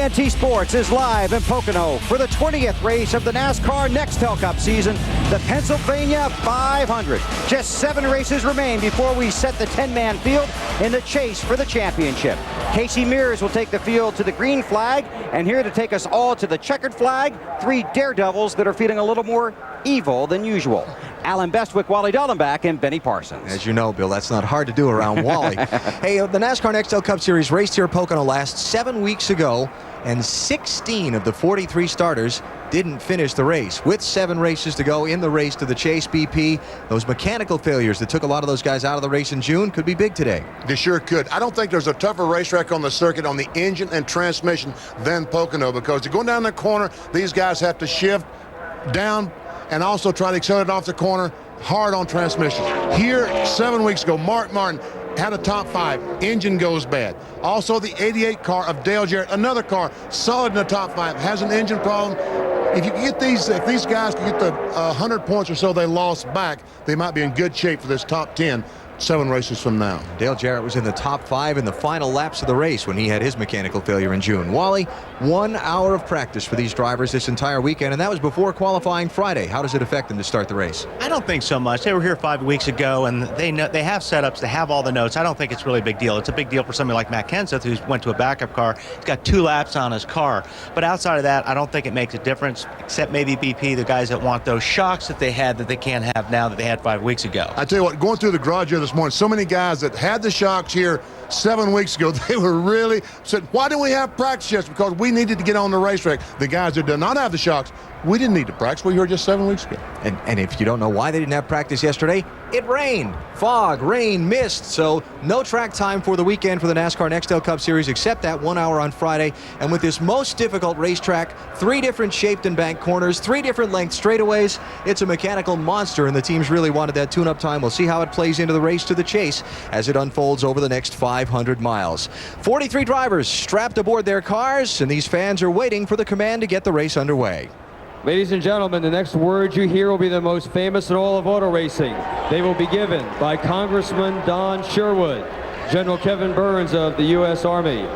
TNT Sports is live in Pocono for the 20th race of the NASCAR Nextel Cup season, the Pennsylvania 500. Just 7 races remain before we set the 10-man field in the chase for the championship. Casey Mears will take the field to the green flag, and here to take us all to the checkered flag, 3 daredevils that are feeling a little more evil than usual. Alan Bestwick, Wally Dallenbach, and Benny Parsons. As you know, Bill, that's not hard to do around Wally. Hey, the NASCAR Nextel Cup Series raced here at Pocono last 7 weeks ago, and 16 of the 43 starters didn't finish the race. With 7 races to go in the race to the chase, BP, those mechanical failures that took a lot of those guys out of the race in June could be big today. They sure could. I don't think there's a tougher racetrack on the circuit on the engine and transmission than Pocono, because to go down the corner, these guys have to shift down and also try to accelerate off the corner hard on transmission. Here, 7 weeks ago, Mark Martin had a top 5. Engine goes bad. Also, the 88 car of Dale Jarrett, another car solid in the top 5, has an engine problem. If you can get these, if these guys can get the 100 points or so they lost back, they might be in good shape for this top 10 7 races from now. Dale Jarrett was in the top 5 in the final laps of the race when he had his mechanical failure in June. Wally, 1 hour of practice for these drivers this entire weekend, and that was before qualifying Friday. How does it affect them to start the race? I don't think so much. They were here 5 weeks ago, and they have setups. They have all the notes. I don't think it's really a big deal. It's a big deal for somebody like Matt Kenseth, who went to a backup car. He's got 2 laps on his car. But outside of that, I don't think it makes a difference, except maybe BP, the guys that want those shocks that they had that they can't have now that they had 5 weeks ago. I tell you what, going through the garage here this morning, so many guys that had the shocks here 7 weeks ago, they were really said, why didn't we have practice yet? Because we needed to get on the racetrack. The guys that did not have the shocks, we didn't need to practice. We were here just 7 weeks ago. And if you don't know why they didn't have practice yesterday, it rained. Fog, rain, mist. So no track time for the weekend for the NASCAR Nextel Cup Series except that 1 hour on Friday. And with this most difficult racetrack, 3 different shaped and banked corners, 3 different length straightaways, it's a mechanical monster, and the teams really wanted that tune-up time. We'll see how it plays into the race to the chase as it unfolds over the next 500 miles. 43 drivers strapped aboard their cars, and these fans are waiting for the command to get the race underway. Ladies and gentlemen, the next words you hear will be the most famous in all of auto racing. They will be given by Congressman Don Sherwood, General Kevin Burns of the U.S. Army,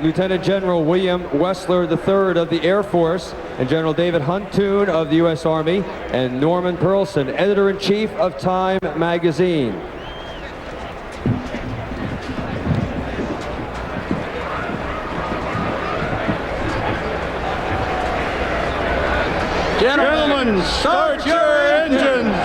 Lieutenant General William Wessler III of the Air Force, and General David Huntoon of the U.S. Army, and Norman Perlson, Editor-in-Chief of Time magazine. Gentlemen, start your engines!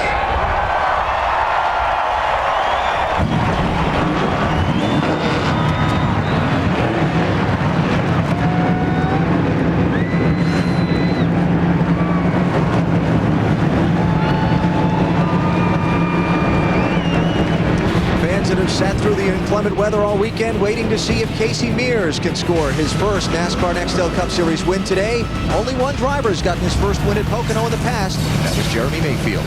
Fans that have sat through the inclement weather all weekend waiting to see if Casey Mears can score his first NASCAR Nextel Cup Series win today. Only one driver's gotten his first win at Pocono in the past. That was Jeremy Mayfield.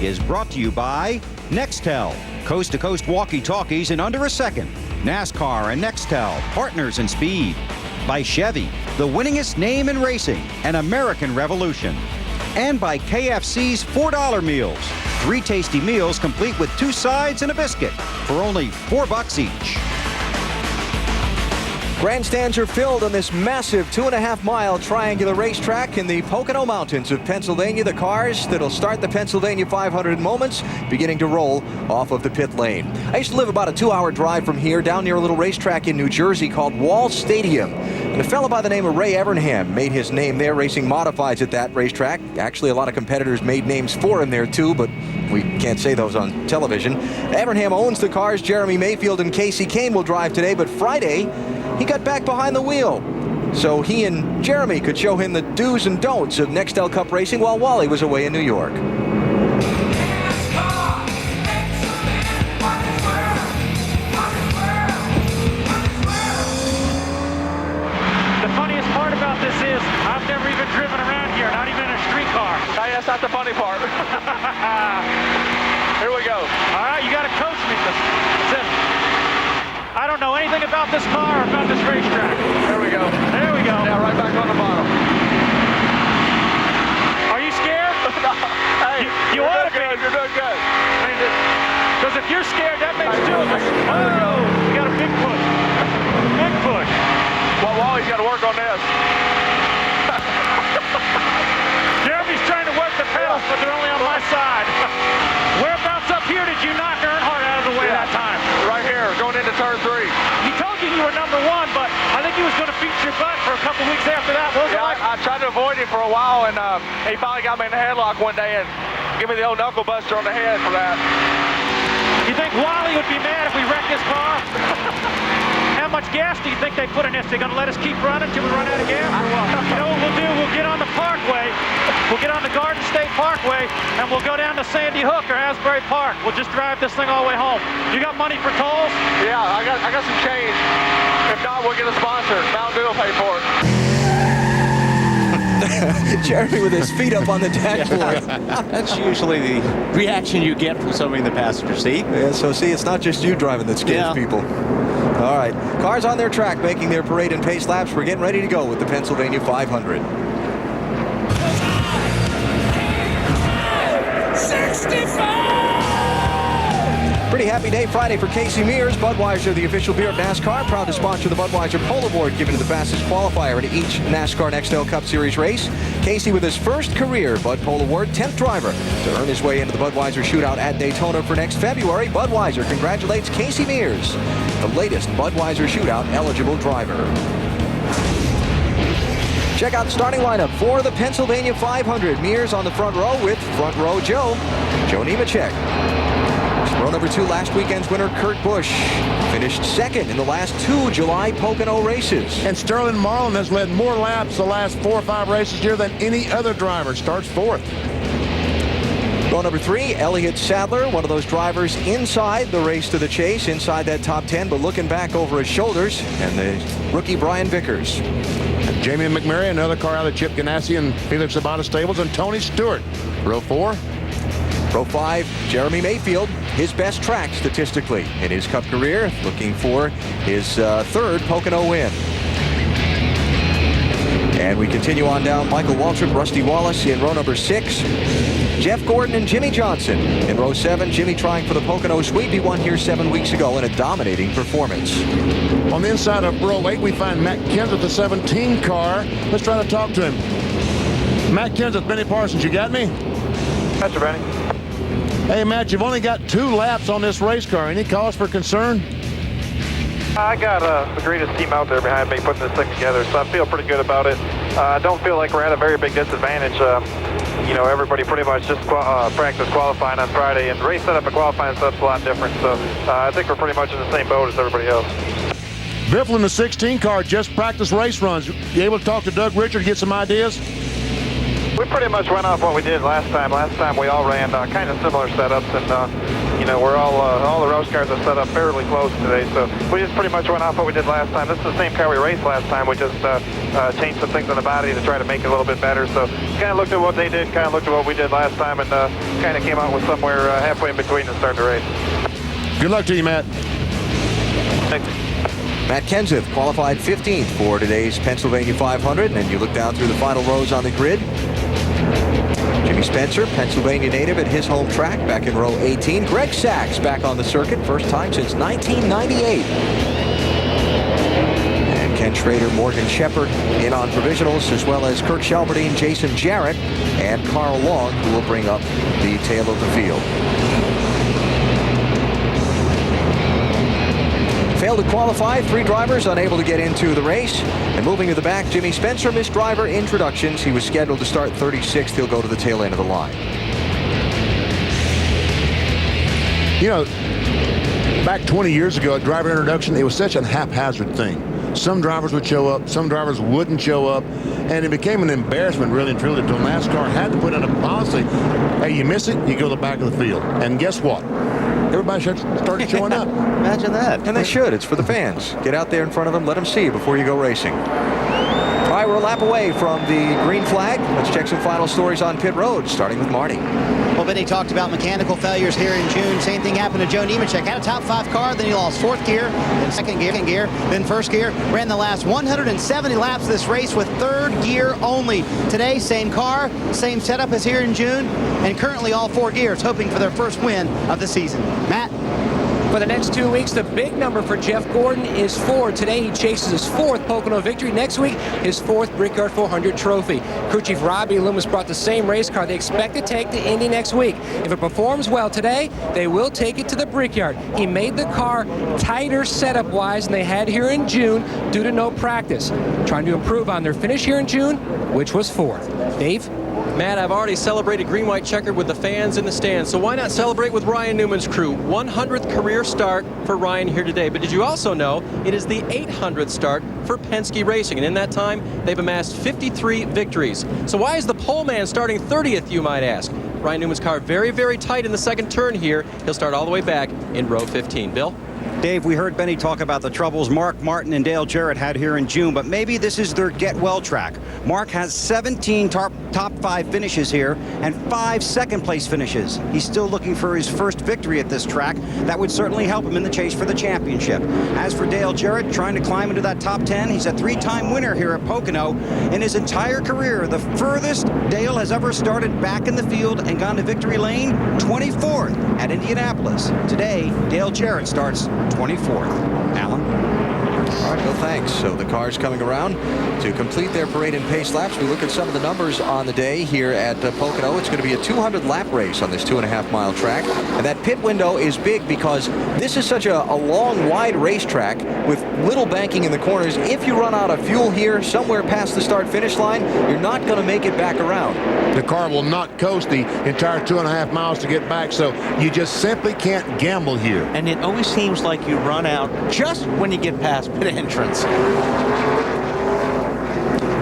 Is brought to you by Nextel, coast-to-coast walkie-talkies in under a second. NASCAR and Nextel, partners in speed. By Chevy, the winningest name in racing, an American revolution. And by KFC's $4 meals. 3 tasty meals complete with 2 sides and a biscuit for only $4 each. Grandstands are filled on this massive 2.5-mile triangular racetrack in the Pocono Mountains of Pennsylvania. The cars that'll start the Pennsylvania 500 moments beginning to roll off of the pit lane. I used to live about a 2-hour drive from here down near a little racetrack in New Jersey called Wall Stadium. And a fellow by the name of Ray Evernham made his name there racing modifieds at that racetrack. Actually, a lot of competitors made names for him there too, but we can't say those on television. Evernham owns the cars Jeremy Mayfield and Casey Kane will drive today, but Friday he got back behind the wheel so he and Jeremy could show him the do's and don'ts of Nextel Cup racing while Wally was away in New York. The funniest part about this is I've never even driven around here, not even in a street car. That's not the funny part. Here we go. All right, you got to coach me. Listen, I don't know anything about this car or about this racetrack. There we go. There we go. Now right back on the bottom. Are you scared? Hey, you ought to be. You're doing good. I mean, does it you're scared, that makes two of us. Oh, we got a big push. Big push. Well, Wally's got to work on this. Jeremy's trying to work the pedals, but they're only on my side. Whereabouts up here did you knock Earnhardt out of the way that time? Right here, going into turn 3. He told you were number 1, but I think he was going to beat your butt for a couple weeks after that. What was it like? I tried to avoid him for a while, and he finally got me in the headlock one day and give me the old knuckle buster on the head for that. You think Wally would be mad if we wrecked his car? How much gas do you think they put in this? They going to let us keep running until we run out of gas? Or what? You know what we'll do? We'll get on the Parkway. We'll get on the Garden State Parkway, and we'll go down to Sandy Hook or Asbury Park. We'll just drive this thing all the way home. You got money for tolls? Yeah, I got some change. If not, we'll get a sponsor. Mountain Dew will pay for it. Jeremy with his feet up on the dashboard. That's usually the reaction you get from somebody in the passenger seat. Yeah, so see, it's not just you driving that scares people. All right, cars on their track making their parade and pace laps. We're getting ready to go with the Pennsylvania 500. 65! Pretty happy day Friday for Casey Mears. Budweiser, the official beer of NASCAR, proud to sponsor the Budweiser Pole Award given to the fastest qualifier in each NASCAR NEXTEL Cup Series race. Casey with his first career Bud Pole Award, 10th driver to earn his way into the Budweiser Shootout at Daytona for next February. Budweiser congratulates Casey Mears, the latest Budweiser Shootout eligible driver. Check out the starting lineup for the Pennsylvania 500. Mears on the front row with front row Joe Nemechek. Row number 2, last weekend's winner, Kurt Busch, finished second in the last 2 July Pocono races. And Sterling Marlin has led more laps the last 4 or 5 races here than any other driver. Starts 4th. Row number 3, Elliott Sadler, one of those drivers inside the race to the chase, inside that top 10, but looking back over his shoulders, and the rookie Brian Vickers. Jamie McMurray, another car out of Chip Ganassi and Felix Sabata stables, and Tony Stewart. Row 4. Row 5, Jeremy Mayfield, his best track statistically in his Cup career, looking for his 3rd Pocono win. And we continue on down. Michael Waltrip, Rusty Wallace in row number 6. Jeff Gordon and Jimmy Johnson in row 7. Jimmy trying for the Pocono sweep. He won here 7 weeks ago in a dominating performance. On the inside of row 8, we find Matt Kenseth, the 17 car. Let's try to talk to him. Matt Kenseth, Benny Parsons, you got me? That's Benny. Hey, Matt, you've only got 2 laps on this race car. Any cause for concern? I got the greatest team out there behind me putting this thing together, so I feel pretty good about it. I don't feel like we're at a very big disadvantage. You know, everybody pretty much just practiced qualifying on Friday, and race setup and qualifying setup's a lot different, so I think we're pretty much in the same boat as everybody else. Biffle in the 16 car just practiced race runs. You able to talk to Doug Richard to get some ideas? We pretty much went off what we did last time. Last time we all ran kind of similar setups, and you know, we're all the road cars are set up fairly close today, so we just pretty much went off what we did last time. This is the same car we raced last time. We just changed some things on the body to try to make it a little bit better. So kind of looked at what they did, kind of looked at what we did last time, and kind of came out with somewhere halfway in between to start the race. Good luck to you, Matt. Thanks. Matt Kenseth qualified 15th for today's Pennsylvania 500, and you look down through the final rows on the grid. Jimmy Spencer, Pennsylvania native at his home track, back in row 18. Greg Sachs back on the circuit, first time since 1998. And Ken Schrader, Morgan Shepherd in on provisionals, as well as Kurt Shelberdine, Jason Jarrett, and Carl Long, who will bring up the tail of the field. Failed to qualify, 3 drivers unable to get into the race. And moving to the back, Jimmy Spencer missed driver introductions. He was scheduled to start 36th. He'll go to the tail end of the line. You know, back 20 years ago, a driver introduction, it was such a haphazard thing. Some drivers would show up, some drivers wouldn't show up, and it became an embarrassment, really and truly, until NASCAR had to put in a policy. Hey, you miss it, you go to the back of the field. And guess what? Everybody started showing up. Imagine that. And they should. It's for the fans. Get out there in front of them. Let them see before you go racing. All right, we're a lap away from the green flag. Let's check some final stories on pit road, starting with Marty. Well, Well, Benny talked about mechanical failures here in June. Same thing happened to Joe Nemechek. Had a top 5 car, then he lost 4th gear, then second gear, then 1st gear. Ran the last 170 laps of this race with 3rd gear only. Today, same car, same setup as here in June, and currently all 4 gears, hoping for their first win of the season. Matt? For the next 2 weeks, the big number for Jeff Gordon is 4. Today, he chases his 4th Pocono victory. Next week, his 4th Brickyard 400 trophy. Crew Chief Robbie Loomis brought the same race car they expect to take to Indy next week. If it performs well today, they will take it to the Brickyard. He made the car tighter setup-wise than they had here in June due to no practice. Trying to improve on their finish here in June, which was 4th. Dave? Matt, I've already celebrated green-white checkered with the fans in the stands, so why not celebrate with Ryan Newman's crew? 100th career start for Ryan here today. But did you also know it is the 800th start for Penske Racing? And in that time, they've amassed 53 victories. So why is the pole man starting 30th, you might ask? Ryan Newman's car very, very tight in the second turn here. He'll start all the way back in row 15. Bill? Dave, we heard Benny talk about the troubles Mark Martin and Dale Jarrett had here in June, but maybe this is their get-well track. Mark has 17 top 5 finishes here and 5 second-place finishes. He's still looking for his first victory at this track. That would certainly help him in the chase for the championship. As for Dale Jarrett, trying to climb into that top 10, he's a 3-time winner here at Pocono. In his entire career, the furthest Dale has ever started back in the field and gone to victory lane, 24th at Indianapolis. Today, Dale Jarrett starts 24th. Alan? All right, Bill, thanks. So the cars coming around to complete their parade and pace laps. We look at some of the numbers on the day here at Pocono. It's going to be a 200-lap race on this 2.5-mile track. And that pit window is big because this is such a long, wide racetrack with little banking in the corners. If you run out of fuel here somewhere past the start-finish line, you're not going to make it back around. The car will not coast the entire 2.5 miles to get back, so you just simply can't gamble here. And it always seems like you run out just when you get past pit entrance.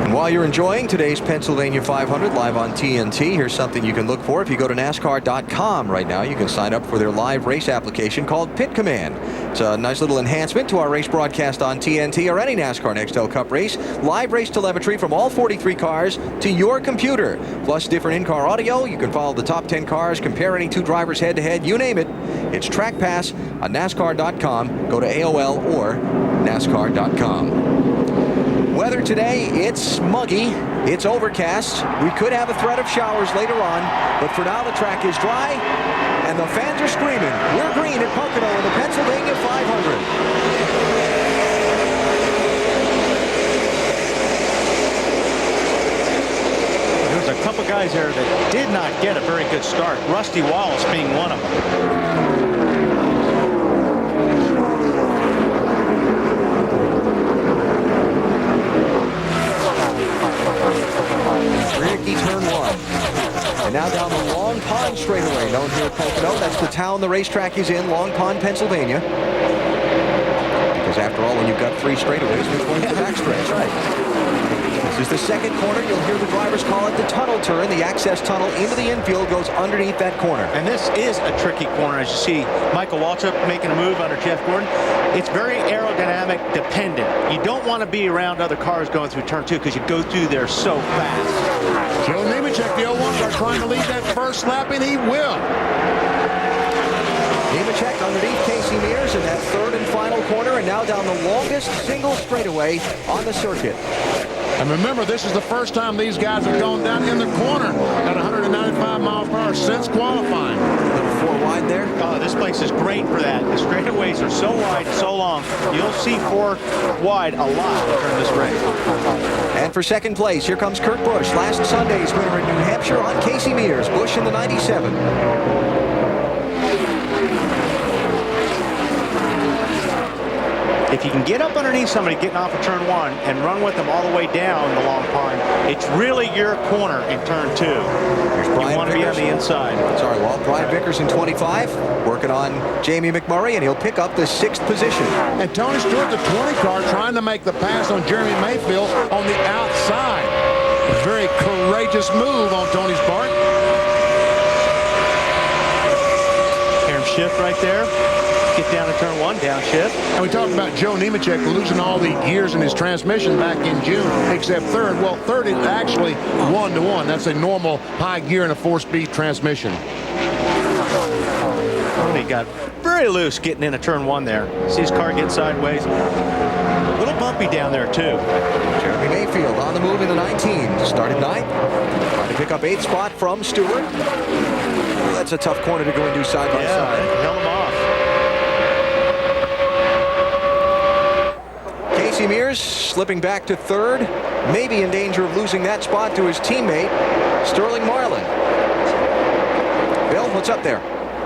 And while you're enjoying today's Pennsylvania 500 live on TNT, here's something you can look for. If you go to NASCAR.com right now, you can sign up for their live race application called Pit Command. It's a nice little enhancement to our race broadcast on TNT or any NASCAR Nextel Cup race. Live race telemetry from all 43 cars to your computer. Plus different in-car audio. You can follow the top 10 cars, compare any 2 drivers head-to-head, you name it. It's Track Pass on NASCAR.com. Go to AOL or NASCAR.com. Weather today, it's muggy, it's overcast. We could have a threat of showers later on, but for now the track is dry and the fans are screaming. We're green at Pocono in the Pennsylvania 500. There's a couple guys there that did not get a very good start. Rusty Wallace being one of them. Ricky turn 1. And now down the Long Pond straightaway, known here at Pocono. That's the town the racetrack is in, Long Pond, Pennsylvania. Because after all, when you've got 3 straightaways, which one's the backstretch? Right. This is the second corner. You'll hear the drivers call it the tunnel turn. The access tunnel into the infield goes underneath that corner. And this is a tricky corner, as you see Michael Waltrip making a move under Jeff Gordon. It's very aerodynamic dependent. You don't want to be around other cars going through turn 2 because you go through there so fast. Joe Nemechek, the 01 are trying to lead that first lap, and he will. Nemechek underneath Casey Mears in that third and final corner, and now down the longest single straightaway on the circuit. And remember, this is the first time these guys have gone down in the corner at 195 miles per hour since qualifying. Little 4 wide there. Oh, this place is great for that. The straightaways are so wide, so long. You'll see 4 wide a lot during this race. And for second place, here comes Kurt Busch, last Sunday's winner in New Hampshire on Casey Mears. Busch in the 97. If you can get up underneath somebody getting off of turn 1 and run with them all the way down the Long Pond, it's really your corner in turn 2. You want to be on the inside. Sorry, Walt. Brian Vickers in 25, working on Jamie McMurray, and he'll pick up the 6th position. And Tony Stewart, the 20 car, trying to make the pass on Jeremy Mayfield on the outside. A very courageous move on Tony's part. Hear him shift right there. Get down to turn 1, downshift. And we talked about Joe Nemechek losing all the gears in his transmission back in June, except third. Well, third is actually 1-to-1. That's a normal high gear in a 4-speed transmission. He got very loose getting into turn 1 there. See his car get sideways. A little bumpy down there, too. Jeremy Mayfield on the move in the 19. Started 9th. Trying to pick up 8th spot from Stewart. Well, that's a tough corner to go into side by side. Held him off. Casey Mears slipping back to 3rd. Maybe in danger of losing that spot to his teammate, Sterling Marlin. Bill, what's up there?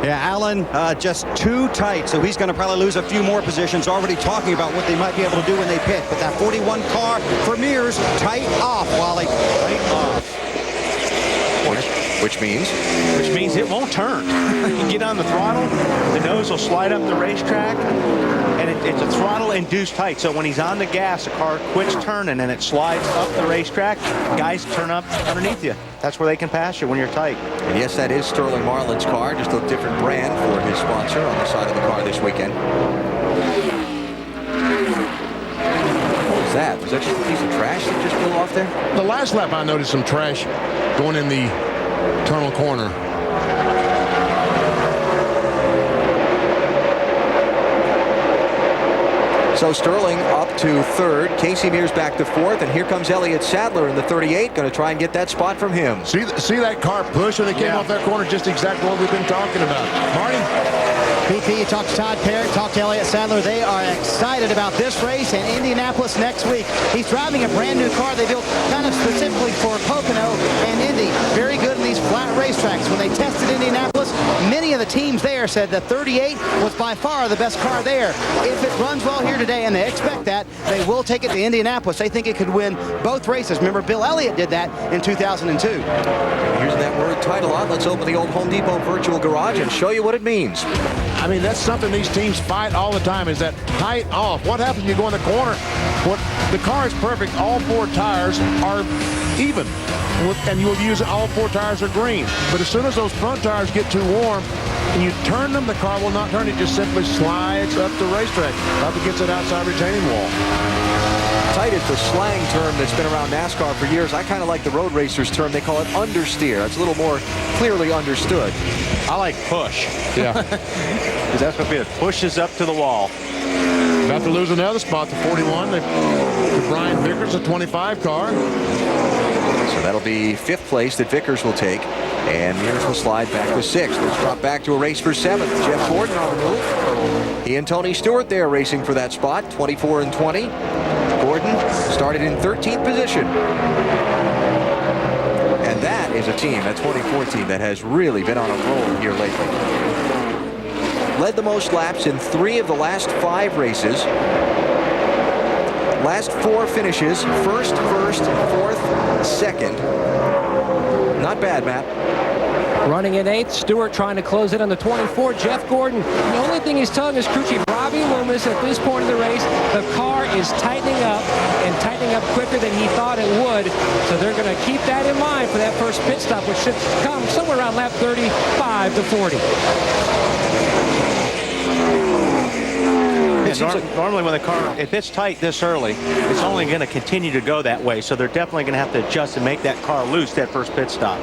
Yeah, Allen just too tight, so he's going to probably lose a few more positions. Already talking about what they might be able to do when they pit. But that 41 car for Mears, tight off, Wally. Tight off. Which means? Which means it won't turn. You get on the throttle, the nose will slide up the racetrack, and it's a throttle-induced tight. So when he's on the gas, the car quits turning and it slides up the racetrack. Guys turn up underneath you. That's where they can pass you when you're tight. And yes, that is Sterling Marlin's car, just a different brand for his sponsor on the side of the car this weekend. What was that? Was that just a piece of trash that just blew off there? The last lap, I noticed some trash going in the tunnel corner. So Sterling up to 3rd, Casey Mears back to 4th, and here comes Elliott Sadler in the 38, going to try and get that spot from him. See that car push when they came off that corner? Just exactly what we've been talking about. Marty? BP, you talked to Todd Parrott, talked to Elliott Sadler. They are excited about this race in Indianapolis next week. He's driving a brand new car they built kind of specifically for Pocono and Indy. Very good in these flat racetracks. When they tested Indianapolis, many of the teams there said the 38 was by far the best car there. If it runs well here today, and they expect that, they will take it to Indianapolis. They think it could win both races. Remember, Bill Elliott did that in 2002. Using that word tight a lot, let's open the old Home Depot virtual garage and show you what it means. I mean, that's something these teams fight all the time, is that tight off. What happens when you go in the corner? The car is perfect. All 4 tires are even, and you'll use all 4 tires are green. But as soon as those front tires get too warm and you turn them, the car will not turn. It just simply slides up the racetrack, up against that outside retaining wall. Tight is the slang term that's been around NASCAR for years. I kind of like the road racers term. They call it understeer. It's a little more clearly understood. I like push. Yeah. Because that's what it pushes up to the wall. About to lose another spot to 41. To Brian Vickers, a 25 car. So that'll be 5th place that Vickers will take. And Mears will slide back to 6th. Let's drop back to a race for 7th. Jeff Gordon on the move. He and Tony Stewart there racing for that spot, 24 and 20. Gordon started in 13th position. And that is a team, that 2014, that has really been on a roll here lately. Led the most laps in 3 of the last 5 races. Last 4 finishes, 1st, 4th, 2nd. Not bad, Matt. Running in 8th, Stewart trying to close it on the 24. Jeff Gordon, the only thing he's telling his crew chief, Robbie Loomis, at this point in the race, the car is tightening up and tightening up quicker than he thought it would. So they're going to keep that in mind for that first pit stop, which should come somewhere around lap 35 to 40. Normally when the car, if it's tight this early, it's only going to continue to go that way. So they're definitely going to have to adjust and make that car loose that first pit stop.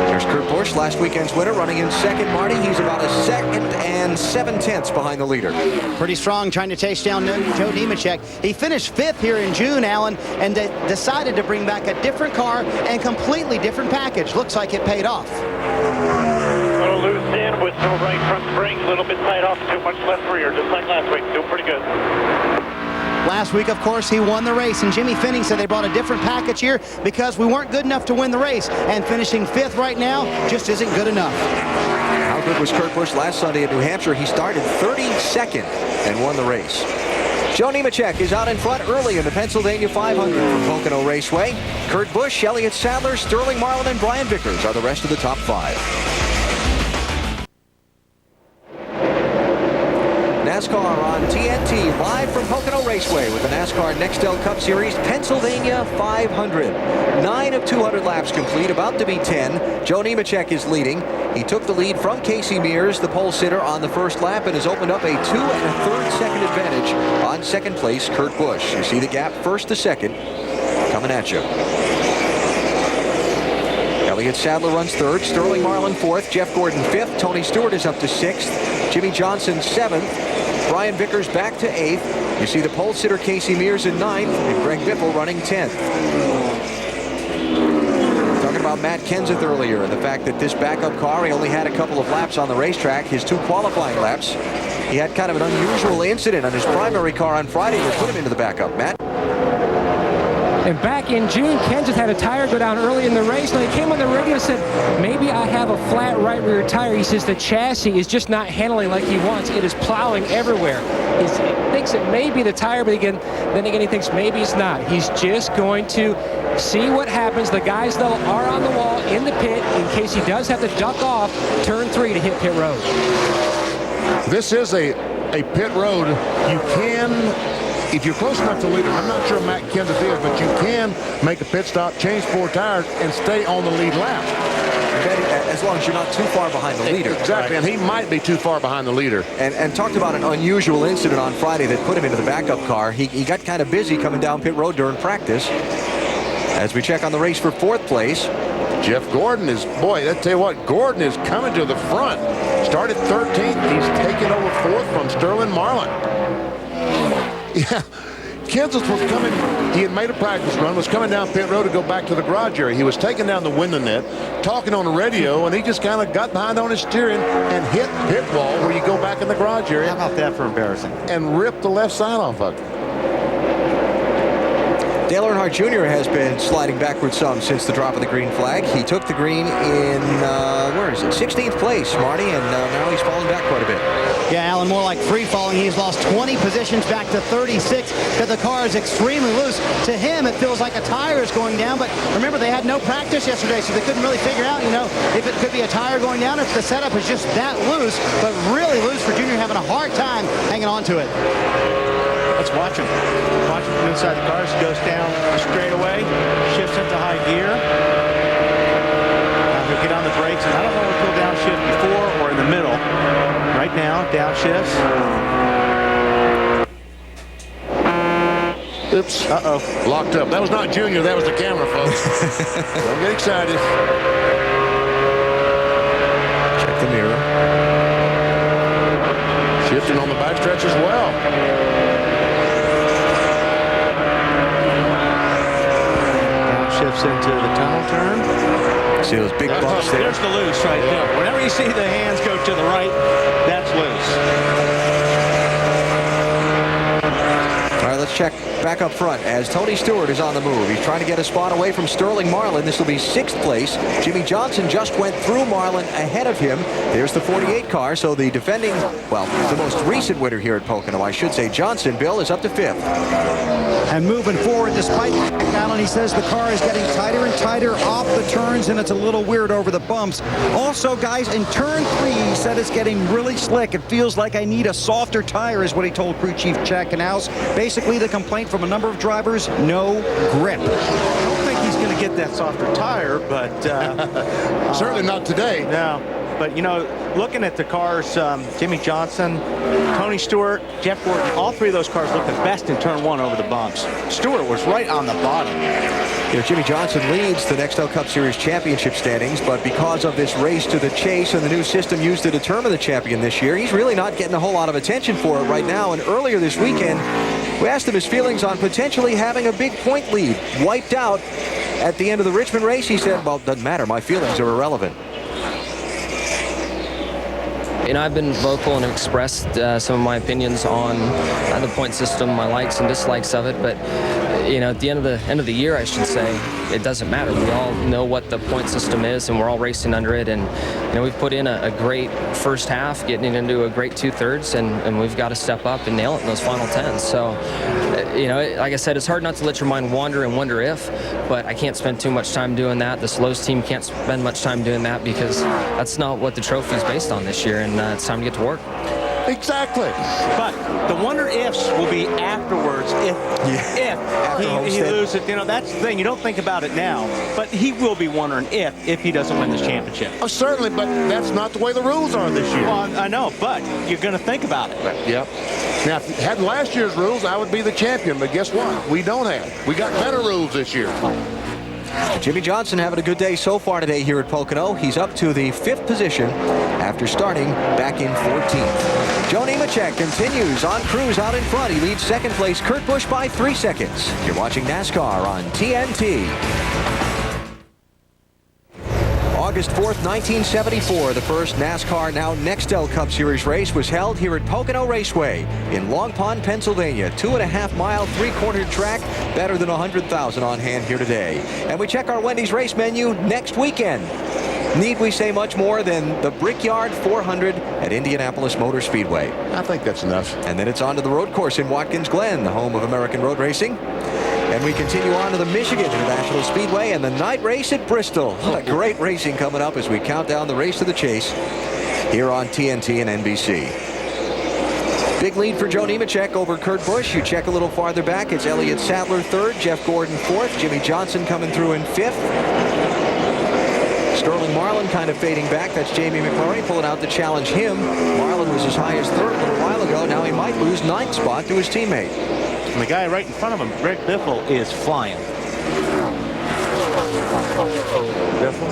There's Kurt Busch, last weekend's winner, running in 2nd, Marty. He's about a 2nd and 7/10 behind the leader. Pretty strong, trying to chase down Joe Nemechek. He finished 5th here in June, Allen, and decided to bring back a different car and completely different package. Looks like it paid off. A little loose in with no right front spring, a little bit tight off, too much left rear, just like last week. Doing pretty good. Last week, of course, he won the race, and Jimmy Finning said they brought a different package here because we weren't good enough to win the race, and finishing 5th right now just isn't good enough. How good was Kurt Busch last Sunday in New Hampshire? He started 32nd and won the race. Joe Nemechek is out in front early in the Pennsylvania 500 from Pocono Raceway. Kurt Busch, Elliott Sadler, Sterling Marlin, and Brian Vickers are the rest of the top 5. NASCAR on TNT, live from Pocono Raceway with the NASCAR Nextel Cup Series Pennsylvania 500. 9 of 200 laps complete, about to be 10. Joe Nemechek is leading. He took the lead from Casey Mears, the pole sitter, on the first lap, and has opened up a 2 1/3 second advantage on 2nd place, Kurt Busch. You see the gap 1st to 2nd coming at you. Elliott Sadler runs 3rd, Sterling Marlin 4th, Jeff Gordon 5th, Tony Stewart is up to 6th. Jimmy Johnson 7th. Brian Vickers back to 8th. You see the pole sitter Casey Mears in 9th, and Greg Biffle running 10th. Talking about Matt Kenseth earlier, and the fact that this backup car, he only had a couple of laps on the racetrack, his 2 qualifying laps. He had kind of an unusual incident on his primary car on Friday that put him into the backup. Matt? And back in June, Kenseth had a tire go down early in the race. And he came on the radio and said, maybe I have a flat right rear tire. He says the chassis is just not handling like he wants. It is plowing everywhere. He thinks it may be the tire, but then again, he thinks maybe it's not. He's just going to see what happens. The guys, though, are on the wall in the pit in case he does have to duck off turn 3 to hit pit road. This is a pit road. You can, if you're close enough to leader, I'm not sure Matt Kenseth is, but you can make a pit stop, change 4 tires, and stay on the lead lap. As long as you're not too far behind the leader. Exactly, and he might be too far behind the leader. And talked about an unusual incident on Friday that put him into the backup car. He got kind of busy coming down pit road during practice. As we check on the race for 4th place. Jeff Gordon is, boy, I tell you what, Gordon is coming to the front. Started 13th. He's taken over 4th from Sterling Marlin. Yeah, Kenseth was coming. He had made a practice run, was coming down pit road to go back to the garage area. He was taking down the window net, talking on the radio, and he just kind of got behind on his steering and hit pit wall where you go back in the garage area. How about that for embarrassing? And ripped the left side off of it. Dale Earnhardt Jr. has been sliding backwards some since the drop of the green flag. He took the green in, where is it, 16th place, Marty, and now he's falling back quite a bit. Yeah, Alan, more like free falling. He's lost 20 positions back to 36 because the car is extremely loose. To him, it feels like a tire is going down, but remember, they had no practice yesterday, so they couldn't really figure out, if it could be a tire going down, if the setup is just that loose, but really loose for Junior, having a hard time hanging on to it. Let's watch him. Watch him from inside the car. He goes down straight away, shifts into high gear. He'll get on the brakes, and I don't know if he'll downshift before or in the middle. Right now, downshifts. Oops. Uh-oh. Locked up. That was not Junior. That was the camera, folks. Don't get excited. Check the mirror. Shifting on the backstretch as well. Shifts into the tunnel turn. See those big bumps there? There's the loose right there. Whenever you see the hands go to the right, that's loose. All right, let's check back up front as Tony Stewart is on the move. He's trying to get a spot away from Sterling Marlin. This will be 6th place. Jimmy Johnson just went through Marlin ahead of him. There's the 48 car, so the defending, well, the most recent winner here at Pocono, I should say, Johnson, Bill, is up to 5th. And moving forward, despite Allen, he says the car is getting tighter and tighter off the turns, and it's a little weird over the bumps. Also, guys, in turn 3, he said it's getting really slick. It feels like I need a softer tire, is what he told crew chief Chad Canals. Basically, the complaint from a number of drivers, no grip. I don't think he's going to get that softer tire, but certainly not today. No. But, looking at the cars, Jimmy Johnson, Tony Stewart, Jeff Gordon, all 3 of those cars look the best in turn 1 over the bumps. Stewart was right on the bottom. Jimmy Johnson leads the Nextel Cup Series championship standings, but because of this race to the chase and the new system used to determine the champion this year, he's really not getting a whole lot of attention for it right now. And earlier this weekend, we asked him his feelings on potentially having a big point lead wiped out at the end of the Richmond race. He said, well, it doesn't matter. My feelings are irrelevant. I've been vocal and expressed some of my opinions on the point system, my likes and dislikes of it. But at the end of the year, I should say, it doesn't matter. We all know what the point system is, and we're all racing under it. And we've put in a great first half, getting into a great 2/3, and we've got to step up and nail it in those final 10s. So, like I said, it's hard not to let your mind wander and wonder if, but I can't spend too much time doing that. The Slows team can't spend much time doing that because that's not what the trophy is based on this year, and it's time to get to work. Exactly. But the wonder ifs will be afterwards if he loses. That's the thing. You don't think about it now, but he will be wondering if he doesn't win this championship. Oh, certainly, but that's not the way the rules are this year. Well, I know, but you're going to think about it. Yep. Now, if you had last year's rules, I would be the champion, but guess what? We don't have. We got better rules this year. Jimmy Johnson having a good day so far today here at Pocono. He's up to the 5th position after starting back in 14th. Joe Nemechek continues on cruise out in front. He leads 2nd place Kurt Busch by 3 seconds. You're watching NASCAR on TNT. August 4th, 1974, the first NASCAR Now Nextel Cup Series race was held here at Pocono Raceway in Long Pond, Pennsylvania. 2.5-mile, 3-cornered track, better than 100,000 on hand here today. And we check our Wendy's race menu next weekend. Need we say much more than the Brickyard 400 at Indianapolis Motor Speedway? I think that's enough. And then it's on to the road course in Watkins Glen, the home of American Road Racing. And we continue on to the Michigan International Speedway and the night race at Bristol. What a great racing coming up as we count down the race to the chase here on TNT and NBC. Big lead for Joe Nemechek over Kurt Busch. You check a little farther back, it's Elliott Sadler 3rd, Jeff Gordon 4th, Jimmy Johnson coming through in 5th. Sterling Marlin kind of fading back. That's Jamie McMurray pulling out to challenge him. Marlin was as high as 3rd a little while ago. Now he might lose 9th spot to his teammate. And the guy right in front of him, Greg Biffle, is flying. Biffle?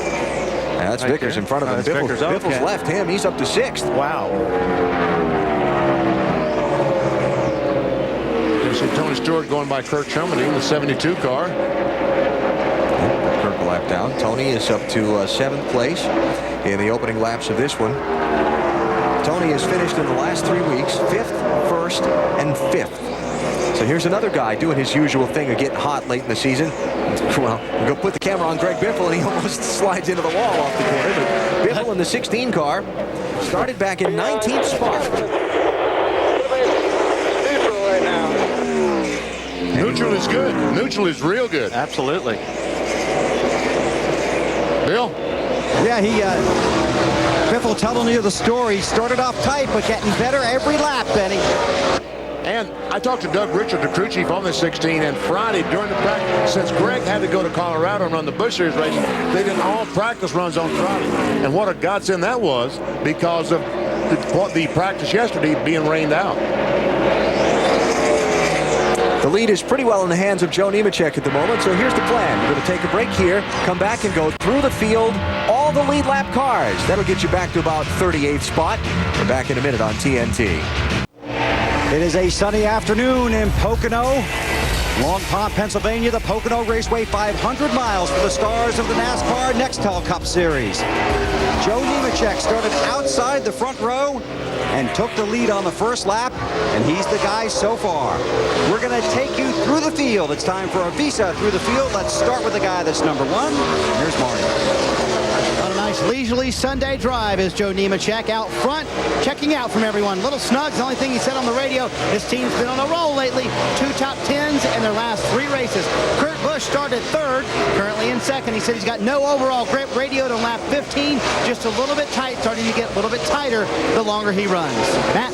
That's right Vickers there. in front of him. Biffle's left him. He's up to 6th. Wow. You see Tony Stewart going by Kirk Sherman in the 72 car. Kirk a lap down. Tony is up to 7th place in the opening laps of this one. Tony has finished in the last 3 weeks 5th, 1st, and 5th. So here's another guy doing his usual thing of getting hot late in the season. Well, we'll go put the camera on Greg Biffle, and he almost slides into the wall off the corner. But Biffle in the 16 car started back in 19th spot. Neutral is good. Neutral is real good. Absolutely. Bill? Yeah, Biffle telling you the story. Started off tight, but getting better every lap, Benny. And I talked to Doug Richard, the crew chief on the 16, and Friday during the practice, since Greg had to go to Colorado and run the Busch Series race, they did all practice runs on Friday. And what a godsend that was because of the practice yesterday being rained out. The lead is pretty well in the hands of Joe Nemechek at the moment, so here's the plan. We're going to take a break here, come back and go through the field, all the lead lap cars. That'll get you back to about 38th spot. We're back in a minute on TNT. It is a sunny afternoon in Pocono, Long Pond, Pennsylvania. The Pocono Raceway 500 miles for the stars of the NASCAR Nextel Cup Series. Joe Nemechek started outside the front row and took the lead on the first lap, and he's the guy so far. We're going to take you through the field. It's time for a visa through the field. Let's start with the guy that's number 1. Here's Marty. On a nice leisurely Sunday drive is Joe Nemechek out front, checking out from everyone. Little Snugs, the only thing he said on the radio, his team's been on a roll lately. 2 top 10s in their last 3 races. Kurt Busch started 3rd, currently in 2nd. He said he's got no overall grip. Radioed on lap 15, just a little bit tight, starting to get a little bit tighter the longer he runs. Matt?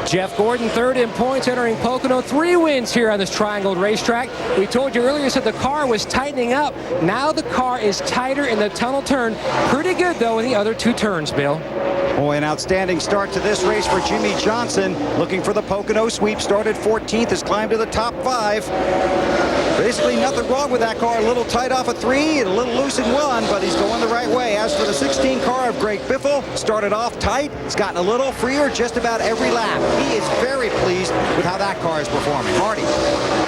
Jeff Gordon 3rd in points, entering Pocono. 3 wins here on this triangled racetrack. We told you earlier, said the car was tightening up. Now the car is tighter in the tunnel turn. Pretty good, though, in the other 2 turns, Bill. Boy, an outstanding start to this race for Jimmy Johnson. Looking for the Pocono sweep. Started 14th, has climbed to the top 5. Basically nothing wrong with that car. A little tight off of 3 and a little loose in 1, but he's going the right way. As for the 16 car of Greg Biffle, started off tight. It's gotten a little freer just about every lap. He is very pleased with how that car is performing. Marty?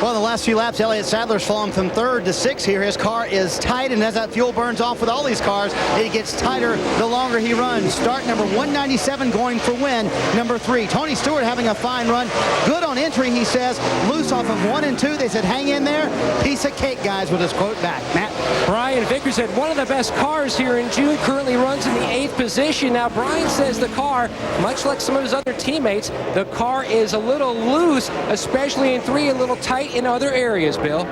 Well, in the last few laps, Elliott Sadler's fallen from 3rd to 6th here. His car is tight, and as that fuel burns off with all these cars, it gets tighter the longer he runs. Start number 197 going for win. Number 3, Tony Stewart having a fine run. Good on entry, he says. Loose off of 1 and 2. They said, hang in there. Piece of cake, guys, with his quote back. Matt? Brian Vickers said one of the best cars here in June, currently runs in the 8th position. Now, Brian says the car, much like some of his other teammates, the car is a little loose, especially in 3, a little tight in other areas, Bill.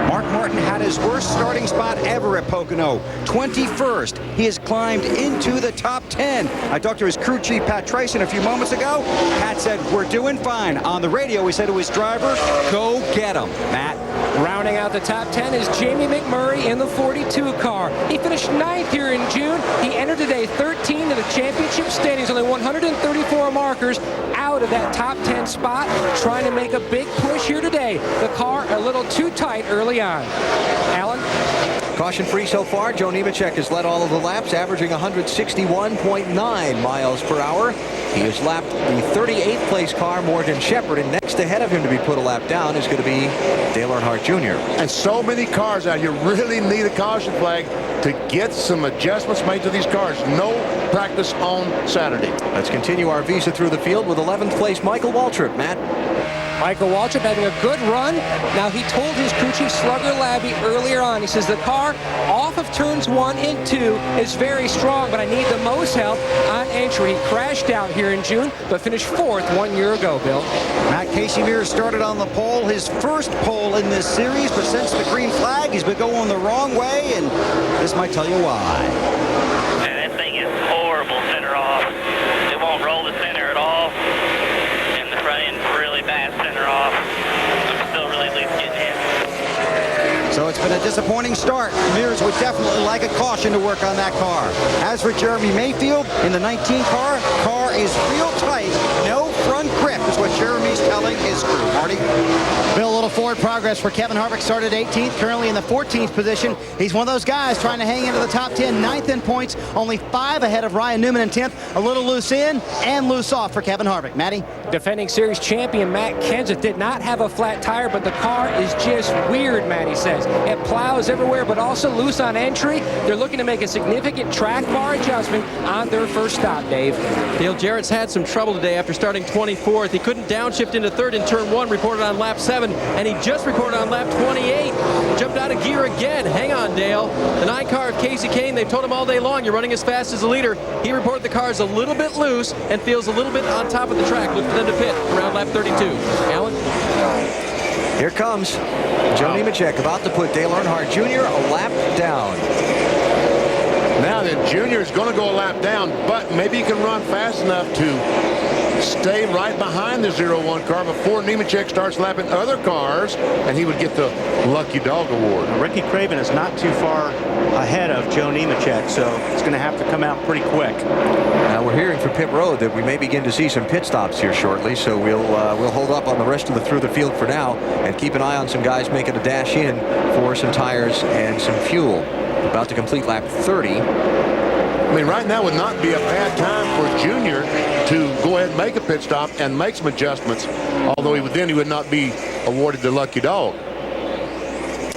Mark Martin had his worst starting spot ever at Pocono, 21st. He has climbed into the top 10. I talked to his crew chief, Pat Trayson, a few moments ago. Pat said, we're doing fine. On the radio, he said to his driver, go get him. Matt? Rounding out the top 10 is Jamie McMurray in the 42 car. He finished 9th here in June. He entered today 13 to the championship standings, only 134 markers out of that top 10 spot, trying to make a big push here today. The car a little too tight early on. Alan? Caution-free so far. Joe Nemechek has led all of the laps, averaging 161.9 miles per hour. He has lapped the 38th place car, Morgan Shepherd, and next ahead of him to be put a lap down is going to be Dale Earnhardt Jr. And so many cars out here really need a caution flag to get some adjustments made to these cars. No practice on Saturday. Let's continue our visa through the field with 11th place Michael Waltrip. Matt. Michael Waltrip having a good run. Now, he told his crew chief Slugger Labby earlier on, he says the car off of turns 1 and 2 is very strong, but I need the most help on entry. He crashed out here in June, but finished 4th 1 year ago, Bill. Matt Casey-Mears started on the pole, his first pole in this series, but since the green flag, he's been going the wrong way, and this might tell you why. Man, that thing is horrible center off. It won't roll the center at all. And the front end really bad center off. I'm still really loose getting in. So it's been a disappointing start. Mears would definitely like a caution to work on that car. As for Jeremy Mayfield in the 19 car is real tight. No front grip is what Jeremy's telling his crew. Marty? Bill, a little forward progress for Kevin Harvick. Started 18th, currently in the 14th position. He's one of those guys trying to hang into the top 10, 9th in points, only 5 ahead of Ryan Newman in 10th. A little loose in and loose off for Kevin Harvick. Matty? Defending series champion Matt Kenseth did not have a flat tire, but the car is just weird, Matty says. It plows everywhere, but also loose on entry. They're looking to make a significant track bar adjustment on their first stop, Dave. Dale Jarrett's had some trouble today after starting 24th. He couldn't downshift into 3rd in turn 1, reported on lap 7, and he just reported on lap 28. Jumped out of gear again. Hang on, Dale. The 9 car of Casey Kane, they've told him all day long, you're running as fast as the leader. He reported the car is a little bit loose and feels a little bit on top of the track. Look for them to pit around lap 32. Alan? Here comes Joe Nemechek about to put Dale Earnhardt Jr. a lap down. Now then, Junior is going to go a lap down, but maybe he can run fast enough to stay right behind the 0-1 car before Nemechek starts lapping other cars, and he would get the Lucky Dog Award. Now, Ricky Craven is not too far ahead of Joe Nemechek, so it's going to have to come out pretty quick. Now we're hearing from pit road that we may begin to see some pit stops here shortly, so we'll hold up on the rest of the through the field for now and keep an eye on some guys making a dash in for some tires and some fuel. About to complete lap 30. I mean, right now would not be a bad time for Junior to go ahead and make a pit stop and make some adjustments, although he would not be awarded the Lucky Dog.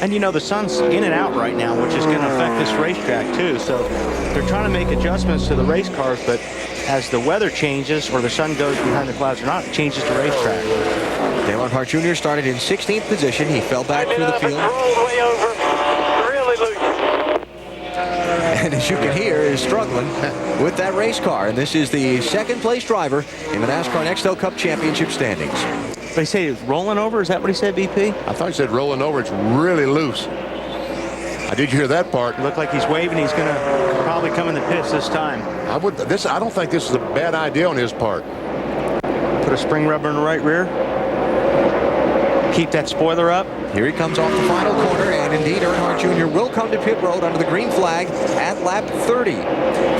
And you know, the sun's in and out right now, which is going to affect this racetrack too. So they're trying to make adjustments to the race cars, but as the weather changes or the sun goes behind the clouds or not, it changes the racetrack. Dale Earnhardt Jr. started in 16th position. He fell back through the field. Way over. Really loose. And as you can hear, is struggling with that race car. And this is the 2nd place driver in the NASCAR Nextel Cup Championship standings. They say it's rolling over. Is that what he said, BP? I thought he said rolling over. It's really loose. Did you hear that part? It looked like he's waving. He's going to probably come in the pits this time. I don't think this is a bad idea on his part. Put a spring rubber in the right rear. Keep that spoiler up. Here he comes off the final corner, and indeed Earnhardt Jr. will come to pit road under the green flag at lap 30.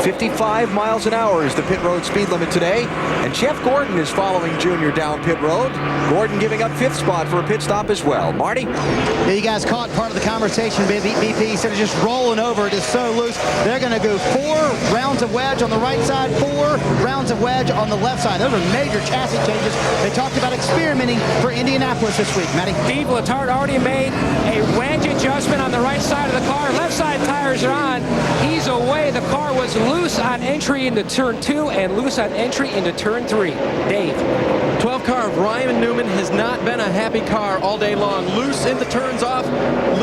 55 miles an hour is the pit road speed limit today, and Jeff Gordon is following Jr. down pit road. Gordon giving up 5th spot for a pit stop as well. Marty? Yeah, you guys caught part of the conversation. BP said it's just rolling over. It is so loose. They're going to go 4 rounds of wedge on the right side, 4 rounds of wedge on the left side. Those are major chassis changes. They talked about experimenting for Indianapolis this week. Matty? Steve Letarte already made a wedge adjustment on the right side of the car. Left side tires are on. He's away. The car was loose on entry into turn 2 and loose on entry into turn 3. Dave? 12 car of Ryan Newman has not been a happy car all day long. Loose in the turns off,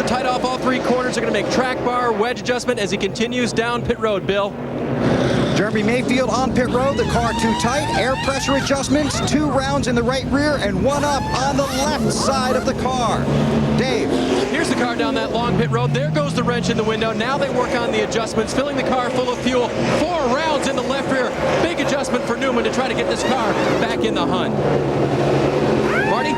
tight off all 3 corners. They're going to make track bar wedge adjustment as he continues down pit road, Bill. Jeremy Mayfield on pit road, the car too tight, air pressure adjustments, 2 rounds in the right rear and 1 up on the left side of the car. Dave. Here's the car down that long pit road. There goes the wrench in the window. Now they work on the adjustments, filling the car full of fuel. 4 rounds in the left rear. Big adjustment for Newman to try to get this car back in the hunt. Marty?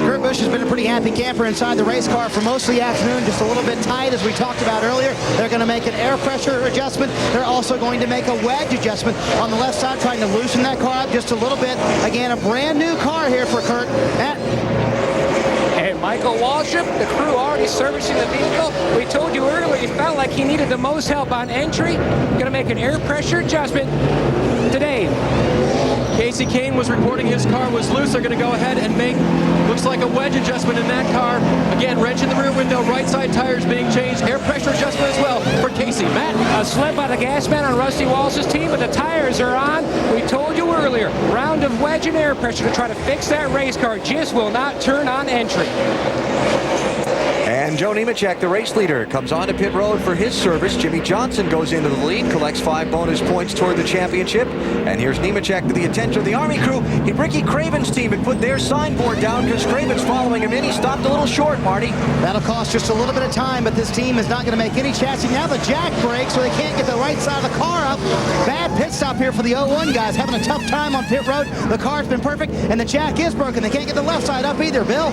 Kurt Busch has been a pretty happy camper inside the race car for most of the afternoon, just a little bit tight as we talked about earlier. They're going to make an air pressure adjustment. They're also going to make a wedge adjustment on the left side, trying to loosen that car up just a little bit. Again, a brand new car here for Kurt. Matt? Michael Waltrip, the crew already servicing the vehicle. We told you earlier he felt like he needed the most help on entry. Going to make an air pressure adjustment today. Casey Kane was reporting his car was loose. They're going to go ahead and make, looks like a wedge adjustment in that car. Again, wrench in the rear window, right side tires being changed. Air pressure adjustment as well for Casey. Matt? A slip by the gas man on Rusty Walsh's team, but the tires are on. We told you earlier, round of wedge and air pressure to try to fix that race car. Just will not turn on entry. And Joe Nemechek, the race leader, comes onto pit road for his service. Jimmy Johnson goes into the lead, collects 5 bonus points toward the championship. And here's Nemechek to the attention of the Army crew. Ricky Craven's team had put their signboard down because Craven's following him in. He stopped a little short, Marty. That'll cost just a little bit of time, but this team is not going to make any chassis. Now the jack breaks, so they can't get the right side of the car up. Bad pit stop here for the 01 guys, having a tough time on pit road. The car's been perfect, and the jack is broken. They can't get the left side up either, Bill.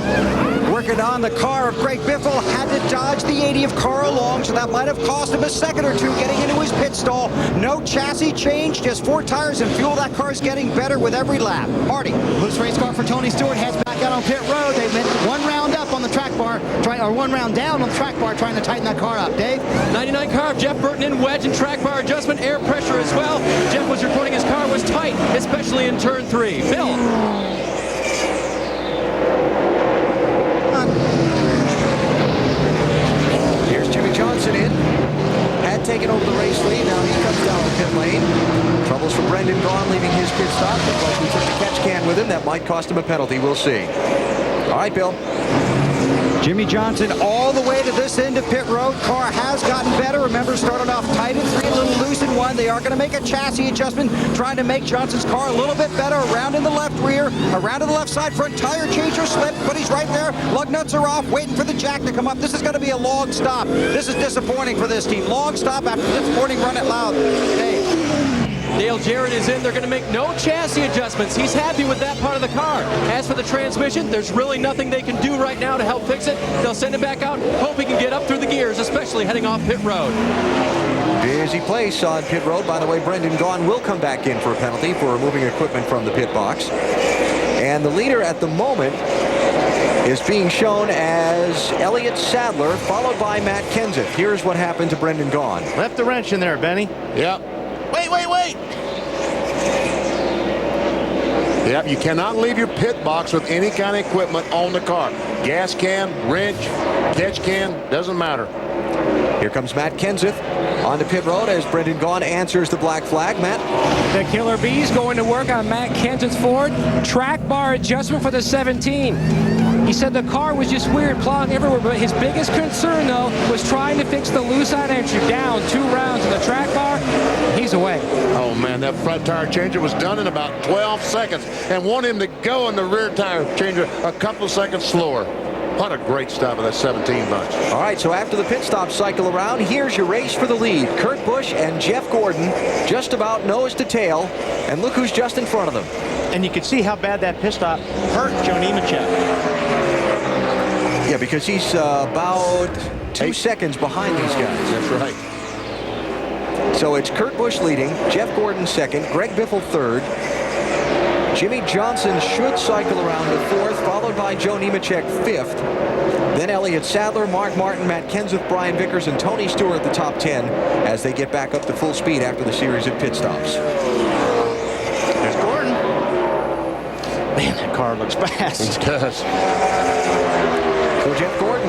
Working on the car of Greg Biffle, had to dodge the 80 of Carl Long, so that might have cost him a second or two getting into his pit stall. No chassis change, just 4 tires and fuel. That car's getting better with every lap. Marty. Loose race car for Tony Stewart, heads back out on pit road. They've been 1 round up on the track bar, or 1 round down on the track bar, trying to tighten that car up. Dave? 99 car, Jeff Burton in wedge and track bar adjustment, air pressure as well. Jeff was reporting his car was tight, especially in turn 3. Bill? Here's Jimmy Johnson in. Had taken over the race lead. Now he comes down the pit lane. Troubles for Brendan Gaughan leaving his pit stop. Looks like he took the catch can with him. That might cost him a penalty. We'll see. All right, Bill. Jimmy Johnson all the way to this end of pit road. Car has gotten better. Remember, started off tight in 3, a little loose in 1. They are going to make a chassis adjustment, trying to make Johnson's car a little bit better. Around in the left rear, around to the left side front tire change or slip, but he's right there. Lug nuts are off, waiting for the jack to come up. This is going to be a long stop. This is disappointing for this team. Long stop after this morning run it loud. Dave. Dale Jarrett is in. They're going to make no chassis adjustments. He's happy with that part of the car. As for the transmission, there's really nothing they can do right now to help fix it. They'll send it back out, hope he can get up through the gears, especially heading off pit road. Busy place on pit road. By the way, Brendan Gaughan will come back in for a penalty for removing equipment from the pit box. And the leader at the moment is being shown as Elliott Sadler, followed by Matt Kenseth. Here's what happened to Brendan Gaughan. Left the wrench in there, Benny. Yep. Wait. Yep, you cannot leave your pit box with any kind of equipment on the car. Gas can, wrench, catch can, doesn't matter. Here comes Matt Kenseth onto pit road as Brendan Gaughan answers the black flag. Matt? The Killer Bees going to work on Matt Kenseth's Ford. Track bar adjustment for the 17. He said the car was just weird, plowing everywhere, but his biggest concern, though, was trying to fix the loose on entry. Down 2 rounds in the track bar, he's away. Oh, man, that front tire changer was done in about 12 seconds and want him to go in the rear tire changer a couple of seconds slower. What a great stop of that 17 bunch. All right, so after the pit stop cycle around, here's your race for the lead. Kurt Busch and Jeff Gordon just about nose to tail, and look who's just in front of them. And you can see how bad that pit stop hurt Joe Nemechek. Yeah, because he's about 2 seconds behind these guys. That's right. So it's Kurt Busch leading, Jeff Gordon second, Greg Biffle third. Jimmy Johnson should cycle around to 4th, followed by Joe Nemechek 5th. Then Elliott Sadler, Mark Martin, Matt Kenseth, Brian Vickers, and Tony Stewart the top 10 as they get back up to full speed after the series of pit stops. There's Gordon. Man, that car looks fast. It does. So Jeff Gordon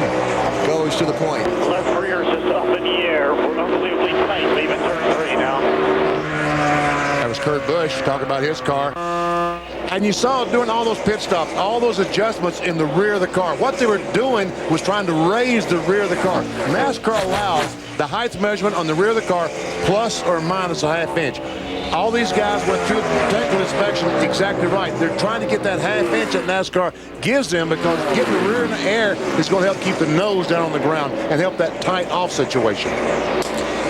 goes to the point. Left rear is just up in the air. We're unbelievably tight, leaving turn 3 now. That was Kurt Busch talking about his car. And you saw doing all those pit stops, all those adjustments in the rear of the car. What they were doing was trying to raise the rear of the car. NASCAR allows the height measurement on the rear of the car plus or minus a ½ inch. All these guys went through the technical inspection exactly right. They're trying to get that ½ inch that NASCAR gives them, because getting the rear in the air is going to help keep the nose down on the ground and help that tight off situation.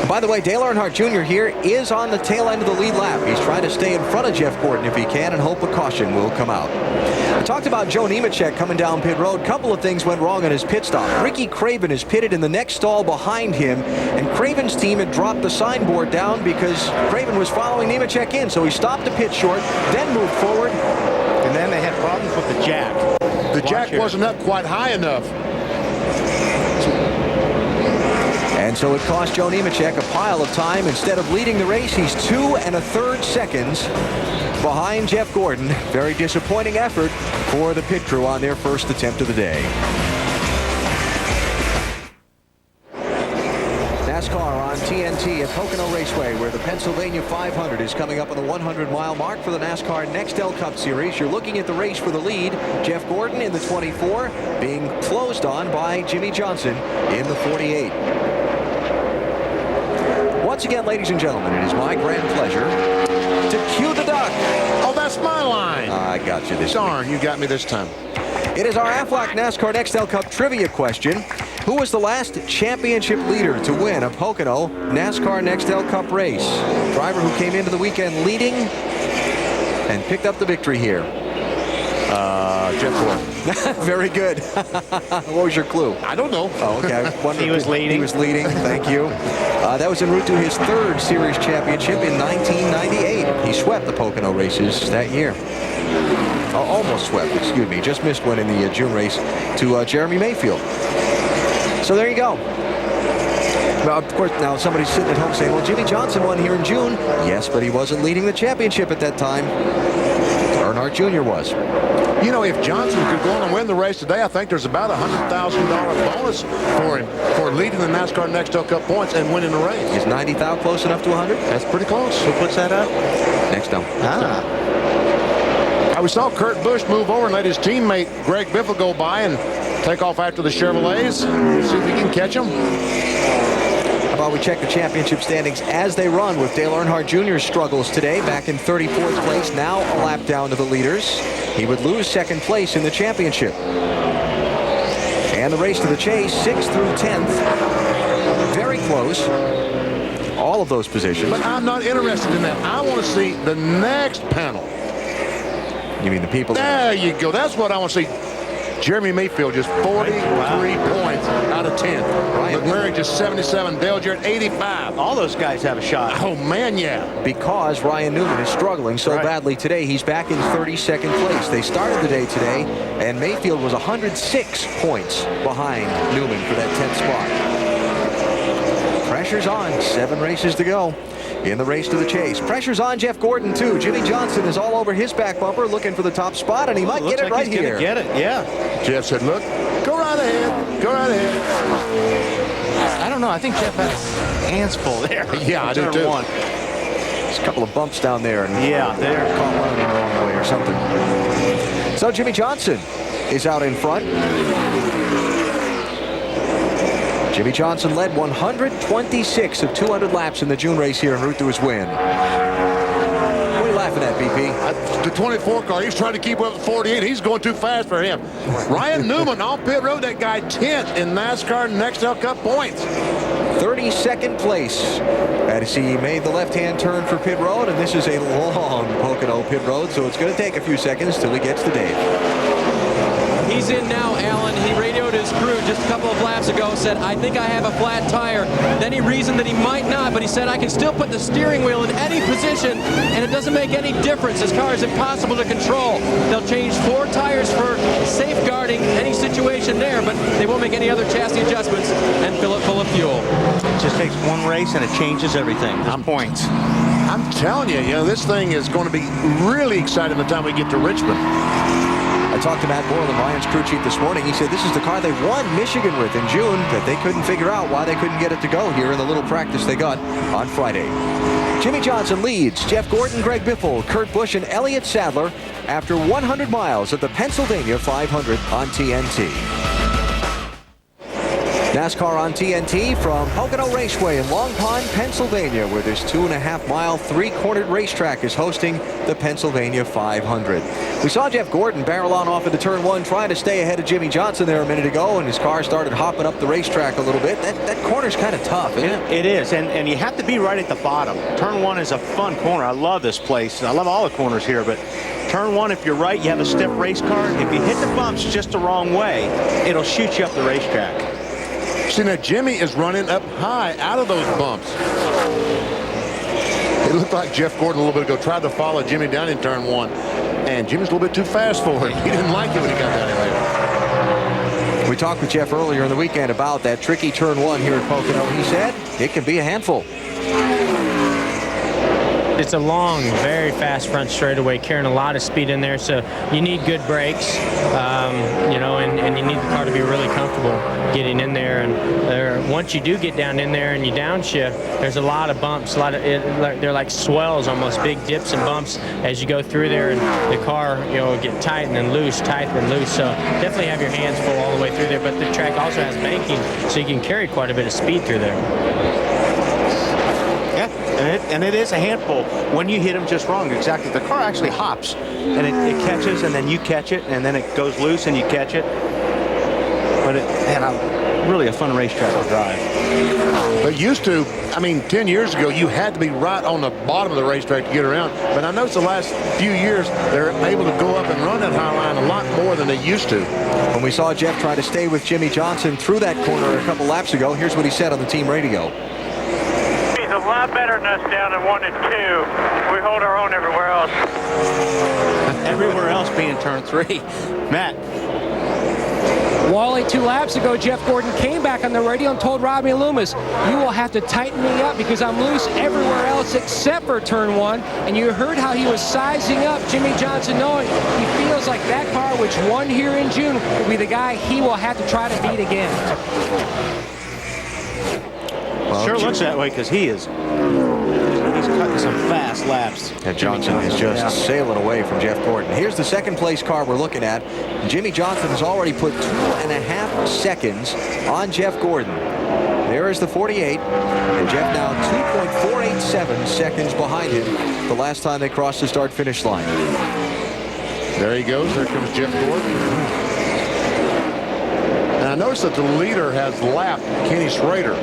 By the way, Dale Earnhardt Jr. here is on the tail end of the lead lap. He's trying to stay in front of Jeff Gordon if he can and hope a caution will come out. I talked about Joe Nemechek coming down pit road. Couple of things went wrong on his pit stop. Ricky Craven is pitted in the next stall behind him, and Craven's team had dropped the signboard down because Craven was following Nemechek in, so he stopped the pit short, then moved forward. And then they had problems with the jack. The jack wasn't up quite high enough. And so it cost Joe Nemechek a pile of time. Instead of leading the race, he's 2 1/3 seconds behind Jeff Gordon. Very disappointing effort for the pit crew on their first attempt of the day. NASCAR on TNT at Pocono Raceway, where the Pennsylvania 500 is coming up on the 100-mile mark for the NASCAR NEXTEL Cup Series. You're looking at the race for the lead. Jeff Gordon in the 24, being closed on by Jimmy Johnson in the 48. Once again, ladies and gentlemen, it is my grand pleasure to cue the duck. Oh, that's my line. I got you this Darn, you got me this time. It is our Aflac NASCAR NEXTEL Cup trivia question. Who was the last championship leader to win a Pocono NASCAR NEXTEL Cup race? Driver who came into the weekend leading and picked up the victory here. Jeff Gordon. Very good. What was your clue? I don't know. Oh, okay. He was leading. He was leading. Thank you. That was en route to his 3rd series championship in 1998. He swept the Pocono races that year. Almost swept, excuse me. Just missed one in the June race to Jeremy Mayfield. So there you go. Well, of course, now somebody's sitting at home saying, well, Jimmy Johnson won here in June. Yes, but he wasn't leading the championship at that time. Earnhardt Jr. was. You know, if Johnson could go on and win the race today, I think there's about a $100,000 bonus for him for leading the NASCAR NEXTEL Cup points and winning the race. Is 90,000 close enough to 100? That's pretty close. Who puts that up? NEXTEL. We saw Kurt Busch move over and let his teammate Greg Biffle go by and take off after the Chevrolets. See if we can catch him. How about we check the championship standings as they run with Dale Earnhardt Jr.'s struggles today, back in 34th place, now a lap down to the leaders. He would lose 2nd place in the championship. And the race to the chase, 6th through 10th. Very close. All of those positions. But I'm not interested in that. I want to see the next panel. You mean the people? There you go. That's what I want to see. Jeremy Mayfield just 43 points out of 10. Leclerc just 77. Dale Jarrett 85. All those guys have a shot. Oh, man, yeah. Because Ryan Newman is struggling so badly today, he's back in 32nd place. They started the day today, and Mayfield was 106 points behind Newman for that 10th spot. Pressure's on. 7 races to go in the race to the chase. Pressure's on Jeff Gordon, too. Jimmy Johnson is all over his back bumper looking for the top spot, and he might get it right here. Get it, yeah. Jeff said, look, go right ahead. Go right ahead. I don't know. I think Jeff has hands full there. Yeah, I do, too. There's a couple of bumps down there. And yeah, they're caught one the wrong way or something. So Jimmy Johnson is out in front. Jimmy Johnson led 126 of 200 laps in the June race here en route to his win. What are you laughing at, BP? The 24 car, he's trying to keep up with 48. He's going too fast for him. Ryan Newman on pit road, that guy 10th in NASCAR NEXTEL Cup points. 32nd place as he made the left-hand turn for pit road, and this is a long Pocono pit road, so it's going to take a few seconds till he gets to Dave. He's in now, Alan. He radioed his crew just a couple of laps ago, said, I think I have a flat tire. Then he reasoned that he might not, but he said, I can still put the steering wheel in any position, and it doesn't make any difference. This car is impossible to control. They'll change 4 tires for safeguarding any situation there, but they won't make any other chassis adjustments and fill it full of fuel. It just takes one race, and it changes everything. Points. I'm telling you, this thing is going to be really exciting the time we get to Richmond. I talked to Matt Borland, Ryan's crew chief, this morning. He said this is the car they won Michigan with in June, that they couldn't figure out why they couldn't get it to go here in the little practice they got on Friday. Jimmy Johnson leads Jeff Gordon, Greg Biffle, Kurt Busch, and Elliott Sadler after 100 miles of the Pennsylvania 500 on TNT. NASCAR on TNT from Pocono Raceway in Long Pond, Pennsylvania, where this 2.5-mile, 3-cornered racetrack is hosting the Pennsylvania 500. We saw Jeff Gordon barrel on off into turn 1, trying to stay ahead of Jimmy Johnson there a minute ago, and his car started hopping up the racetrack a little bit. That corner's kind of tough, isn't it? It is, and you have to be right at the bottom. Turn 1 is a fun corner. I love this place. I love all the corners here, but turn 1, if you're right, you have a stiff race car. If you hit the bumps just the wrong way, it'll shoot you up the racetrack. See, now Jimmy is running up high out of those bumps. It looked like Jeff Gordon a little bit ago tried to follow Jimmy down in turn 1, and Jimmy's a little bit too fast for him. He didn't like it when he got down there. talked with Jeff earlier in the weekend about that tricky turn 1 here at Pocono. He said it can be a handful. It's a long, very fast front straightaway, carrying a lot of speed in there, so you need good brakes, you know, and you need the car to be really comfortable getting in there. And once you do get down in there and you downshift, there's a lot of bumps, they're like swells, almost big dips and bumps as you go through there, and the car, you know, will get tight and then loose, tight and then loose. So definitely have your hands full all the way through there. But the track also has banking, so you can carry quite a bit of speed through there. And it is a handful when you hit them just wrong. Exactly. The car actually hops, and it catches, and then you catch it, and then it goes loose, and you catch it. But really a fun racetrack to drive. But used to, I mean, 10 years ago, you had to be right on the bottom of the racetrack to get around. But I noticed the last few years, they're able to go up and run that high line a lot more than they used to. When we saw Jeff try to stay with Jimmy Johnson through that corner a couple laps ago, here's what he said on the team radio. A lot better than us down in 1 and 2. We hold our own everywhere else. Everywhere else being turn 3. Matt. Wally, 2 laps ago, Jeff Gordon came back on the radio and told Robbie Loomis, you will have to tighten me up because I'm loose everywhere else except for turn 1. And you heard how he was sizing up Jimmy Johnson, knowing he feels like that car, which won here in June, will be the guy he will have to try to beat again. Well, sure looks that way because he's cutting some fast laps. And Johnson is just sailing away from Jeff Gordon. Here's the second place car we're looking at. Jimmy Johnson has already put 2.5 seconds on Jeff Gordon. There is the 48, and Jeff now 2.487 seconds behind him the last time they crossed the start-finish line. There he goes. There comes Jeff Gordon. And I noticed that the leader has lapped Kenny Schrader.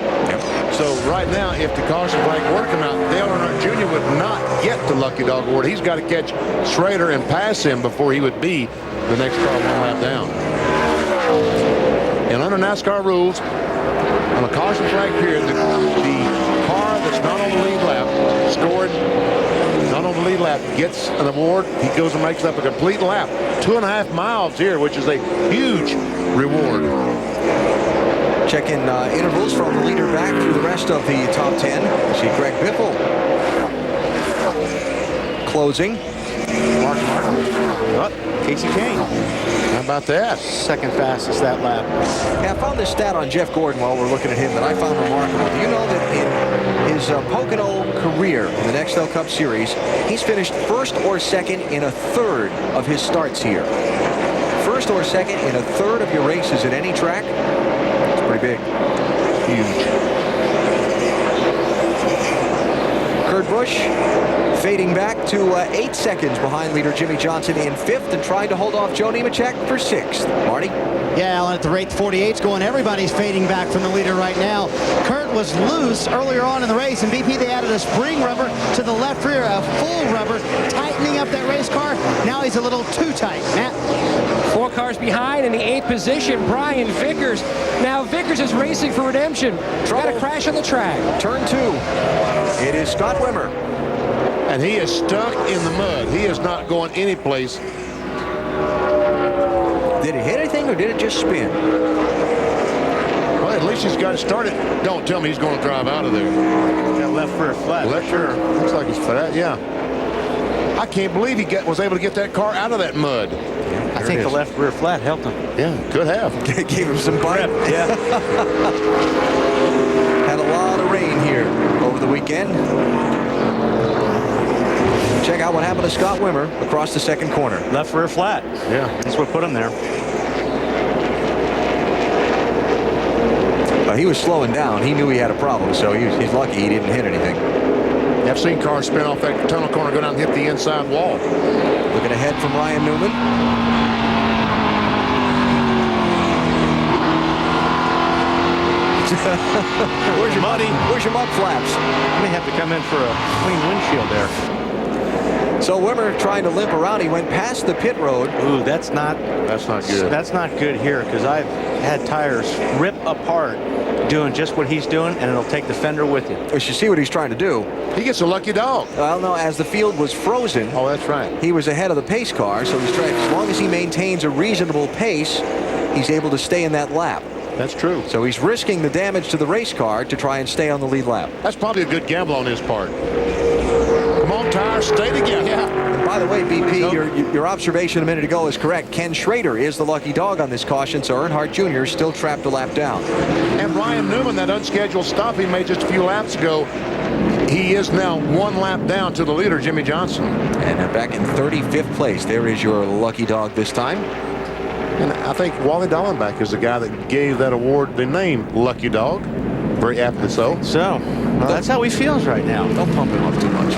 So right now, if the caution flag were to come out, Dale Earnhardt Jr. would not get the Lucky Dog Award. He's got to catch Schrader and pass him before he would be the next car 1 lap down. And under NASCAR rules, on a caution flag period, the car that's not on the lead lap, scored not on the lead lap, gets an award. He goes and makes up a complete lap. 2.5 miles here, which is a huge reward. Check-in intervals from the leader back through the rest of the top 10. See Greg Biffle closing. Mark Casey Kane. How about that? Second fastest that lap. Yeah, I found this stat on Jeff Gordon while we're looking at him that I found remarkable. Do you know that in his Pocono career in the Nextel Cup Series, he's finished first or second in a third of his starts here. First or second in a third of your races at any track. It's pretty big. Huge. Kurt Busch fading back to 8 seconds behind leader Jimmy Johnson in 5th and trying to hold off Joe Nemechek for 6th. Marty? Yeah, Alan, at the rate 48's going, everybody's fading back from the leader right now. Kurt was loose earlier on in the race. In BP, they added a spring rubber to the left rear, a full rubber, tightening up that race car. Now he's a little too tight. Matt? 4 cars behind in the 8th position, Brian Vickers. Now Vickers is racing for redemption. Got a crash on the track. Turn 2. It is Scott Wimmer. And he is stuck in the mud. He is not going anyplace. Did it hit anything or did it just spin? Well, at least he's got it started. Don't tell me he's going to drive out of there. That left rear flat. Left rear. Looks like he's flat, yeah. I can't believe he was able to get that car out of that mud. I think the left rear flat helped him. Yeah, could have. Gave him some grip. Yeah. Had a lot of rain here over the weekend. Check out what happened to Scott Wimmer across the second corner. Left rear flat. Yeah. That's what put him there. He was slowing down. He knew he had a problem, so he's lucky he didn't hit anything. I've seen cars spin off that tunnel corner, go down and hit the inside wall. Looking ahead from Ryan Newman. Where's your muddy? Where's your mud flaps? I may have to come in for a clean windshield there. So Wimmer trying to limp around. He went past the pit road. Ooh, that's not good. That's not good here because I've had tires rip apart doing just what he's doing, and it'll take the fender with you. You should see what he's trying to do. He gets a lucky dog. Well, no, as the field was frozen. Oh, that's right. He was ahead of the pace car, so he's trying, as long as he maintains a reasonable pace, he's able to stay in that lap. That's true. So he's risking the damage to the race car to try and stay on the lead lap. That's probably a good gamble on his part. Come on, tires, stay together. Yeah. And by the way, BP, your observation a minute ago is correct. Ken Schrader is the lucky dog on this caution, so Earnhardt Jr. is still trapped a lap down. And Ryan Newman, that unscheduled stop he made just a few laps ago, he is now 1 lap down to the leader, Jimmy Johnson. And back in 35th place. There is your lucky dog this time. And I think Wally Dallenbach is the guy that gave that award the name Lucky Dog. Very aptly so. So, well, that's how he feels right now. Don't pump him up too much.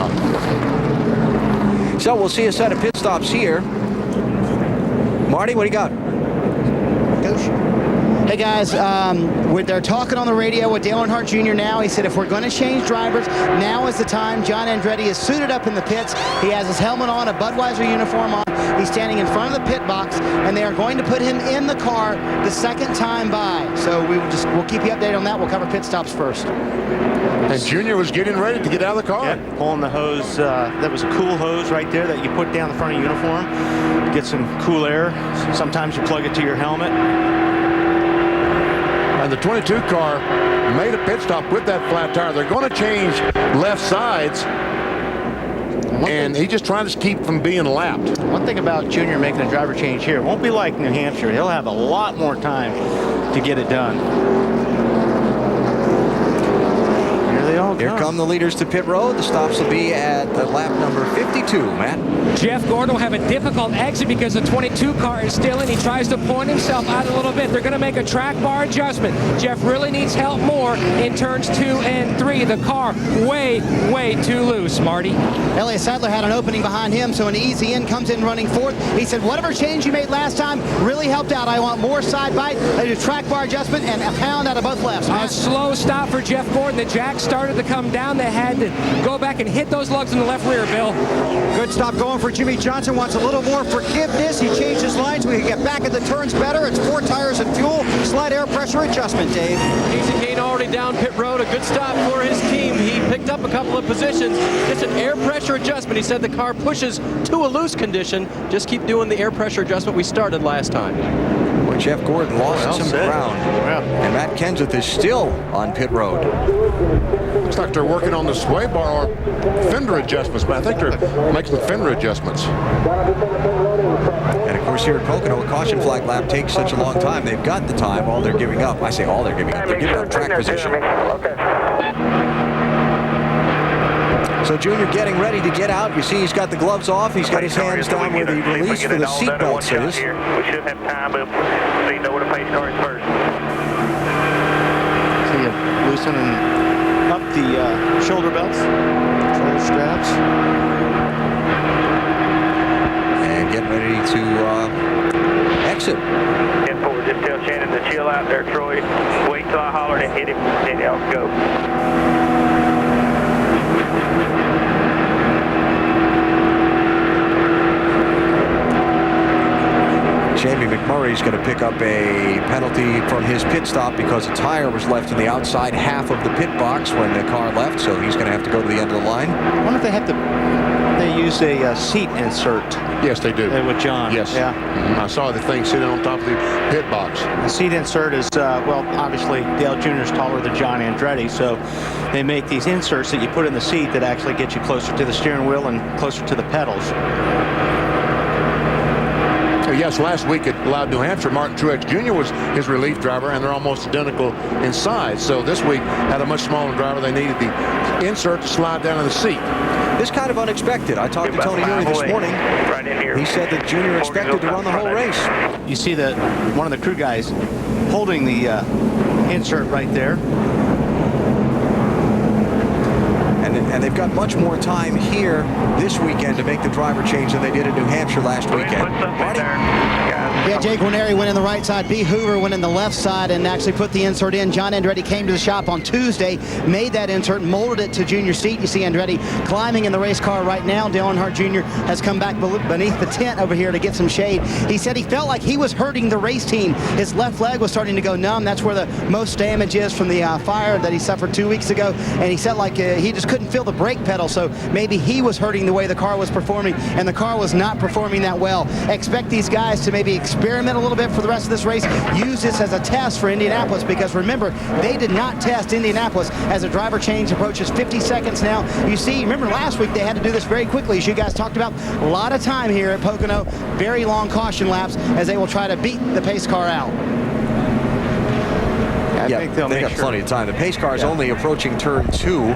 So we'll see a set of pit stops here. Marty, what do you got? Hey guys, they're talking on the radio with Dale Earnhardt Jr. now. He said if we're going to change drivers, now is the time. John Andretti is suited up in the pits. He has his helmet on, a Budweiser uniform on. He's standing in front of the pit box, and they are going to put him in the car the second time by. So we'll keep you updated on that. We'll cover pit stops first. And Junior was getting ready to get out of the car. Yeah, pulling the hose. That was a cool hose right there that you put down the front of your uniform. Get some cool air. Sometimes you plug it to your helmet. And the 22 car made a pit stop with that flat tire. They're going to change left sides. And he's just trying to keep from being lapped. One thing about Junior making a driver change here, it won't be like New Hampshire. He'll have a lot more time to get it done. Here they all Here come the leaders to pit road. The stops will be at lap number 52, Matt. Jeff Gordon will have a difficult exit because the 22 car is still in. He tries to point himself out a little bit. They're going to make a track bar adjustment. Jeff really needs help more in turns 2 and 3. The car way too loose, Marty. Elliott Sadler had an opening behind him, so an easy in comes in running fourth. He said, whatever change you made last time really helped out. I want more side bite, a track bar adjustment, and a pound out of both lefts. A slow stop for Jeff Gordon. The jack started to come down. They had to go back and hit those lugs in the left rear, Bill. Good stop going for Jimmy Johnson. Wants a little more forgiveness. He changed his lines. We can get back at the turns better. It's 4 tires and fuel. Slight air pressure adjustment, Dave. Casey Kane already down pit road. A good stop for his team. He picked up a couple of positions. Just an air pressure adjustment. He said the car pushes to a loose condition. Just keep doing the air pressure adjustment we started last time. Well, Jeff Gordon lost some ground. And Matt Kenseth is still on pit road. Looks like they're working on the sway bar or fender adjustments, but I think they're making the fender adjustments. And of course here at Pocono, a caution flag lap takes such a long time. They've got the time. All they're giving up. I say all they're giving up. They're giving up track position. So Junior getting ready to get out. You see he's got the gloves off. He's got his hands down where the release for the seat belts is. We should have time, but we know where the pace car is first. See you loosening up the shoulder belts, shoulder straps. And getting ready to exit. 10-4, just tell Shannon to chill out there, Troy. Wait till I holler and hit him, then y'all go. Jamie McMurray's going to pick up a penalty from his pit stop because a tire was left in the outside half of the pit box when the car left, so he's going to have to go to the end of the line. I wonder if they have to. They use a seat insert. Yes, they do. With John. Yes. Yeah. I saw the thing sitting on top of the pit box. The seat insert is, well, obviously Dale Jr. is taller than John Andretti, so they make these inserts that you put in the seat that actually get you closer to the steering wheel and closer to the pedals. Yes, last week at Loud, New Hampshire, Martin Truex Jr. was his relief driver, and they're almost identical in size. So this week, had a much smaller driver. They needed the insert to slide down in the seat. This kind of unexpected. I talked to Tony Newey this morning. He said that Junior expected to run the whole race. You see that one of the crew guys holding the insert right there. And they've got much more time here this weekend to make the driver change than they did at New Hampshire last weekend. Marty? Yeah, Jay Guarneri went in the right side. B. Hoover went in the left side and actually put the insert in. John Andretti came to the shop on Tuesday, made that insert, molded it to Junior's seat. You see Andretti climbing in the race car right now. Dale Earnhardt Jr. has come back beneath the tent over here to get some shade. He said he felt like he was hurting the race team. His left leg was starting to go numb. That's where the most damage is from the fire that he suffered 2 weeks ago. And he said like he just couldn't feel the brake pedal, so maybe he was hurting the way the car was performing, and the car was not performing that well. Expect these guys to maybe experiment a little bit for the rest of this race, use this as a test for Indianapolis, because remember, they did not test Indianapolis as a driver change approaches 50 seconds now. You see, remember last week they had to do this very quickly, as you guys talked about. A lot of time here at Pocono, very long caution laps as they will try to beat the pace car out. I think they'll make plenty of time. The pace car is only approaching turn 2,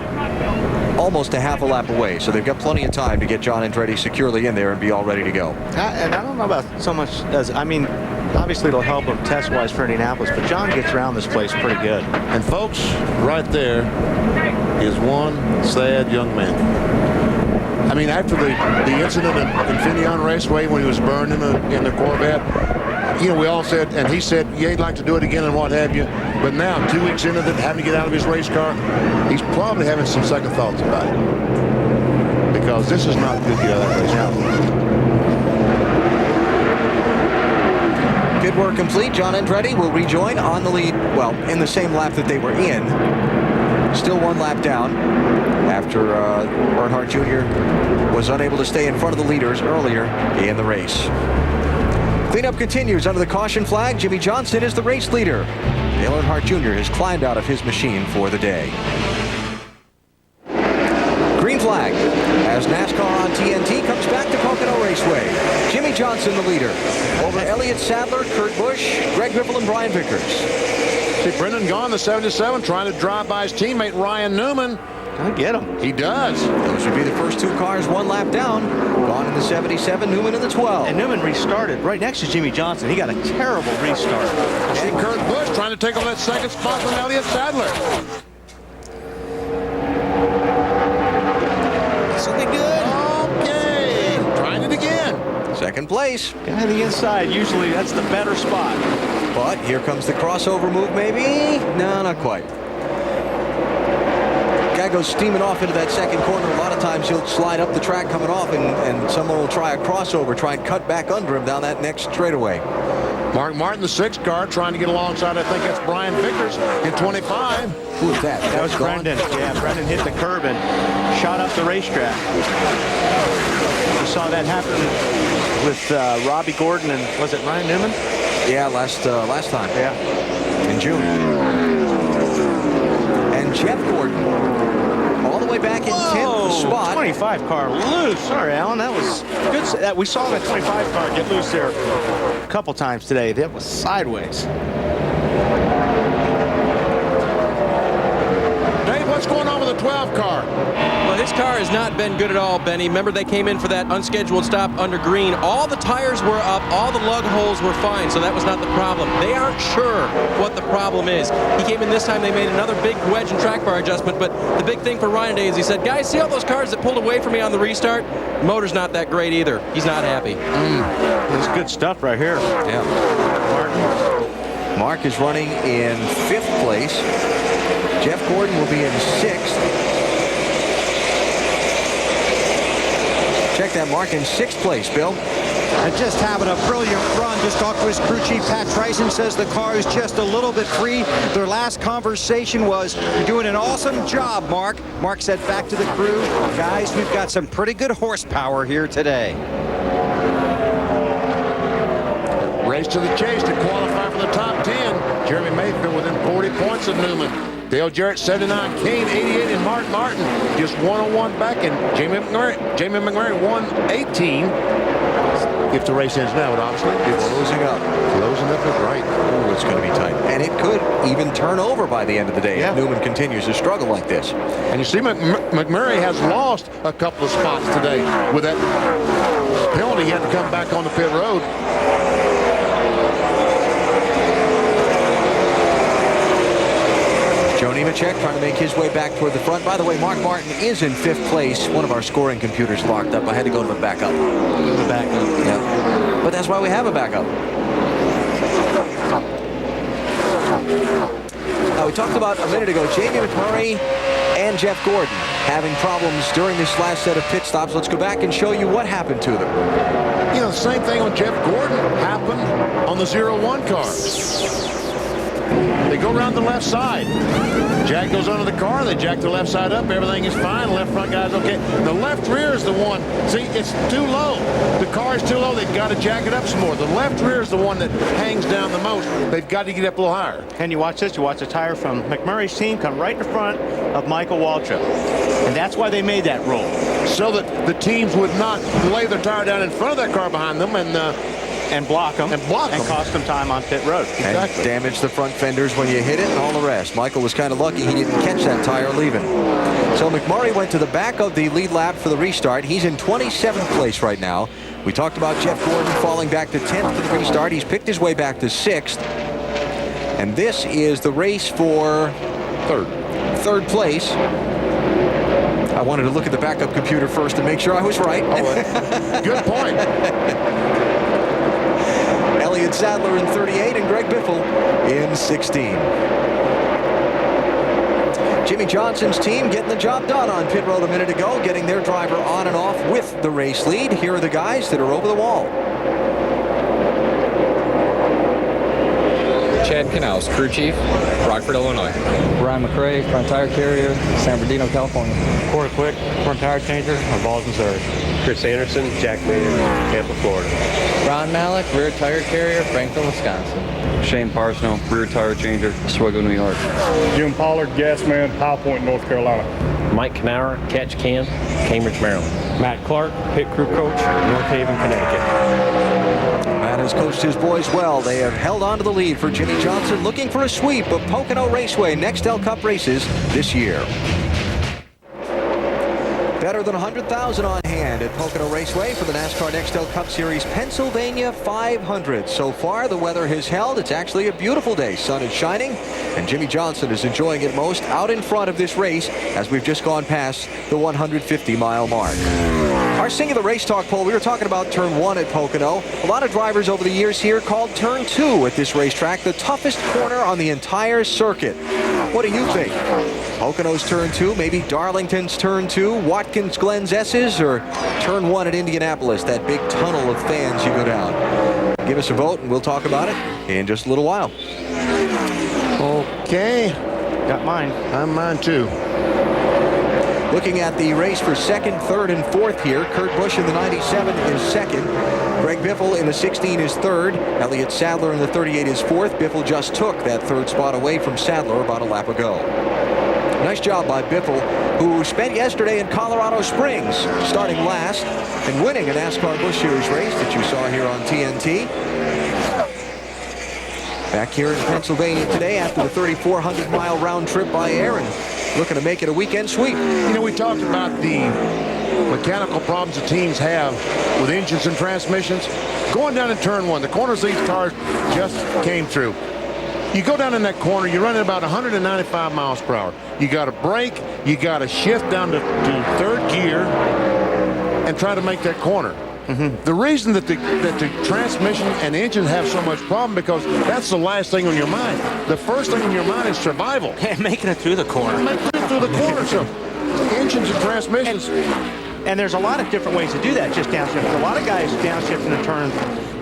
almost a half a lap away, so they've got plenty of time to get John Andretti securely in there and be all ready to go. And I don't know about so much as, I mean, obviously it'll help him test-wise for Indianapolis, but John gets around this place pretty good. And folks, right there is one sad young man. I mean, after the incident at Infineon Raceway when he was burned in the Corvette, you know, we all said, and he said, yeah, he'd like to do it again and what have you. But now, 2 weeks into it, having to get out of his race car, he's probably having some second thoughts about it. Because this is not good to get out of that race car. Pit work complete. John Andretti will rejoin on the lead, well, in the same lap that they were in. Still 1 lap down after Earnhardt Jr. was unable to stay in front of the leaders earlier in the race. Cleanup continues under the caution flag. Jimmy Johnson is the race leader. Dale Earnhardt Jr. has climbed out of his machine for the day. Green flag as NASCAR on TNT comes back to Pocono Raceway. Jimmy Johnson the leader over Elliott Sadler, Kurt Busch, Greg Biffle, and Brian Vickers. See, Brendan Gaughan, the 77, trying to drive by his teammate Ryan Newman. Gonna get him. He does. Those would be the first 2 cars 1 lap down. Gaughan in the 77, Newman in the 12. And Newman restarted right next to Jimmy Johnson. He got a terrible restart. And Kurt Busch trying to take on that second spot from Elliott Sadler. This will be good. Okay, trying it again. Second place. Guy on the inside, usually that's the better spot. But here comes the crossover move, maybe? No, not quite. Guy goes steaming off into that second corner. A lot of times he'll slide up the track coming off, and someone will try a crossover, try and cut back under him down that next straightaway. Mark Martin, the 6th car, trying to get alongside. I think that's Brian Vickers in 25. Who was that? That was Brendan. Yeah, Brendan hit the curb and shot up the racetrack. You saw that happen with Robbie Gordon and was it Ryan Newman? Yeah, last time. Yeah, in June. And Jeff Gordon, all the way back in 10th spot. 25 car loose. Sorry, Alan. That was good. We saw that 25 car get loose there a couple times today. That was sideways. Dave, what's going on with the 12 car? Well, his car has not been good at all, Benny. Remember, they came in for that unscheduled stop under green. All the tires were up, all the lug holes were fine, so that was not the problem. They aren't sure what the problem is. He came in this time, they made another big wedge and track bar adjustment, but the big thing for Ryan today is he said, guys, see all those cars that pulled away from me on the restart? The motor's not that great either. He's not happy. This is good stuff right here. Yeah. Mark is running in 5th place. Jeff Gordon will be in 6th. Check that, Mark in 6th place, Bill. And just having a brilliant run. Just talked to his crew chief, Pat Tryson, says the car is just a little bit free. Their last conversation was, you're doing an awesome job, Mark. Mark said back to the crew, guys, we've got some pretty good horsepower here today. Race to the chase to qualify for the top 10. Jeremy Mayfield within 40 points of Newman. Dale Jarrett 79, Kane 88, and Mark Martin just 101 back, and Jamie McMurray 118. If the race ends now, obviously it's closing up. Closing up is right. Oh, it's going to be tight, and it could even turn over by the end of the day if Newman continues to struggle like this. And you see, McMurray has lost a couple of spots today with that penalty. He had to come back on the pit road. Joe Nemechek trying to make his way back toward the front. By the way, Mark Martin is in 5th place. One of our scoring computers locked up. I had to go to the backup. The backup. Yeah. But that's why we have a backup. Now, we talked about a minute ago, Jamie McMurray and Jeff Gordon having problems during this last set of pit stops. Let's go back and show you what happened to them. You know, the same thing on Jeff Gordon happened on the 01 car. They go around the left side. Jack goes under the car. They jack the left side up. Everything is fine. Left front guy's okay. The left rear is the one. See, it's too low. The car is too low. They've got to jack it up some more. The left rear is the one that hangs down the most. They've got to get up a little higher. And you watch this. You watch the tire from McMurray's team come right in front of Michael Waltrip. And that's why they made that rule. So that the teams would not lay their tire down in front of that car behind them and block them. And cost them time on pit road. Exactly. And damage the front fenders when you hit it and all the rest. Michael was kind of lucky he didn't catch that tire leaving. So McMurray went to the back of the lead lap for the restart. He's in 27th place right now. We talked about Jeff Gordon falling back to 10th for the restart. He's picked his way back to 6th. And this is the race for third place. I wanted to look at the backup computer first to make sure I was right. Good point. Elliott Sadler in 38 and Greg Biffle in 16. Jimmy Johnson's team getting the job done on pit road a minute ago, getting their driver on and off with the race lead. Here are the guys that are over the wall. Chad Canals, crew chief, Rockford, Illinois. Brian McRae, front tire carrier, San Bernardino, California. Corey Quick, front tire changer, Balls, Missouri. Chris Anderson, Jack Mayer, Tampa, Florida. Ron Malik, rear tire carrier, Franklin, Wisconsin. Shane Parsnell, rear tire changer, Oswego, New York. Jim Pollard, gasman, High Point, North Carolina. Mike Knauer, catch can, Cambridge, Maryland. Matt Clark, pit crew coach, North Haven, Connecticut. Matt has coached his boys well. They have held on to the lead for Jimmy Johnson, looking for a sweep of Pocono Raceway Nextel Cup races this year. Better than 100,000 on hand at Pocono Raceway for the NASCAR Nextel Cup Series Pennsylvania 500. So far, the weather has held. It's actually a beautiful day. Sun is shining, and Jimmy Johnson is enjoying it most out in front of this race as we've just gone past the 150-mile mark. Our singular race talk poll, we were talking about turn 1 at Pocono. A lot of drivers over the years here called turn 2 at this racetrack the toughest corner on the entire circuit. What do you think? Pocono's turn 2, maybe Darlington's turn 2, Watkins Glen's S's, or turn 1 at Indianapolis, that big tunnel of fans you go down? Give us a vote and we'll talk about it in just a little while. Okay. Got mine. I'm mine too. Looking at the race for 2nd, 3rd, and 4th here, Kurt Busch in the 97 is 2nd. Greg Biffle in the 16 is 3rd. Elliott Sadler in the 38 is 4th. Biffle just took that 3rd spot away from Sadler about a lap ago. Nice job by Biffle, who spent yesterday in Colorado Springs, starting last and winning a NASCAR Busch Series race that you saw here on TNT. Back here in Pennsylvania today after the 3,400-mile round trip by air and looking to make it a weekend sweep. You know, we talked about the mechanical problems the teams have with engines and transmissions. Going down in turn 1, the corners these cars just came through. You go down in that corner, you're running about 195 miles per hour. You got to brake, you got to shift down to 3rd gear and try to make that corner. The reason that the transmission and engine have so much problem because that's the last thing on your mind. The first thing on your mind is survival. And making it through the corner. Making it through the corner. So engines and transmissions. And there's a lot of different ways to do that, just downshift. A lot of guys downshift in a turn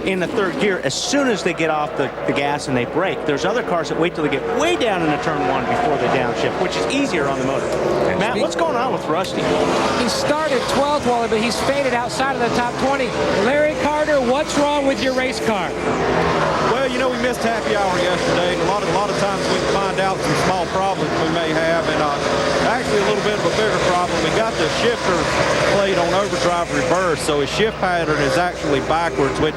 in the 3rd gear as soon as they get off the gas and they brake. There's other cars that wait till they get way down into turn 1 before they downshift, which is easier on the motor. Matt, what's going on with Rusty? He started 12th, Wally, but he's faded outside of the top 20. Larry Carter, what's wrong with your race car? Well, you know, we missed happy hour yesterday, and a lot of times we can find out some small problems we may have, and actually a little bit of a bigger problem. We got the shifter plate on overdrive reverse, so his shift pattern is actually backwards, which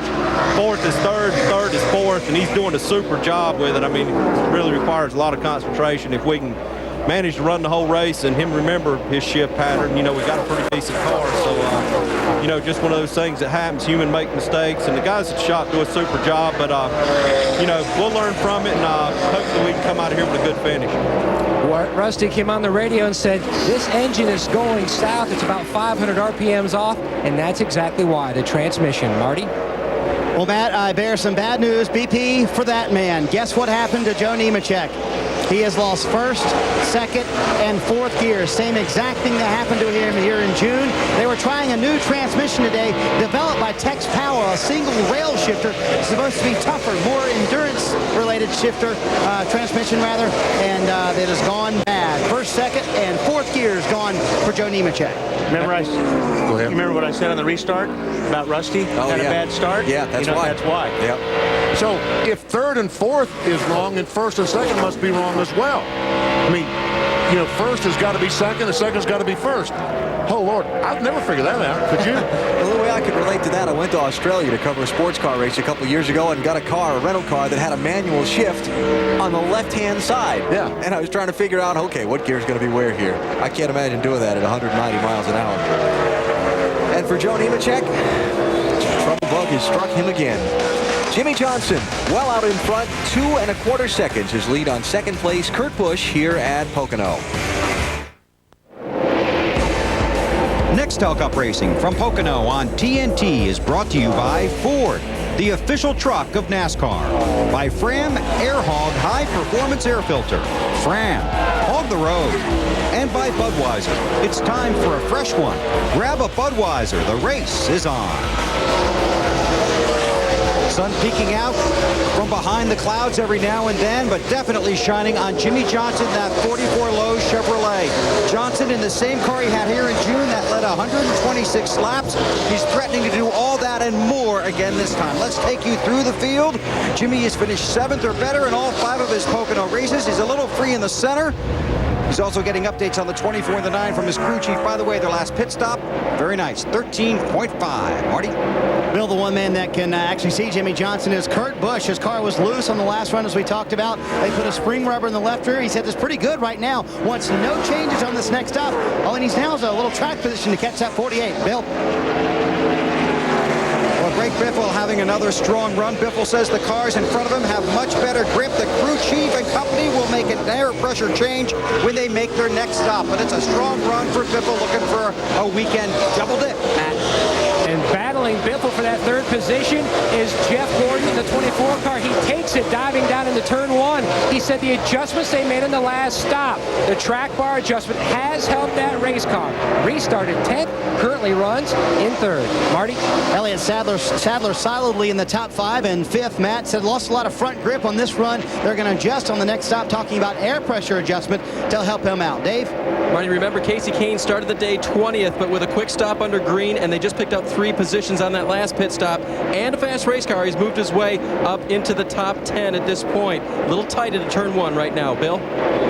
4th is 3rd, 3rd is 4th, and he's doing a super job with it. I mean, it really requires a lot of concentration. If we can manage to run the whole race and him remember his shift pattern, you know, we got a pretty decent car. So, you know, just one of those things that happens. Human make mistakes, and the guys at the shop do a super job. But, you know, we'll learn from it, and hopefully we can come out of here with a good finish. Rusty came on the radio and said, this engine is going south. It's about 500 RPMs off, and that's exactly why. The transmission. Marty? Well, Matt, I bear some bad news. BP for that man. Guess what happened to Joe Nemechek? He has lost 1st, 2nd, and 4th gears. Same exact thing that happened to him here in June. They were trying a new transmission today, developed by Tex Power, a single rail shifter. It's supposed to be tougher, more endurance-related two-bladed shifter, transmission rather, and it has gone bad. First, second, and fourth gear is gone for Joe Nemechek. Remember Go ahead. You remember what I said on the restart about Rusty? Had a bad start? Yeah, that's why. That's why. Yep. So if third and fourth is wrong, then first and second must be wrong as well. I mean, you know, first has got to be second, and second's got to be first. Oh, Lord, I've never figured that out. Could you? Well, the way I could relate to that, I went to Australia to cover a sports car race a couple years ago and got a rental car that had a manual shift on the left-hand side. Yeah. And I was trying to figure out, okay, what gear is going to be where here? I can't imagine doing that at 190 miles an hour. And for Joe Nemechek, trouble bug has struck him again. Jimmy Johnson, well out in front, 2 1/4 seconds. His lead on second place, Kurt Busch, here at Pocono. Nextel Cup Racing from Pocono on TNT is brought to you by Ford, the official truck of NASCAR. By Fram Air Hog High Performance Air Filter. Fram, hog the road. And by Budweiser. It's time for a fresh one. Grab a Budweiser. The race is on. Sun peeking out from behind the clouds every now and then, but definitely shining on Jimmy Johnson, that 44 Lowe's Chevrolet. Johnson in the same car he had here in June that led 126 laps. He's threatening to do all that and more again this time. Let's take you through the field. Jimmy has finished 7th or better in all 5 of his Pocono races. He's a little free in the center. He's also getting updates on the 24 and the 9 from his crew chief. By the way, their last pit stop, very nice, 13.5. Marty? Bill, the one man that can actually see Jimmy Johnson is Kurt Busch. His car was loose on the last run, as we talked about. They put a spring rubber in the left rear. He said it's pretty good right now. Wants no changes on this next stop. All he needs now is a little track position to catch that 48. Bill? Well, Greg Biffle having another strong run. Biffle says the cars in front of him have much better grip. The crew chief and company will make an air pressure change when they make their next stop. But it's a strong run for Biffle, looking for a weekend double dip. Matt? And battling Biffle for that third position is Jeff Gordon in the 24 car. He takes it diving down into turn 1. He said the adjustments they made in the last stop, the track bar adjustment, has helped that race car. Restarted 10th, currently runs in 3rd. Marty? Elliott Sadler solidly in the top 5 and 5th. Matt said lost a lot of front grip on this run. They're going to adjust on the next stop, talking about air pressure adjustment to help him out. Dave? Marty, remember Casey Kane started the day 20th, but with a quick stop under green, and they just picked up 3 positions on that last pit stop, and a fast race car. He's moved his way up into the top 10 at this point. A little tight into turn 1 right now. Bill?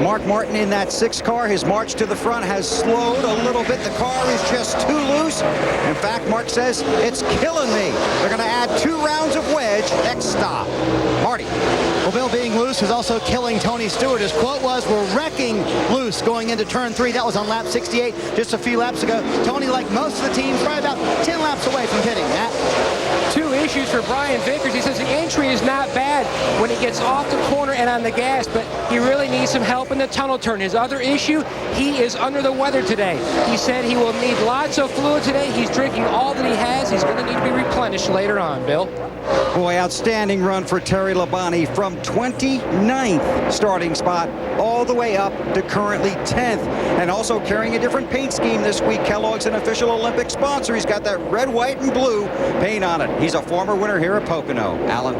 Mark Martin in that 6 car. His march to the front has slowed a little bit. The car is just too loose. In fact, Mark says, it's killing me. They're going to add 2 rounds of wedge next stop. Marty? Well, Bill, being loose is also killing Tony Stewart. His quote was, we're wrecking loose going into turn 3. That was on lap 68 just a few laps ago. Tony, like most of the teams, probably about 10 laps away from pitting. Matt? 2 issues for Brian Vickers. He says the entry is not bad when he gets off the corner and on the gas, but he really needs some help in the tunnel turn. His other issue, he is under the weather today. He said he will need lots of fluid today. He's drinking all that he has. He's going to need to be replenished later on. Bill? Boy, outstanding run for Terry Labonte from 29th starting spot all the way up to currently 10th. And also carrying a different paint scheme this week. Kellogg's an official Olympic sponsor. He's got that red, white, and blue paint on it. He's a former winner here at Pocono. Alan?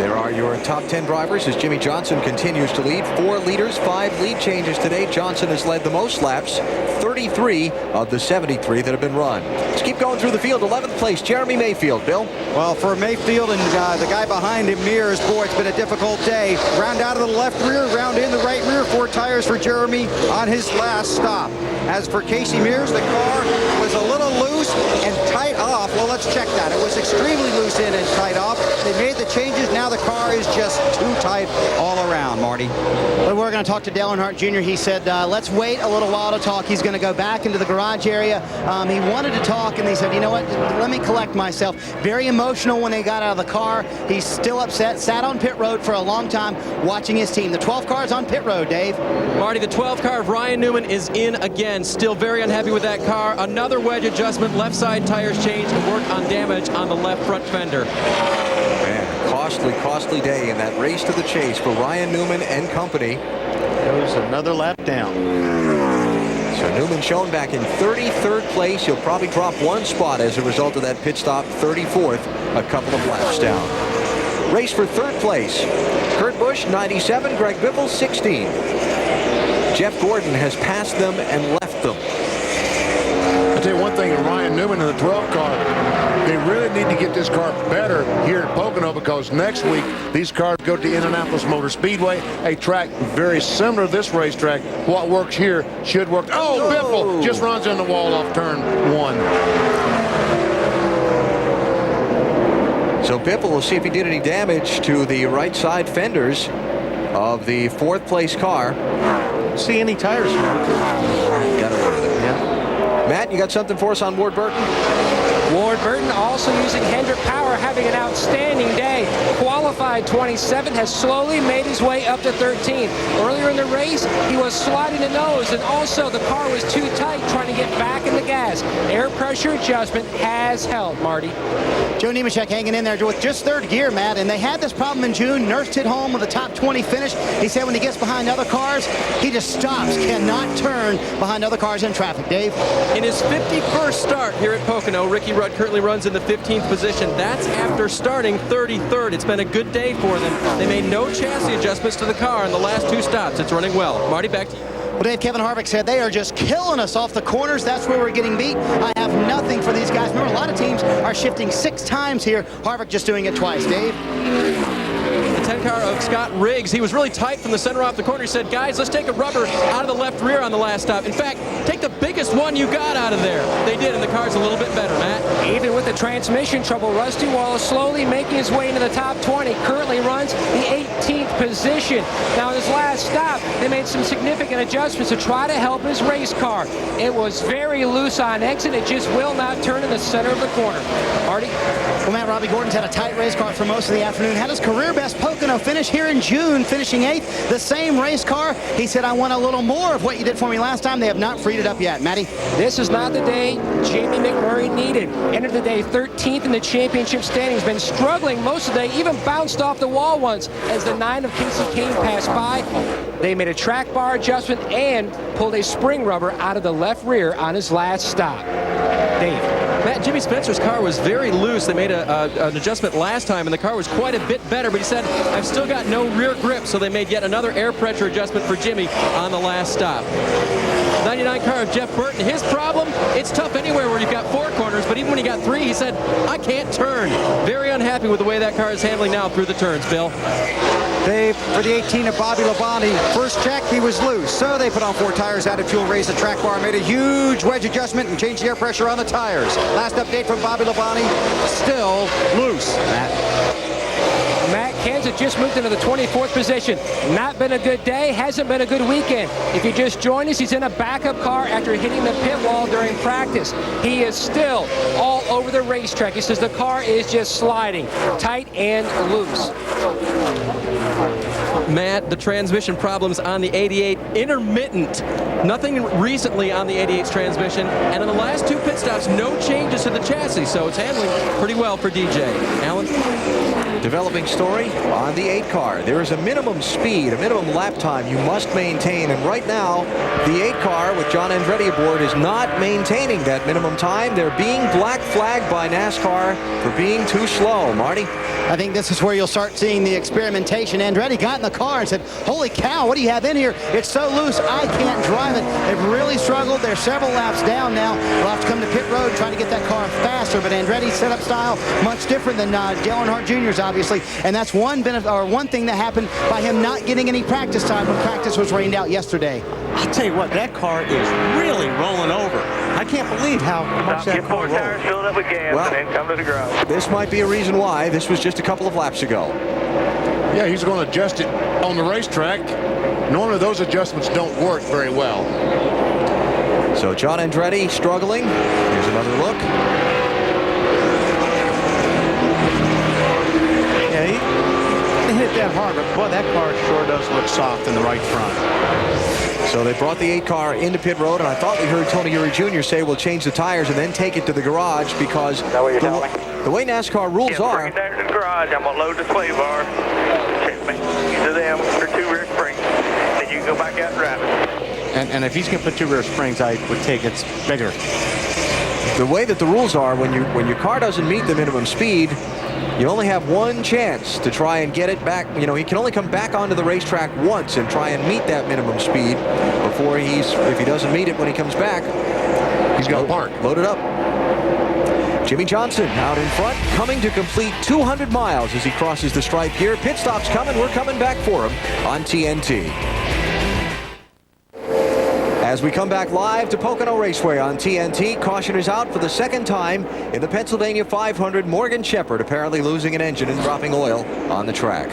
There are your top 10 drivers as Jimmy Johnson continues to lead. 4 leaders, 5 lead changes today. Johnson has led the most laps, 33 of the 73 that have been run. Let's keep going through the field. 11th place, Jeremy Mayfield. Bill? Well, for Mayfield and the guy behind him, Mears, boy, it's been a difficult day. Round out of the left rear, round in the right rear. 4 tires for Jeremy on his last stop. As for Casey Mears, the car was a little loose and tight off. Well, let's check that. It was extremely loose in and tight off. They made the changes. Now the car is just too tight all around, Marty. Well, we're going to talk to Dale Earnhardt Jr. He said, let's wait a little while to talk. He's going to go back into the garage area. He wanted to talk, and he said, you know what, let me collect myself. Very emotional when they got out of the car. He's still upset. Sat on pit road for a long time watching his team. The 12 car is on pit road, Dave. Marty, the 12 car of Ryan Newman is in again. Still very unhappy with that car. Another wedge adjustment. Left side tires changed and work on damage on the left front fender. Man, costly day in that race to the chase for Ryan Newman and company. Goes another lap down. So Newman shown back in 33rd place. He'll probably drop 1 spot as a result of that pit stop. 34th, a couple of laps down. Race for 3rd place. Kurt Busch, 97. Greg Biffle, 16. Jeff Gordon has passed them and left them. I'll tell you one thing, Ryan Newman in the 12 car, they really need to get this car better here at Pocono, because next week these cars go to Indianapolis Motor Speedway, a track very similar to this racetrack. What works here should work. Oh, Biffle just runs in the wall off turn 1. So Biffle will see if he did any damage to the right side fenders of the 4th place car. See any tires? Got it over there. Yeah. Matt, you got something for us on Ward Burton? Ward Burton also using Hendrick Power, having an outstanding day. Qualified 27th, has slowly made his way up to 13th. Earlier in the race, he was sliding the nose, and also the car was too tight trying to get back in the gas. Air pressure adjustment has helped, Marty. Joe Nemechek hanging in there with just 3rd gear, Matt, and they had this problem in June. Nursed it home with a top 20 finish. He said when he gets behind other cars, he just stops, cannot turn behind other cars in traffic. Dave? In his 51st start here at Pocono, Ricky Rudd currently runs in the 15th position. That's after starting 33rd. It's been a good day for them. They made no chassis adjustments to the car in the last 2 stops. It's running well. Marty, back to you. Well, Dave, Kevin Harvick said they are just killing us off the corners. That's where we're getting beat. I have nothing for these guys. Remember, a lot of teams are shifting 6 times here. Harvick just doing it twice. Dave? The 10 car of Scott Riggs. He was really tight from the center off the corner. He said, guys, let's take a rubber out of the left rear on the last stop. In fact, take the biggest one you got out of there. They did, and the car's a little bit better, Matt. Even with the transmission trouble, Rusty Wallace slowly making his way into the top 20. Currently runs the 18th position. Now, in his last stop, they made some significant adjustments to try to help his race car. It was very loose on exit. It just will not turn in the center of the corner. Marty? Well, Matt, Robbie Gordon's had a tight race car for most of the afternoon. Had his career best Pocono finish here in June, finishing 8th. The same race car. He said, I want a little more of what you did for me last time. They have not freed it up yet. Matty? This is not the day Jamie McMurray needed. Entered the day 13th in the championship standings. Been struggling most of the day. Even bounced off the wall once as the 9 of Casey Kane passed by. They made a track bar adjustment and pulled a spring rubber out of the left rear on his last stop. Dave? Matt, Jimmy Spencer's car was very loose. They made an adjustment last time, and the car was quite a bit better, but he said, I've still got no rear grip, so they made yet another air pressure adjustment for Jimmy on the last stop. 99 car of Jeff Burton. His problem, it's tough anywhere where you've got 4 corners, but even when he got 3, he said, I can't turn. Very unhappy with the way that car is handling now through the turns, Bill. Dave, for the 18 of Bobby Labonte, first check, he was loose. So they put on 4 tires, added fuel, raised the track bar, made a huge wedge adjustment, and changed the air pressure on the tires. Last update from Bobby Labonte, still loose. Matt Kenseth just moved into the 24th position. Not been a good day, hasn't been a good weekend. If you just joined us, he's in a backup car after hitting the pit wall during practice. He is still all over the racetrack. He says the car is just sliding, tight and loose. Matt, the transmission problems on the 88, intermittent. Nothing recently on the 88's transmission. And in the last 2 pit stops, no changes to the chassis. So it's handling pretty well for DJ. Alan? Developing story on the 8 car. There is a minimum speed, a minimum lap time you must maintain. And right now, the 8 car with John Andretti aboard is not maintaining that minimum time. They're being black flagged by NASCAR for being too slow. Marty? I think this is where you'll start seeing the experimentation. Andretti got in the car and said, holy cow, what do you have in here? It's so loose, I can't drive it. They've really struggled. They're several laps down now. They'll have to come to pit road, try to get that car faster. But Andretti's setup style, much different than Dale Earnhardt Jr.'s, obviously. And that's one thing that happened by him not getting any practice time when practice was rained out yesterday. I'll tell you what, that car is really rolling over. I can't believe how much that car rolled. Tires filled up with gas and then come to the garage. This might be a reason why. This was just a couple of laps ago. Yeah, he's going to adjust it on the racetrack. Normally those adjustments don't work very well. So John Andretti struggling. Here's another look. Yeah, he hit that hard, but boy, that car sure does look soft in the right front. So they brought the 8 car into pit road, and I thought we heard Tony Eury Jr. say we'll change the tires and then take it to the garage because the way NASCAR rules are. Bring it there to the garage. I'm going to load the sway bar. Check me. Into them for 2 rear springs. Then you can go back out and drive it. And if he's going to put 2 rear springs, I would take it's bigger. The way that the rules are, when your car doesn't meet the minimum speed, You only have one chance to try and get it back. You know, he can only come back onto the racetrack once and try and meet that minimum speed before if he doesn't meet it when he comes back, he's got to park. Load it up. Jimmy Johnson out in front, coming to complete 200 miles as he crosses the stripe here. Pit stop's coming. We're coming back for him on TNT. As we come back live to Pocono Raceway on TNT, caution is out for the second time in the Pennsylvania 500. Morgan Shepherd apparently losing an engine and dropping oil on the track.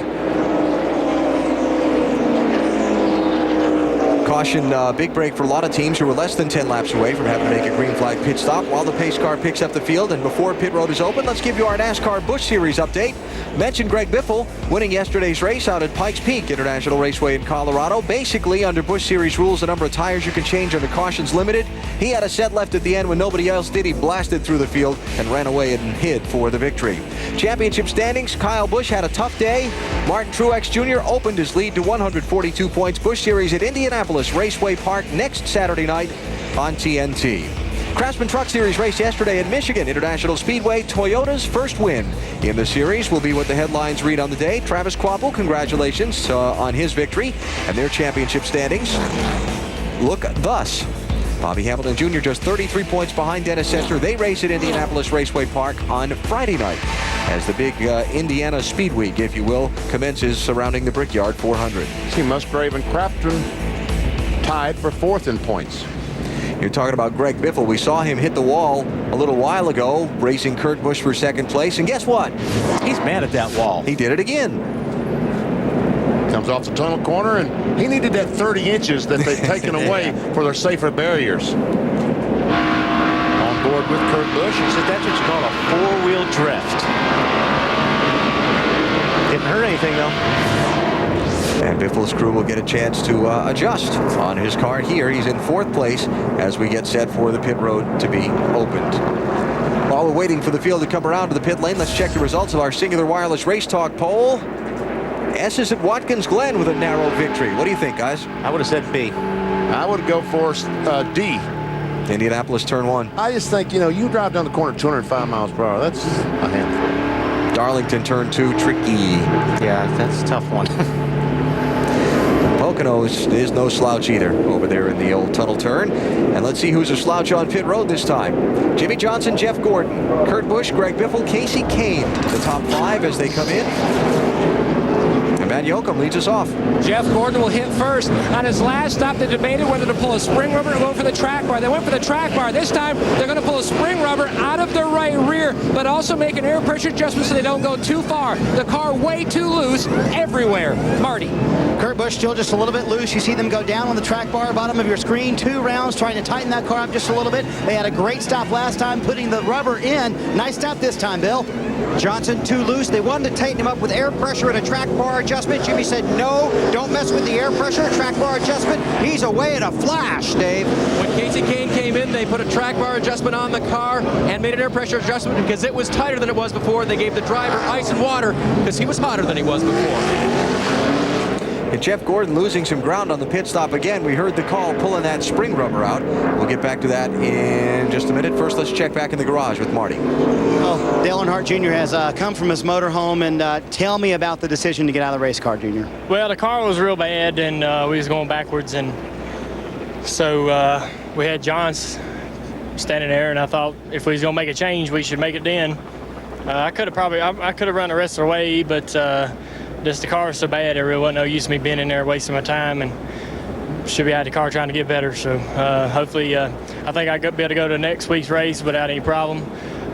Caution, big break for a lot of teams who were less than 10 laps away from having to make a green flag pit stop while the pace car picks up the field. And before pit road is open, let's give you our NASCAR Busch Series update. Mentioned Greg Biffle winning yesterday's race out at Pikes Peak International Raceway in Colorado. Basically, under Busch Series rules, the number of tires you can change under caution's limited. He had a set left at the end when nobody else did. He blasted through the field and ran away and hid for the victory. Championship standings, Kyle Busch had a tough day. Martin Truex Jr. opened his lead to 142 points. Busch Series at Indianapolis Raceway Park next Saturday night on TNT. Craftsman Truck Series race yesterday at Michigan International Speedway. Toyota's first win in the series will be what the headlines read on the day. Travis Kvapil, congratulations on his victory, and their championship standings look thus. Bobby Hamilton Jr. just 33 points behind Dennis Center. They race at Indianapolis Raceway Park on Friday night as the big Indiana Speed Week, if you will, commences surrounding the Brickyard 400. See, Musgrave and Crafton tied for fourth in points. You're talking about Greg Biffle. We saw him hit the wall a little while ago, racing Kurt Busch for second place. And guess what? He's mad at that wall. He did it again. Comes off the tunnel corner, and he needed that 30 inches that they've taken away for their safer barriers. On board with Kurt Busch. He said that's what you call a four-wheel drift. Didn't hurt anything, though. And Biffle's crew will get a chance to adjust on his car here. He's in fourth place as we get set for the pit road to be opened. While we're waiting for the field to come around to the pit lane, let's check the results of our Singular Wireless Race Talk poll. S is at Watkins Glen with a narrow victory. What do you think, guys? I would have said B. I would go for D. Indianapolis turn one. I just think, you know, you drive down the corner 205 miles per hour. That's a handful. Darlington turn two, tricky. Yeah, that's a tough one. Pocono is no slouch either over there in the old tunnel turn. And let's see who's a slouch on pit road this time. Jimmy Johnson, Jeff Gordon, Kurt Busch, Greg Biffle, Casey Kane. The top five as they come in. And Matt Yoakum leads us off. Jeff Gordon will hit first. On his last stop, they debated whether to pull a spring rubber or go for the track bar. They went for the track bar. This time, they're going to pull a spring rubber out of the right rear, but also make an air pressure adjustment so they don't go too far. The car way too loose everywhere. Marty. Kurt Busch still just a little bit loose. You see them go down on the track bar, bottom of your screen. 2 rounds trying to tighten that car up just a little bit. They had a great stop last time, putting the rubber in. Nice stop this time, Bill. Johnson too loose. They wanted to tighten him up with air pressure and a track bar adjustment. Jimmy said, no, don't mess with the air pressure, track bar adjustment. He's away at a flash, Dave. When Casey Kane came in, they put a track bar adjustment on the car and made an air pressure adjustment because it was tighter than it was before. They gave the driver ice and water because he was hotter than he was before. And Jeff Gordon losing some ground on the pit stop again. We heard the call pulling that spring rubber out. We'll get back to that in just a minute. First, let's check back in the garage with Marty. Well, Dale Earnhardt Jr. has come from his motorhome, and tell me about the decision to get out of the race car, Jr. Well, the car was real bad, and we was going backwards, and so we had John standing there, and I thought if we was going to make a change, we should make it then. I could have run the rest of the way, but just the car was so bad, there really wasn't no use of me being in there wasting my time, and should be out of the car trying to get better. So hopefully, I think I'll be able to go to next week's race without any problem.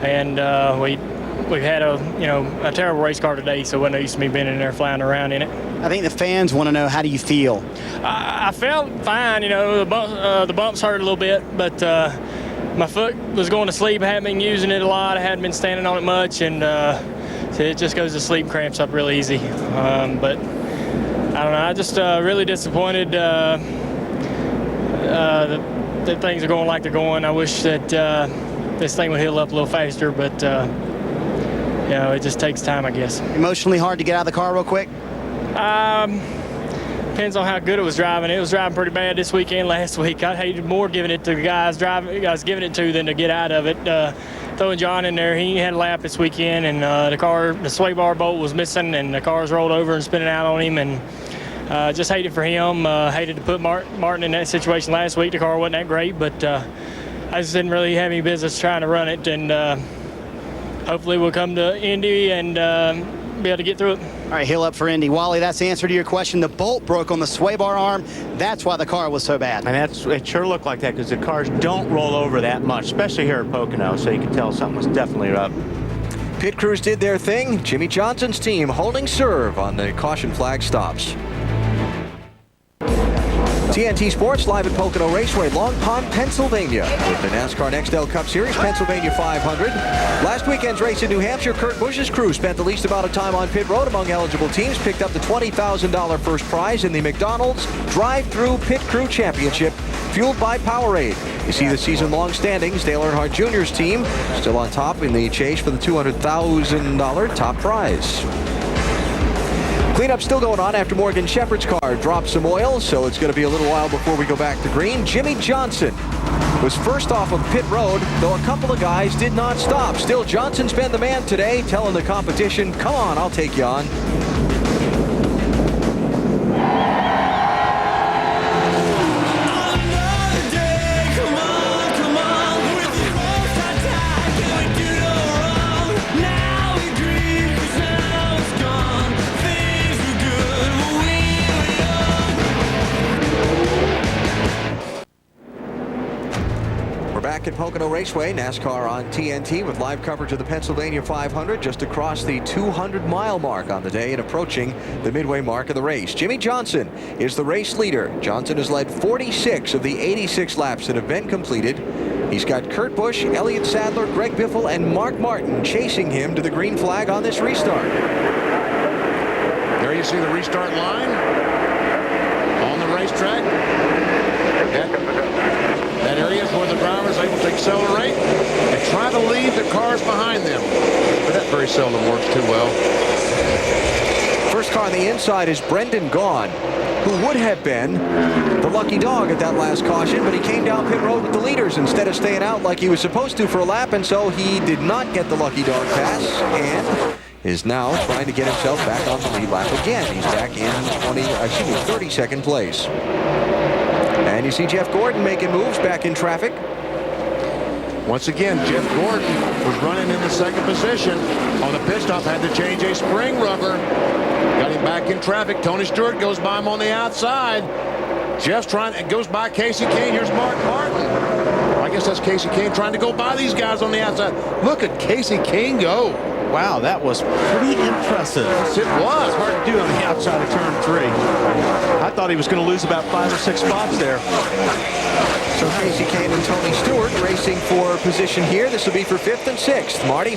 And we've had a terrible race car today, so it wasn't no use of me being in there flying around in it. I think the fans want to know, how do you feel? I felt fine. The bumps hurt a little bit, but my foot was going to sleep. I hadn't been using it a lot. I hadn't been standing on it much, and so it just goes to sleep, cramps up real easy. But I don't know. I just really disappointed that things are going like they're going. I wish that this thing would heal up a little faster, but it just takes time, I guess. Emotionally hard to get out of the car real quick? Depends on how good it was driving. It was driving pretty bad this weekend, last week. I hated more giving it to the guys I was giving it to than to get out of it. throwing John in there. He had a lap this weekend, and the sway bar bolt was missing, and the car's rolled over and spinning out on him, and just hated for him. Hated to put Martin in that situation last week. The car wasn't that great, but I just didn't really have any business trying to run it, and hopefully we'll come to Indy and be able to get through it. All right, heel up for Indy. Wally, that's the answer to your question. The bolt broke on the sway bar arm. That's why the car was so bad. And it sure looked like that because the cars don't roll over that much, especially here at Pocono, so you can tell something was definitely up. Pit crews did their thing. Jimmy Johnson's team holding serve on the caution flag stops. TNT Sports live at Pocono Raceway, Long Pond, Pennsylvania, with the NASCAR NEXTEL Cup Series Pennsylvania 500. Last weekend's race in New Hampshire, Kurt Busch's crew spent the least amount of time on pit road among eligible teams, picked up the $20,000 first prize in the McDonald's Drive-Thru Pit Crew Championship, fueled by Powerade. You see the season-long standings. Dale Earnhardt Jr.'s team still on top in the chase for the $200,000 top prize. Cleanup still going on after Morgan Shepherd's car dropped some oil, so it's going to be a little while before we go back to green. Jimmy Johnson was first off of pit road, though a couple of guys did not stop. Still, Johnson's been the man today, telling the competition, come on, I'll take you on. Back at Pocono Raceway, NASCAR on TNT with live coverage of the Pennsylvania 500 just across the 200-mile mark on the day and approaching the midway mark of the race. Jimmy Johnson is the race leader. Johnson has led 46 of the 86 laps that have been completed. He's got Kurt Busch, Elliott Sadler, Greg Biffle, and Mark Martin chasing him to the green flag on this restart. There you see the restart line on the racetrack. That area is where the driver is able to accelerate and try to leave the cars behind them. But that very seldom works too well. First car on the inside is Brendan Gaughan, who would have been the lucky dog at that last caution, but he came down pit road with the leaders instead of staying out like he was supposed to for a lap, and so he did not get the lucky dog pass and is now trying to get himself back on the lead lap again. He's back in 32nd place. And you see Jeff Gordon making moves back in traffic. Once again, Jeff Gordon was running in the second position on the pit stop, had to change a spring rubber. Got him back in traffic. Tony Stewart goes by him on the outside. Jeff's trying, it goes by Casey Kane. Here's Mark Martin. I guess that's Casey Kane trying to go by these guys on the outside. Look at Casey Kane go. Wow, that was pretty impressive. Yes, it was. It's hard to do on the outside of turn 3. I thought he was going to lose about 5 or 6 spots there. So Casey Kane and Tony Stewart racing for position here. This will be for 5th and 6th. Marty?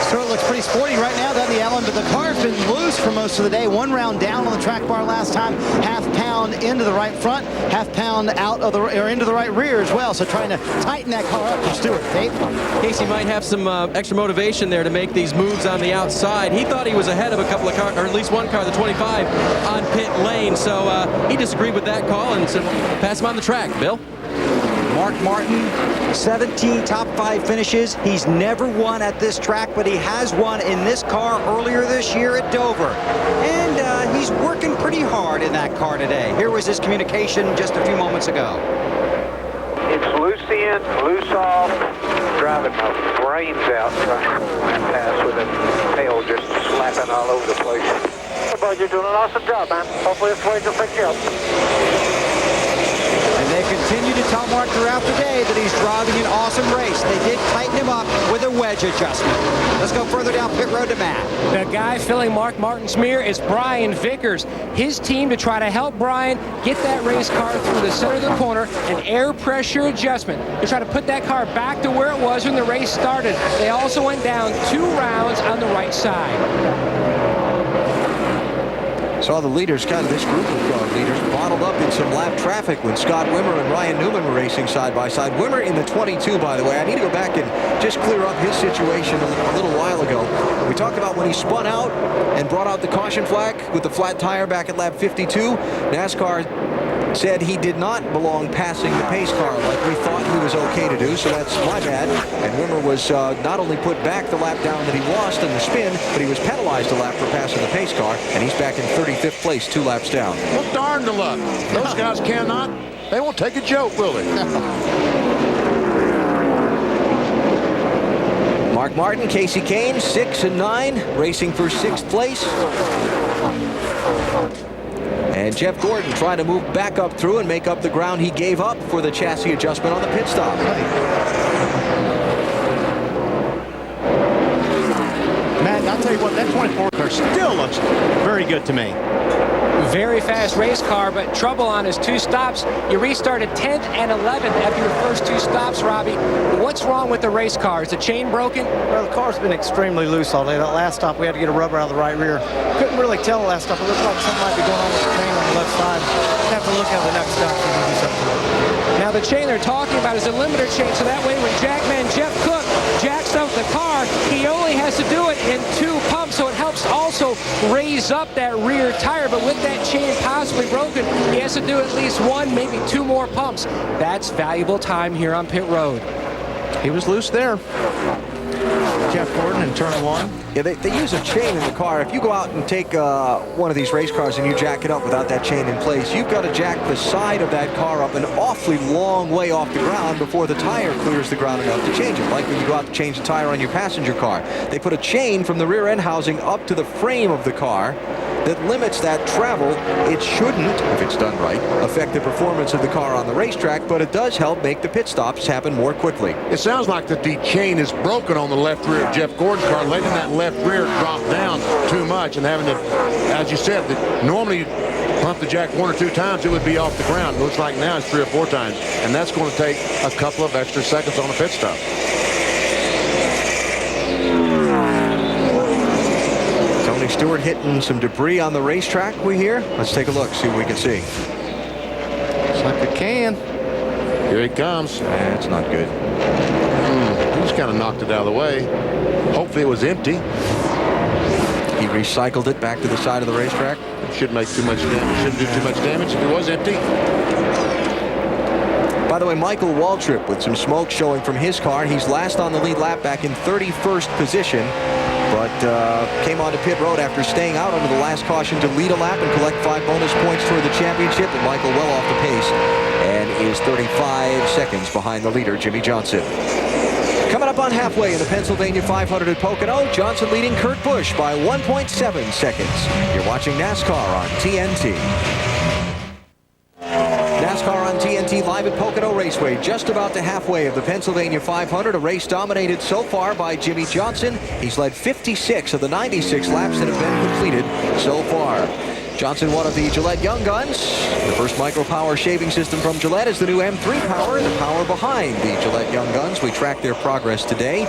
Stewart looks pretty sporty right now, doesn't he, Alan? But the car's been loose for most of the day. 1 round down on the track bar last time. Half pound into the right front, half pound out of the or into the right rear as well. So trying to tighten that car up for Stewart. Dave? Casey might have some extra motivation there to make these moves on the outside. He thought he was ahead of a couple of cars, or at least one car, the 25, on pit lane. So he disagreed with that call and said, pass him on the track. Bill? Mark Martin, 17 top 5 finishes. He's never won at this track, but he has won in this car earlier this year at Dover. And he's working pretty hard in that car today. Here was his communication just a few moments ago. It's loose in, loose off, driving my brains out trying to pass with a tail just slapping all over the place. Hey, bud, you're doing an awesome job, man. Hopefully this wage will pick you up. And they continue to tell Mark throughout the day that he's driving an awesome race. They did tighten him up with a wedge adjustment. Let's go further down pit road to Matt. The guy filling Mark Martin's mirror is Brian Vickers. His team, to try to help Brian get that race car through the center of the corner, an air pressure adjustment to try to put that car back to where it was when the race started. They also went down 2 rounds on the right side. Saw the leaders, kind of this group of leaders, bottled up in some lap traffic when Scott Wimmer and Ryan Newman were racing side by side. Wimmer in the 22, by the way. I need to go back and just clear up his situation a little while ago. We talked about when he spun out and brought out the caution flag with the flat tire back at lap 52. NASCAR said he did not belong passing the pace car like we thought he was okay to do, so that's my bad. And Wimmer was not only put back the lap down that he lost in the spin, but he was penalized a lap for passing the pace car, and he's back in 35th place, 2 laps down. Well, darn the luck. Those guys cannot. They won't take a joke, will they? Mark Martin, Casey Kane, 6 and 9, racing for 6th place. And Jeff Gordon trying to move back up through and make up the ground he gave up for the chassis adjustment on the pit stop. Matt, I'll tell you what, that 24 car still looks very good to me. Very fast race car, but trouble on his 2 stops. You restarted 10th and 11th after your first 2 stops, Robbie. What's wrong with the race car? Is the chain broken? Well, the car's been extremely loose all day. That last stop, we had to get a rubber out of the right rear. Couldn't really tell the last stop. It looked like something might be going on with the chain on the left side. Have to look at the next stop and do something. Now, the chain they're talking about is a limiter chain, so that way when Jackman Jeff Cook jacks up the car, he only has to do it in 2 pumps, so it helps also raise up that rear tire. But with that chain possibly broken, he has to do at least 1, maybe 2 more pumps. That's valuable time here on pit road. He was loose there. Jeff Gordon in turn 1. Yeah, they use a chain in the car. If you go out and take one of these race cars and you jack it up without that chain in place, you've got to jack the side of that car up an awfully long way off the ground before the tire clears the ground enough to change it. Like when you go out to change the tire on your passenger car. They put a chain from the rear end housing up to the frame of the car that limits that travel. It shouldn't, if it's done right, affect the performance of the car on the racetrack, but it does help make the pit stops happen more quickly. It sounds like that the chain is broken on the left rear of Jeff Gordon's car, letting that left rear drop down too much and having to, as you said, that normally pump the jack 1 or 2 times, it would be off the ground. Looks like now it's 3 or 4 times, and that's going to take a couple of extra seconds on a pit stop. Stewart hitting some debris on the racetrack, we hear. Let's take a look, see what we can see. Looks like a can. Here he comes. That's not good. He just kind of knocked it out of the way. Hopefully it was empty. He recycled it back to the side of the racetrack. It shouldn't make too much damage. Shouldn't do too much damage if it was empty. By the way, Michael Waltrip with some smoke showing from his car. He's last on the lead lap, back in 31st position. But came onto pit road after staying out under the last caution to lead a lap and collect 5 bonus points toward the championship. And Michael well off the pace and is 35 seconds behind the leader, Jimmy Johnson. Coming up on halfway in the Pennsylvania 500 at Pocono, Johnson leading Kurt Busch by 1.7 seconds. You're watching NASCAR on TNT. NASCAR on TNT live at Pocono Raceway, just about the halfway of the Pennsylvania 500, a race dominated so far by Jimmy Johnson. He's led 56 of the 96 laps that have been completed so far. Johnson, one of the Gillette Young Guns. The first micro-power shaving system from Gillette is the new M3 power, the power behind the Gillette Young Guns. We tracked their progress today.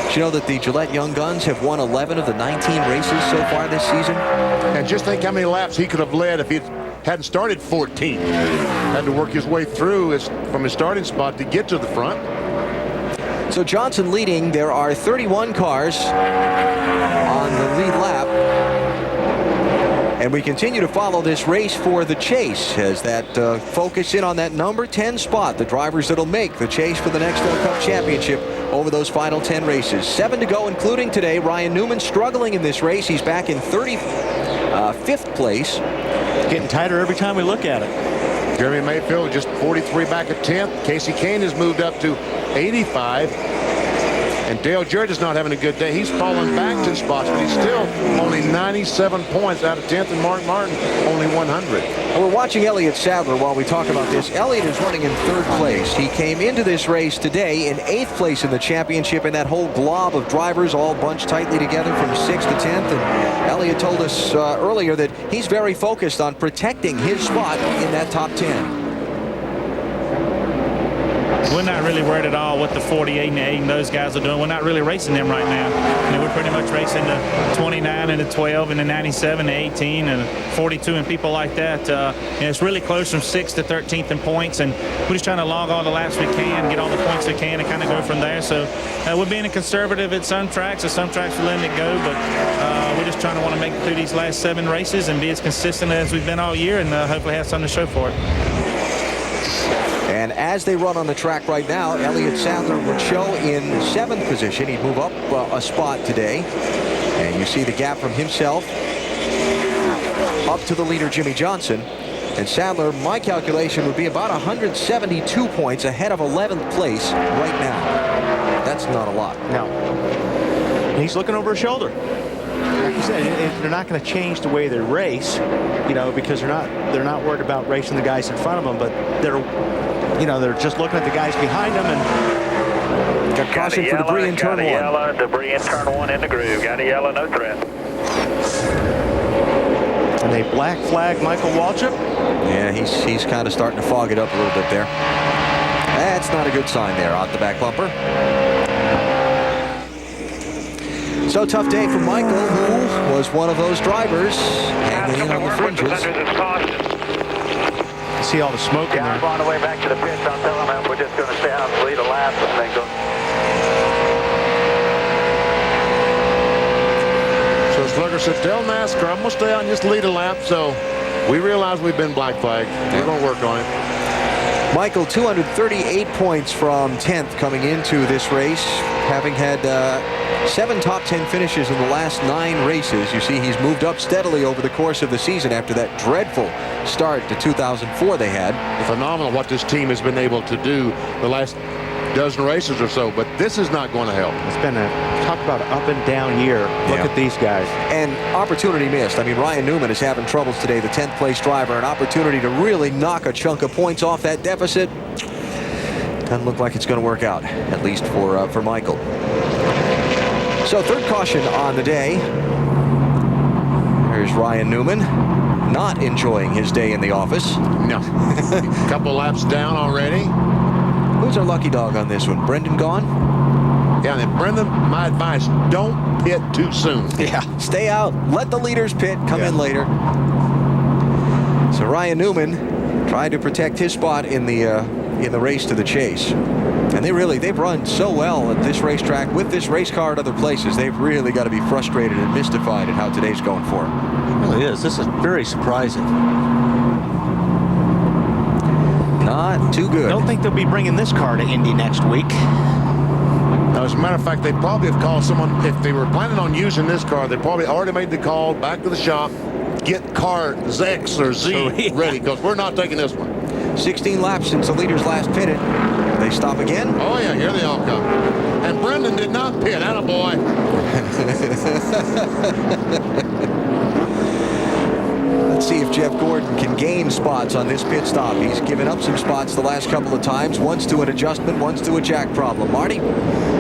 Did you know that the Gillette Young Guns have won 11 of the 19 races so far this season? And just think how many laps he could have led if he hadn't started 14. Had to work his way through from his starting spot to get to the front. So Johnson leading. There are 31 cars on the lead lap. And we continue to follow this race for the chase as that focus in on that number 10 spot. The drivers that'll make the chase for the Nextel Cup Championship over those final 10 races. 7 to go, including today. Ryan Newman struggling in this race. He's back in 35th place. Getting tighter every time we look at it. Jeremy Mayfield just 43 back at 10th. Casey Kane has moved up to 85. And Dale Jarrett is not having a good day. He's fallen back 2 spots, but he's still only 97 points out of 10th, and Mark Martin only 100. And we're watching Elliott Sadler while we talk about this. Elliott is running in 3rd place. He came into this race today in 8th place in the championship, and that whole glob of drivers all bunched tightly together from 6th to 10th. And Elliott told us earlier that he's very focused on protecting his spot in that top 10. We're not really worried at all what the 48 and the 8 and those guys are doing. We're not really racing them right now. We're pretty much racing the 29 and the 12 and the 97 and 18 and 42 and people like that. And it's really close from 6th to 13th in points. And we're just trying to log all the laps we can, get all the points we can, and kind of go from there. So we're being conservative at some tracks. At some tracks, we're letting it go. But we're just trying to want to make it through these last 7 races and be as consistent as we've been all year and hopefully have something to show for it. And as they run on the track right now, Elliott Sadler would show in 7th position. He'd move up a spot today. And you see the gap from himself up to the leader, Jimmy Johnson. And Sadler, my calculation would be about 172 points ahead of 11th place right now. That's not a lot. No. And he's looking over his shoulder. Like you said, they're not going to change the way they race, you know, because they're not worried about racing the guys in front of them, but they're just looking at the guys behind them. And got caution for debris in turn 1. Yellow, debris in turn 1 in the groove. Got a yellow, no threat. And they black flag Michael Waltrip. Yeah, he's kind of starting to fog it up a little bit there. That's not a good sign there out the back bumper. So tough day for Michael, who was one of those drivers hanging in on the fringes. See all the smoke in there. I'm on the way back to the pits. I'll tell them we're just going to stay out and lead a lap and then go. So Slugger said, tell NASCAR I'm going to stay out and just lead a lap. So we realize we've been black flagged. We're going to work on it. Michael, 238 points from 10th coming into this race, having had 7 top 10 finishes in the last 9 races. You see he's moved up steadily over the course of the season after that dreadful start to 2004 they had. Phenomenal what this team has been able to do the last dozen races or so, but this is not going to help. It's been talk about an up and down year. Look at these guys. And opportunity missed. I mean, Ryan Newman is having troubles today, the 10th place driver. An opportunity to really knock a chunk of points off that deficit. Doesn't look like it's going to work out, at least for Michael. So 3rd caution on the day. There's Ryan Newman, not enjoying his day in the office. No. Couple laps down already. Who's our lucky dog on this one? Brendan gone? Yeah, and Brendan, my advice, don't pit too soon. Yeah, stay out. Let the leaders pit. Come in later. So Ryan Newman tried to protect his spot in the race to the chase. And they've run so well at this racetrack with this race car at other places. They've really got to be frustrated and mystified at how today's going for them. It really is. This is very surprising. Not too good. I don't think they'll be bringing this car to Indy next week. As a matter of fact, they probably have called someone. If they were planning on using this car, they probably already made the call back to the shop. Get car X or Z ready, because we're not taking this one. 16 laps since the leaders last pitted. They stop again? Oh, yeah, here they all come. And Brendan did not pit. Attaboy. Let's see if Jeff Gordon can gain spots on this pit stop. He's given up some spots the last couple of times. Once to an adjustment, once to a jack problem. Marty?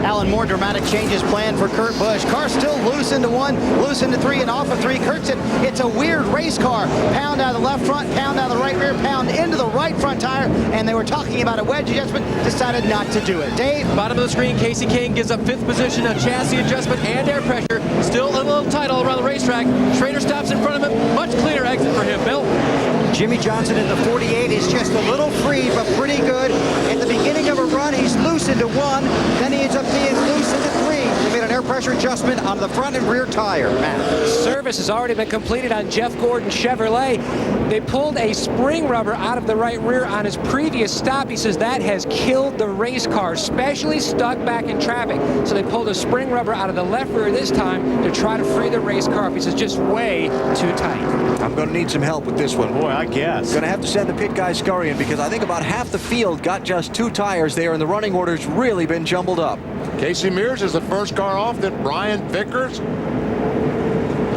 Alan, more dramatic changes planned for Kurt Busch. Car still loose into 1, loose into 3, and off of 3. Kurt said it's a weird race car. Pound out of the left front, pound out of the right rear, pound into the right front tire, and they were talking about a wedge adjustment, decided not to do it. Dave? Bottom of the screen, Casey King gives up 5th position, a chassis adjustment and air pressure. Still a little tight all around the racetrack. Schrader stops in front of him. Much cleaner exit for him. Bill? Jimmy Johnson in the 48 is just a little free, but pretty good. At the beginning of a run, he's loose into 1. Then he ends up being loose into 3. They made an air pressure adjustment on the front and rear tire. Matt. Service has already been completed on Jeff Gordon Chevrolet. They pulled a spring rubber out of the right rear on his previous stop. He says that has killed the race car, especially stuck back in traffic. So they pulled a spring rubber out of the left rear this time to try to free the race car. He says just way too tight. I'm going to need some help with this one. Boy, I guess. Going to have to send the pit guys scurrying, because I think about half the field got just 2 tires there, and the running order's really been jumbled up. Casey Mears is the first car off, then Brian Vickers.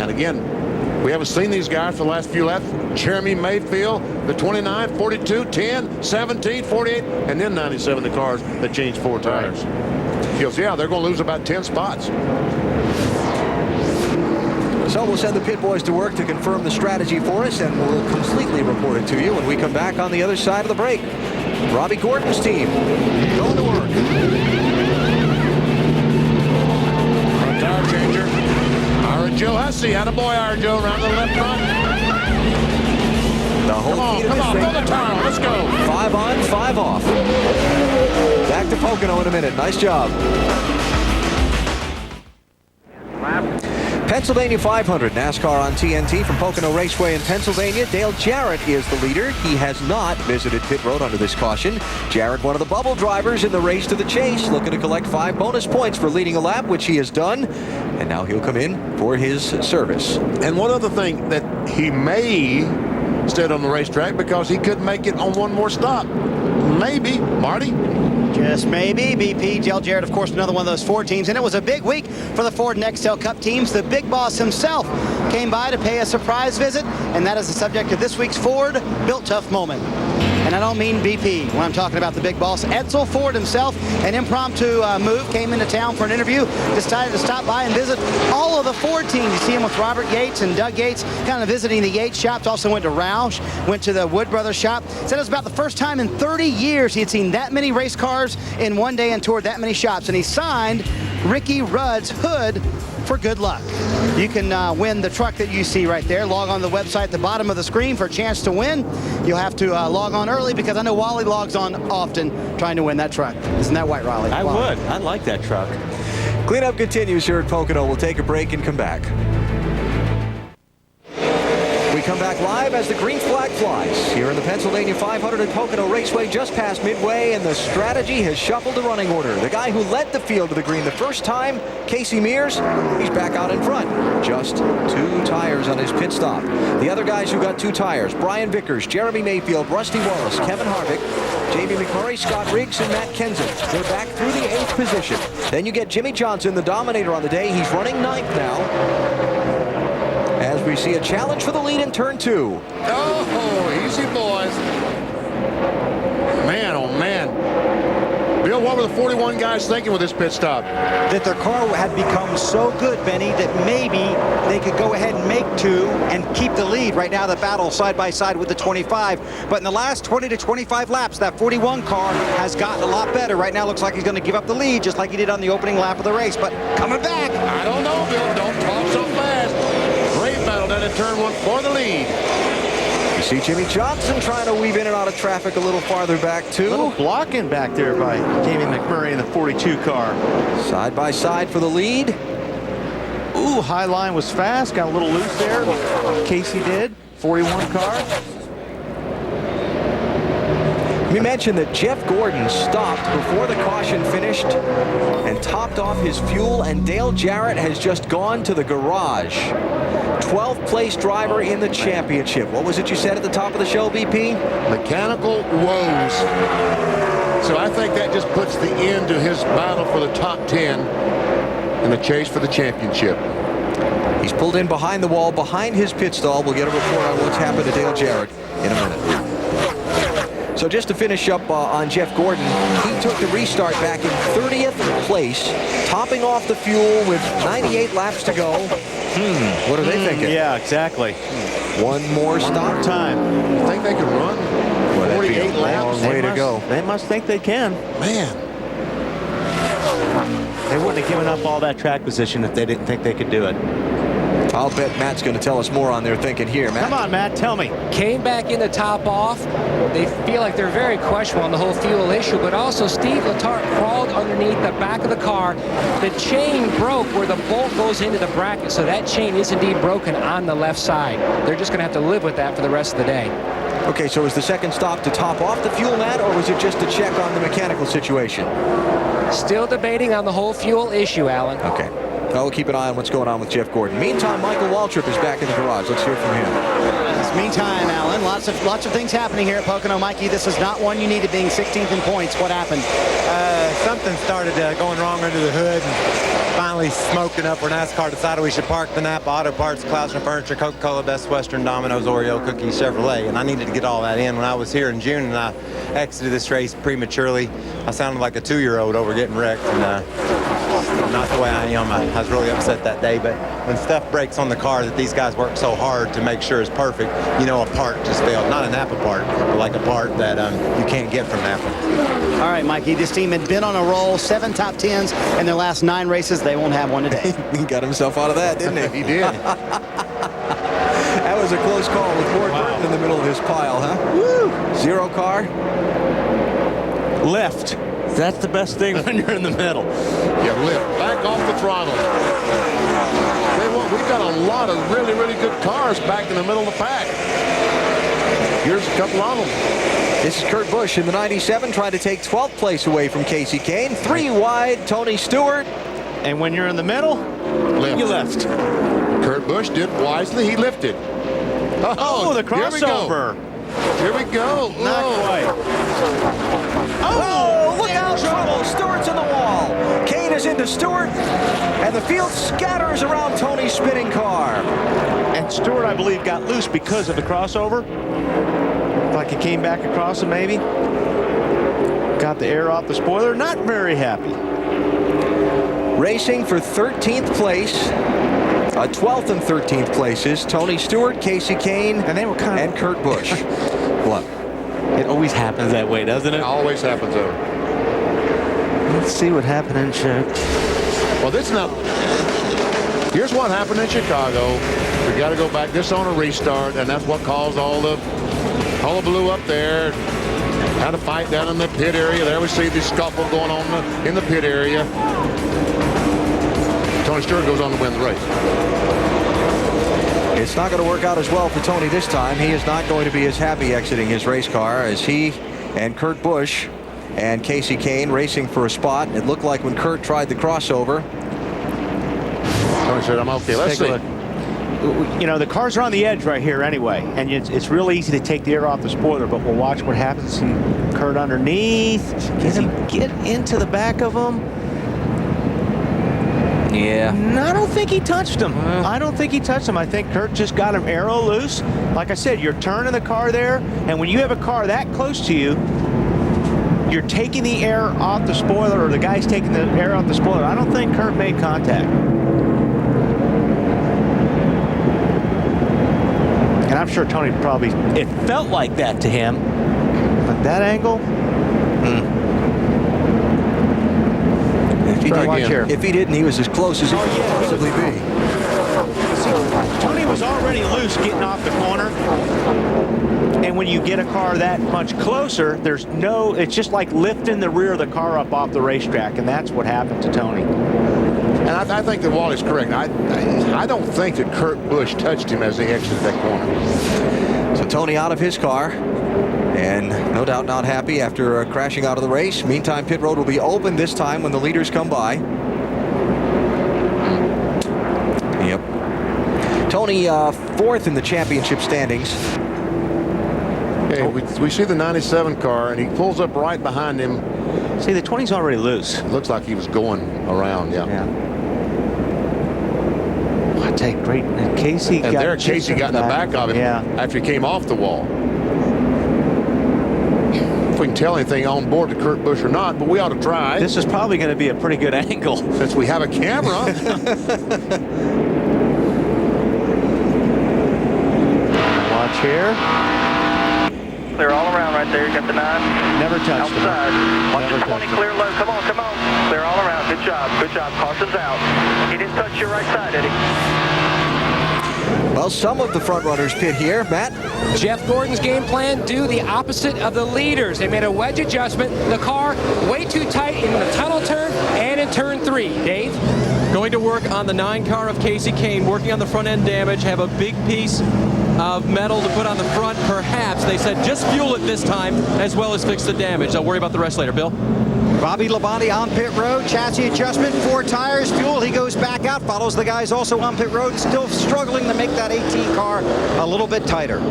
And again, we haven't seen these guys for the last few laps. Jeremy Mayfield, the 29, 42, 10, 17, 48, and then 97, the cars that changed 4 tires. He goes, yeah, they're going to lose about 10 spots. So we'll send the pit boys to work to confirm the strategy for us, and we'll completely report it to you when we come back on the other side of the break. Robbie Gordon's team going to work. Front tire changer. Ira Joe Hussey. Attaboy, Ira Joe, around the left front. The whole come on, throw the tire on. Let's go. 5 on, 5 off. Back to Pocono in a minute. Nice job. Pennsylvania 500 NASCAR on TNT from Pocono Raceway in Pennsylvania. Dale Jarrett is the leader. He has not visited pit road under this caution. Jarrett, one of the bubble drivers in the race to the chase, looking to collect 5 bonus points for leading a lap, which he has done. And now he'll come in for his service. And one other thing that he may stay on the racetrack because he could make it on one more stop. Maybe. Marty? Just maybe. BP, Dale Jarrett, of course, another one of those Ford teams. And it was a big week for the Ford Nextel Cup teams. The big boss himself came by to pay a surprise visit, and that is the subject of this week's Ford Built Tough moment. And I don't mean BP when I'm talking about the big boss. Edsel Ford himself, an impromptu move, came into town for an interview, decided to stop by and visit all of the Ford teams. You see him with Robert Yates and Doug Yates, kind of visiting the Yates shops. Also went to Roush, went to the Wood Brothers shop. Said it was about the first time in 30 years he had seen that many race cars in one day and toured that many shops. And he signed Ricky Rudd's hood for good luck. You can win the truck that you see right there. Log on to the website at the bottom of the screen for a chance to win. You'll have to log on early because I know Wally logs on often trying to win that truck. Isn't that right, Riley? I would. I like that truck. Cleanup continues here at Pocono. We'll take a break and come back. We come back live as the green flag flies here in the Pennsylvania 500 at Pocono Raceway just past midway, and the strategy has shuffled the running order. The guy who led the field to the green the first time, Casey Mears, he's back out in front. Just 2 tires on his pit stop. The other guys who got 2 tires, Brian Vickers, Jeremy Mayfield, Rusty Wallace, Kevin Harvick, Jamie McMurray, Scott Riggs, and Matt Kenseth. They're back through the 8th position. Then you get Jimmy Johnson, the dominator on the day. He's running 9th now, as we see a challenge for the lead in turn 2. Oh, easy, boys. Man, oh, man. Bill, what were the 41 guys thinking with this pit stop? That their car had become so good, Benny, that maybe they could go ahead and make 2 and keep the lead. Right now, the battle side by side with the 25. But in the last 20 to 25 laps, that 41 car has gotten a lot better. Right now, looks like he's going to give up the lead, just like he did on the opening lap of the race. But coming back. I don't know, Bill. Don't talk so fast. Great battle down in turn 1 for the lead. You see Jimmy Johnson trying to weave in and out of traffic a little farther back, too. A little blocking back there by Jamie McMurray in the 42 car. Side by side for the lead. Ooh, high line was fast. Got a little loose there. Casey did. 41 car. We mentioned that Jeff Gordon stopped before the caution finished and topped off his fuel, and Dale Jarrett has just gone to the garage. 12th place driver in the championship. What was it you said at the top of the show, BP? Mechanical woes. So I think that just puts the end to his battle for the top 10 in the chase for the championship. He's pulled in behind the wall, behind his pit stall. We'll get a report on what's happened to Dale Jarrett in a minute. So just to finish up on Jeff Gordon, he took the restart back in 30th place, topping off the fuel with 98 laps to go. What are they thinking? Yeah, exactly. One more stop time. You think they can run 48 laps? Way to go. They must think they can. Man. They wouldn't have given up all that track position if they didn't think they could do it. I'll bet Matt's going to tell us more on their thinking here. Matt. Come on, Matt, tell me. Came back in the top off. They feel like they're very questionable on the whole fuel issue, but also Steve Letarte crawled underneath the back of the car. The chain broke where the bolt goes into the bracket, so that chain is indeed broken on the left side. They're just going to have to live with that for the rest of the day. Okay, so was the second stop to top off the fuel, Matt, or was it just to check on the mechanical situation? Still debating on the whole fuel issue, Alan. Okay. Well, we'll keep an eye on what's going on with Jeff Gordon. Meantime, Michael Waltrip is back in the garage. Let's hear from him. Meantime, Alan, lots of things happening here at Pocono. Mikey, this is not one you needed, being 16th in points. What happened? Something started going wrong under the hood, and finally smoked enough where NASCAR decided we should park the Napa Auto Parts, Klausner Furniture, Coca-Cola, Best Western, Domino's, Oreo, Cookies, Chevrolet, and I needed to get all that in when I was here in June, and I exited this race prematurely. I sounded like a 2-year-old over getting wrecked, and not the way I am. I was really upset that day, but when stuff breaks on the car that these guys work so hard to make sure is perfect, you know, a part just failed. Not a Napa part, but like a part that you can't get from Napa. All right, Mikey, this team had been on a roll, 7 top 10s in their last 9 races. They won't have one today. He got himself out of that, didn't he? He did. That was a close call with Ward Burton in the middle of his pile, huh? Woo! 0 car. Left. That's the best thing when you're in the middle. You lift back off the throttle. They won't we've got a lot of really, really good cars back in the middle of the pack. Here's a couple of them. This is Kurt Busch in the 97 trying to take 12th place away from Casey Kane. 3 wide, Tony Stewart. And when you're in the middle, you left. Kurt Busch did wisely. He lifted. Oh, the crossover. Here we go. Not quite. Oh, look out, trouble. Stewart's in the wall. Kane is into Stewart, and the field scatters around Tony's spinning car. And Stewart, I believe, got loose because of the crossover. Like he came back across him, maybe. Got the air off the spoiler. Not very happy. Racing for 13th place. 12th and 13th places. Tony Stewart, Casey Kane, and they were and Kurt Busch. What? It always happens that way, doesn't it? It always happens that way. Let's see what happened in Chicago. Well, this is not. Here's what happened in Chicago. We got to go back this on a restart, and that's what caused all the hullabaloo up there. Had a fight down in the pit area. There we see the scuffle going on in the pit area. Tony Stewart goes on to win the race. It's not going to work out as well for Tony this time. He is not going to be as happy exiting his race car as he and Kurt Busch and Casey Kane racing for a spot. It looked like when Kurt tried the crossover. Tony said, I'm okay. Let's see. You know, the cars are on the edge right here anyway, and it's real easy to take the air off the spoiler, but we'll watch what happens. See Kurt underneath. Does he get into the back of him? Yeah. I don't think he touched him. I don't think he touched him. I think Kurt just got him aero loose. Like I said, you're turning the car there, and when you have a car that close to you, you're taking the air off the spoiler, or the guy's taking the air off the spoiler. I don't think Kurt made contact. And I'm sure Tony probably, it felt like that to him, but that angle, If he didn't, he was as close as he could possibly be. See, Tony was already loose getting off the corner. And when you get a car that much closer, there's no, it's just like lifting the rear of the car up off the racetrack, and that's what happened to Tony. And I think that Wally's correct. I don't think that Kurt Busch touched him as he exited that corner. So Tony out of his car, and no doubt not happy after crashing out of the race. Meantime, pit road will be open this time when the leaders come by. Yep. Tony fourth in the championship standings. Okay, we see the 97 car, and he pulls up right behind him. See, the 20's already loose. Looks like he was going around, yeah. I take great. Casey and got there Casey got in the back of him after he came off the wall. If we can tell anything on board to Kurt Busch or not, but we ought to try. This is probably going to be a pretty good angle. Since we have a camera. Watch here. They're all around right there. You got the 9. Never touched him. Outside. Watch the 20 clear low. Come on, come on. They're all around. Good job. Good job. Caution's out. He didn't touch your right side, did he? Well, some of the front runners pit here. Matt? Jeff Gordon's game plan, do the opposite of the leaders. They made a wedge adjustment. The car way too tight in the tunnel turn and in turn 3. Dave? Going to work on the 9 car of Casey Kane, working on the front end damage, have a big piece of metal to put on the front, perhaps. They said just fuel it this time as well as fix the damage. I'll worry about the rest later. Bill? Robbie Labonte on pit road, chassis adjustment, 4 tires, fuel. He goes back out, follows the guys also on pit road, still struggling to make that 18 car a little bit tighter.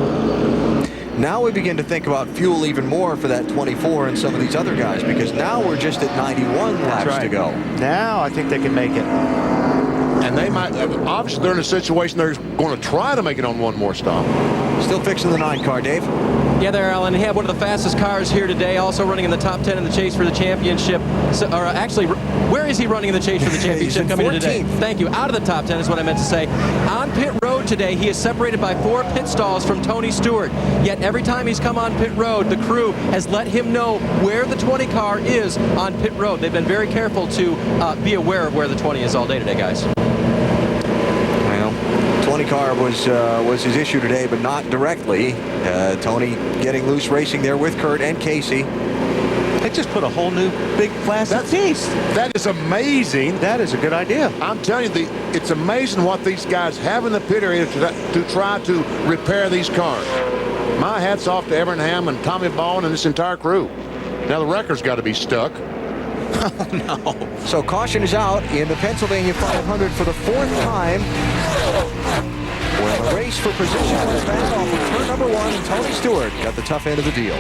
Now we begin to think about fuel even more for that 24 and some of these other guys, because now we're just at 91 laps to go. Now I think they can make it. And they might, obviously they're in a situation they're going to try to make it on one more stop. Still fixing the 9 car, Dave. Yeah, there, Alan. He had one of the fastest cars here today, also running in the top 10 in the chase for the championship. So, or actually, where is he running in the chase for the championship coming in today? Thank you. Out of the top 10 is what I meant to say. On pit road today, he is separated by 4 pit stalls from Tony Stewart. Yet every time he's come on pit road, the crew has let him know where the 20 car is on pit road. They've been very careful to be aware of where the 20 is all day today, guys. 20 car was his issue today, but not directly. Tony getting loose racing there with Kurt and Casey. They just put a whole new big plastic piece. That is amazing. That is a good idea. I'm telling you, it's amazing what these guys have in the pit area to try to repair these cars. My hat's off to Everett Ham and Tommy Baldwin and this entire crew. Now the record's got to be stuck. Oh, no. So caution is out in the Pennsylvania 500 for the 4th time. Well, the race for position was bad off of turn number 1, and Tony Stewart got the tough end of the deal.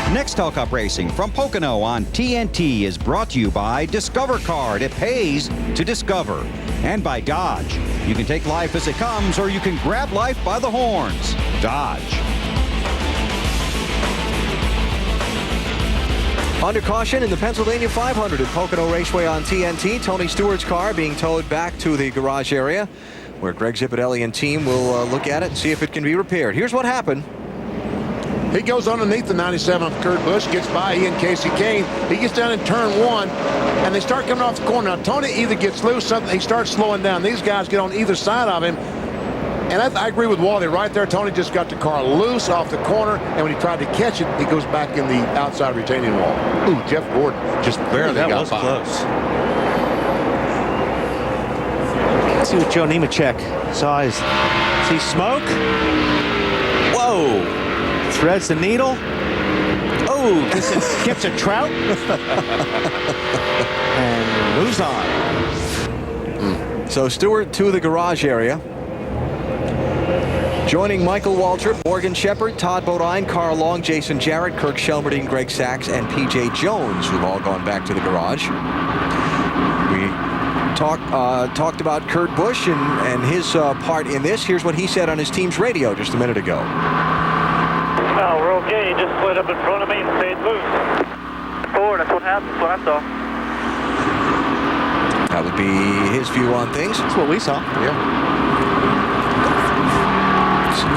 Nextel Cup Racing from Pocono on TNT is brought to you by Discover Card. It pays to discover. And by Dodge. You can take life as it comes, or you can grab life by the horns. Dodge. Under caution in the Pennsylvania 500 at Pocono Raceway on TNT. Tony Stewart's car being towed back to the garage area where Greg Zipadelli and team will look at it and see if it can be repaired. Here's what happened. He goes underneath the 97 of Kurt Busch, gets by he and Casey Kane. He gets down in turn 1, and they start coming off the corner. Now, Tony either gets loose, something, he starts slowing down. These guys get on either side of him. And I agree with Wally right there. Tony just got the car loose off the corner, and when he tried to catch it, he goes back in the outside retaining wall. Ooh, Jeff Gordon just barely got by. That was close. Let's see what Joe Nemechek saw. See smoke? Whoa! Threads the needle. Oh, gets a trout. And moves on. So Stewart to the garage area. Joining Michael Waltrip, Morgan Shepherd, Todd Bodine, Carl Long, Jason Jarrett, Kirk Shelmerdine, Greg Sachs, and P.J. Jones, who've all gone back to the garage. We talked about Kurt Busch and his part in this. Here's what he said on his team's radio just a minute ago. No, we're okay. He just slid up in front of me and stayed loose. Forward, that's what happened. That's what I saw. That would be his view on things. That's what we saw. Yeah.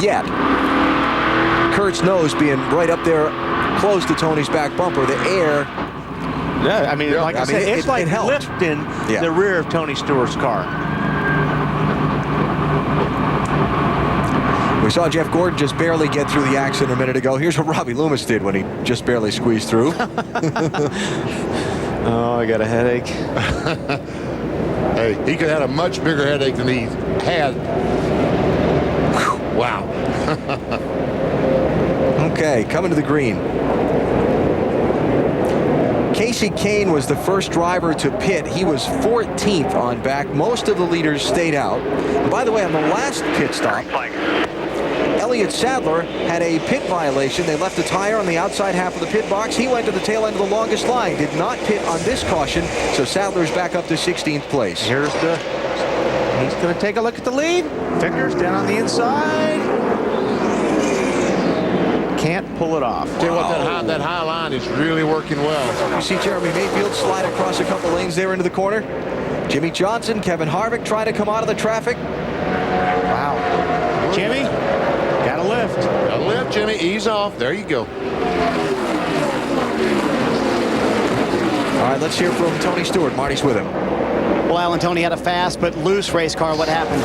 Yet, Kurt's nose being right up there close to Tony's back bumper, the air. Yeah, I mean, like I said, it's like lifting the rear of Tony Stewart's car. We saw Jeff Gordon just barely get through the accident a minute ago. Here's what Robbie Loomis did when he just barely squeezed through. Oh, I got a headache. Hey, he could have had a much bigger headache than he had. Wow. Okay, coming to the green. Casey Kane was the first driver to pit. He was 14th on back. Most of the leaders stayed out. And by the way, on the last pit stop, Elliott Sadler had a pit violation. They left a tire on the outside half of the pit box. He went to the tail end of the longest line. Did not pit on this caution, so Sadler's back up to 16th place. He's going to take a look at the lead. Vickers down on the inside. Can't pull it off. Tell you what, that high line is really working well. You see Jeremy Mayfield slide across a couple lanes there into the corner. Jimmy Johnson, Kevin Harvick trying to come out of the traffic. Wow. Jimmy, got a lift. Got a lift, Jimmy. Ease off. There you go. All right, let's hear from Tony Stewart. Marty's with him. Well, Alan, Tony had a fast but loose race car. What happened?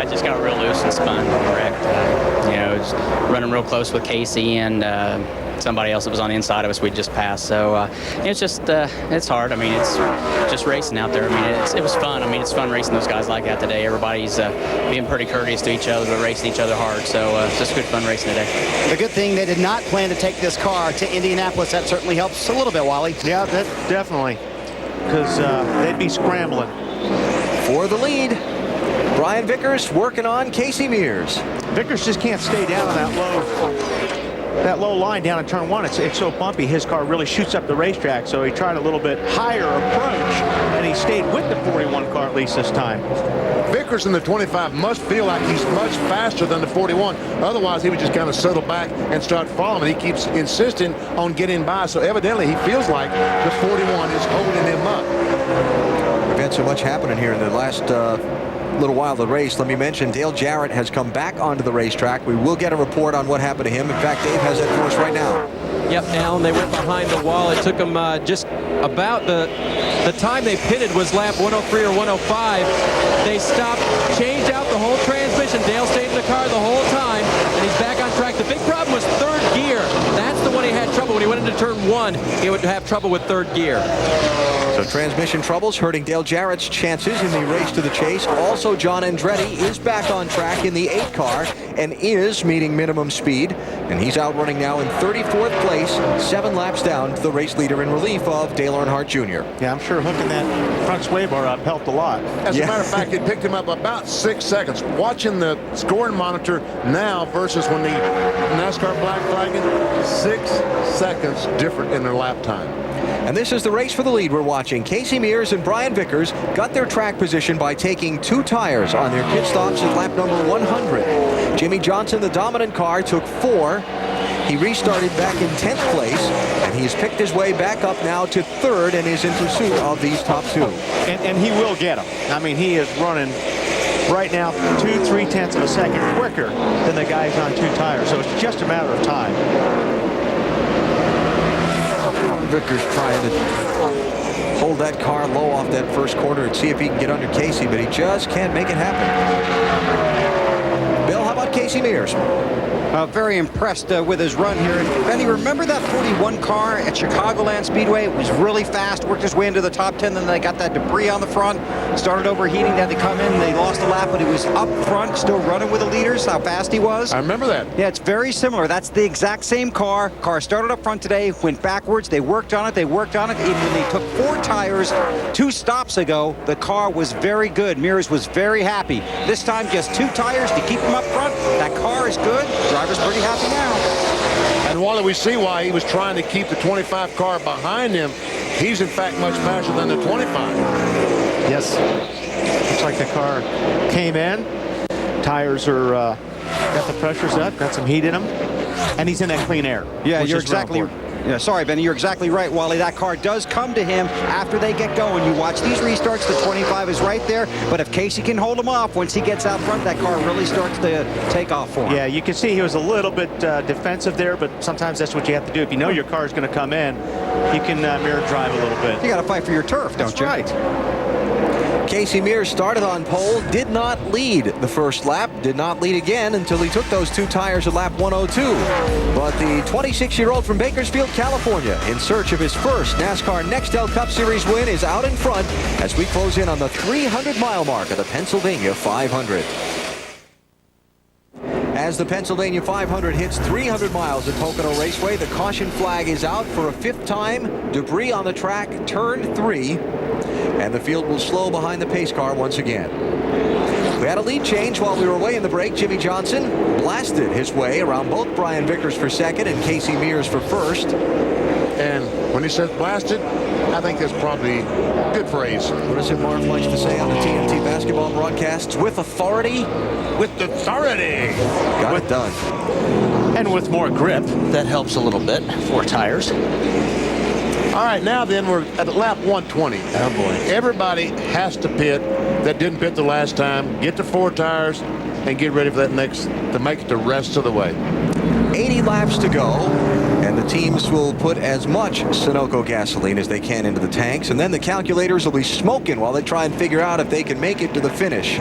It just got real loose and spun, correct. It was running real close with Casey and somebody else that was on the inside of us we just passed. So it's just, it's hard. I mean, it's just racing out there. I mean, it was fun. I mean, it's fun racing those guys like that today. Everybody's being pretty courteous to each other, but racing each other hard. So it's just good fun racing today. The good thing they did not plan to take this car to Indianapolis. That certainly helps a little bit, Wally. Yeah, that definitely. Because they'd be scrambling. For the lead, Brian Vickers working on Casey Mears. Vickers just can't stay down on that low line down in turn 1. It's so bumpy. His car really shoots up the racetrack, so he tried a little bit higher approach, and he stayed with the 41 car at least this time. Vickers in the 25 must feel like he's much faster than the 41. Otherwise, he would just kind of settle back and start following. He keeps insisting on getting by, so evidently he feels like the 41 is holding him up. We've had so much happening here in the last little while of the race. Let me mention Dale Jarrett has come back onto the racetrack. We will get a report on what happened to him. In fact, Dave has that for us right now. Yep, Alan, they went behind the wall. It took them just about the time they pitted was lap 103 or 105. They stopped, changed out the whole transmission. Dale stayed in the car the whole time. into turn 1, he would have trouble with third gear. So transmission troubles hurting Dale Jarrett's chances in the race to the chase. Also, John Andretti is back on track in the 8 car and is meeting minimum speed. And he's out running now in 34th place, 7 laps down to the race leader in relief of Dale Earnhardt Jr. Yeah, I'm sure hooking that front sway bar up helped a lot. As a matter of fact, it picked him up about 6 seconds. Watching the scoring monitor now versus when the NASCAR black flagging, 6 seconds different in their lap time. And this is the race for the lead we're watching. Casey Mears and Brian Vickers got their track position by taking 2 tires on their pit stops at lap number 100. Jimmy Johnson, the dominant car, took 4. He restarted back in 10th place, and he's picked his way back up now to 3rd and is in pursuit of these top 2. And he will get them. I mean, he is running right now 2/3 of a second quicker than the guys on 2 tires. So it's just a matter of time. Vickers trying to hold that car low off that first corner and see if he can get under Casey, but he just can't make it happen. Bill, how about Casey Mears? Very impressed with his run here. And Benny, remember that 41 car at Chicagoland Speedway? It was really fast, worked his way into the top 10, then they got that debris on the front, started overheating, had to come in, they lost a lap, but he was up front, still running with the leaders, how fast he was. I remember that. Yeah, it's very similar. That's the exact same car. Car started up front today, went backwards, they worked on it, even when they took 4 tires 2 stops ago, the car was very good. Mears was very happy. This time, just 2 tires to keep him up front. That car is good. Driver's pretty happy now. And Wally, we see why he was trying to keep the 25 car behind him. He's in fact much faster than the 25. Yes. Looks like the car came in. Tires are got the pressures up, got some heat in them, and he's in that clean air. Yeah, you're exactly. Yeah, sorry, Benny, you're exactly right, Wally. That car does come to him after they get going. You watch these restarts, the 25 is right there, but if Casey can hold him off, once he gets out front, that car really starts to take off for him. Yeah, you can see he was a little bit defensive there, but sometimes that's what you have to do. If you know your car is going to come in, you can mirror drive a little bit. You got to fight for your turf, don't you? That's right. Casey Mears started on pole, did not lead the first lap, did not lead again until he took those 2 tires at lap 102. But the 26-year-old from Bakersfield, California, in search of his first NASCAR Nextel Cup Series win, is out in front as we close in on the 300-mile mark of the Pennsylvania 500. As the Pennsylvania 500 hits 300 miles at Pocono Raceway, the caution flag is out for a 5th time. Debris on the track, turn 3. And the field will slow behind the pace car once again. We had a lead change while we were away in the break. Jimmy Johnson blasted his way around both Brian Vickers for 2nd and Casey Mears for 1st. And when he says blasted, I think that's probably a good phrase. What does it Marv likes to say on the TNT basketball broadcasts? With authority? With authority! Got it done. And with more grip, that helps a little bit. 4 tires. All right, now then we're at lap 120. Oh boy. Everybody has to pit that didn't pit the last time, get to 4 tires, and get ready for that next, to make it the rest of the way. 80 laps to go, and the teams will put as much Sunoco gasoline as they can into the tanks, and then the calculators will be smoking while they try and figure out if they can make it to the finish.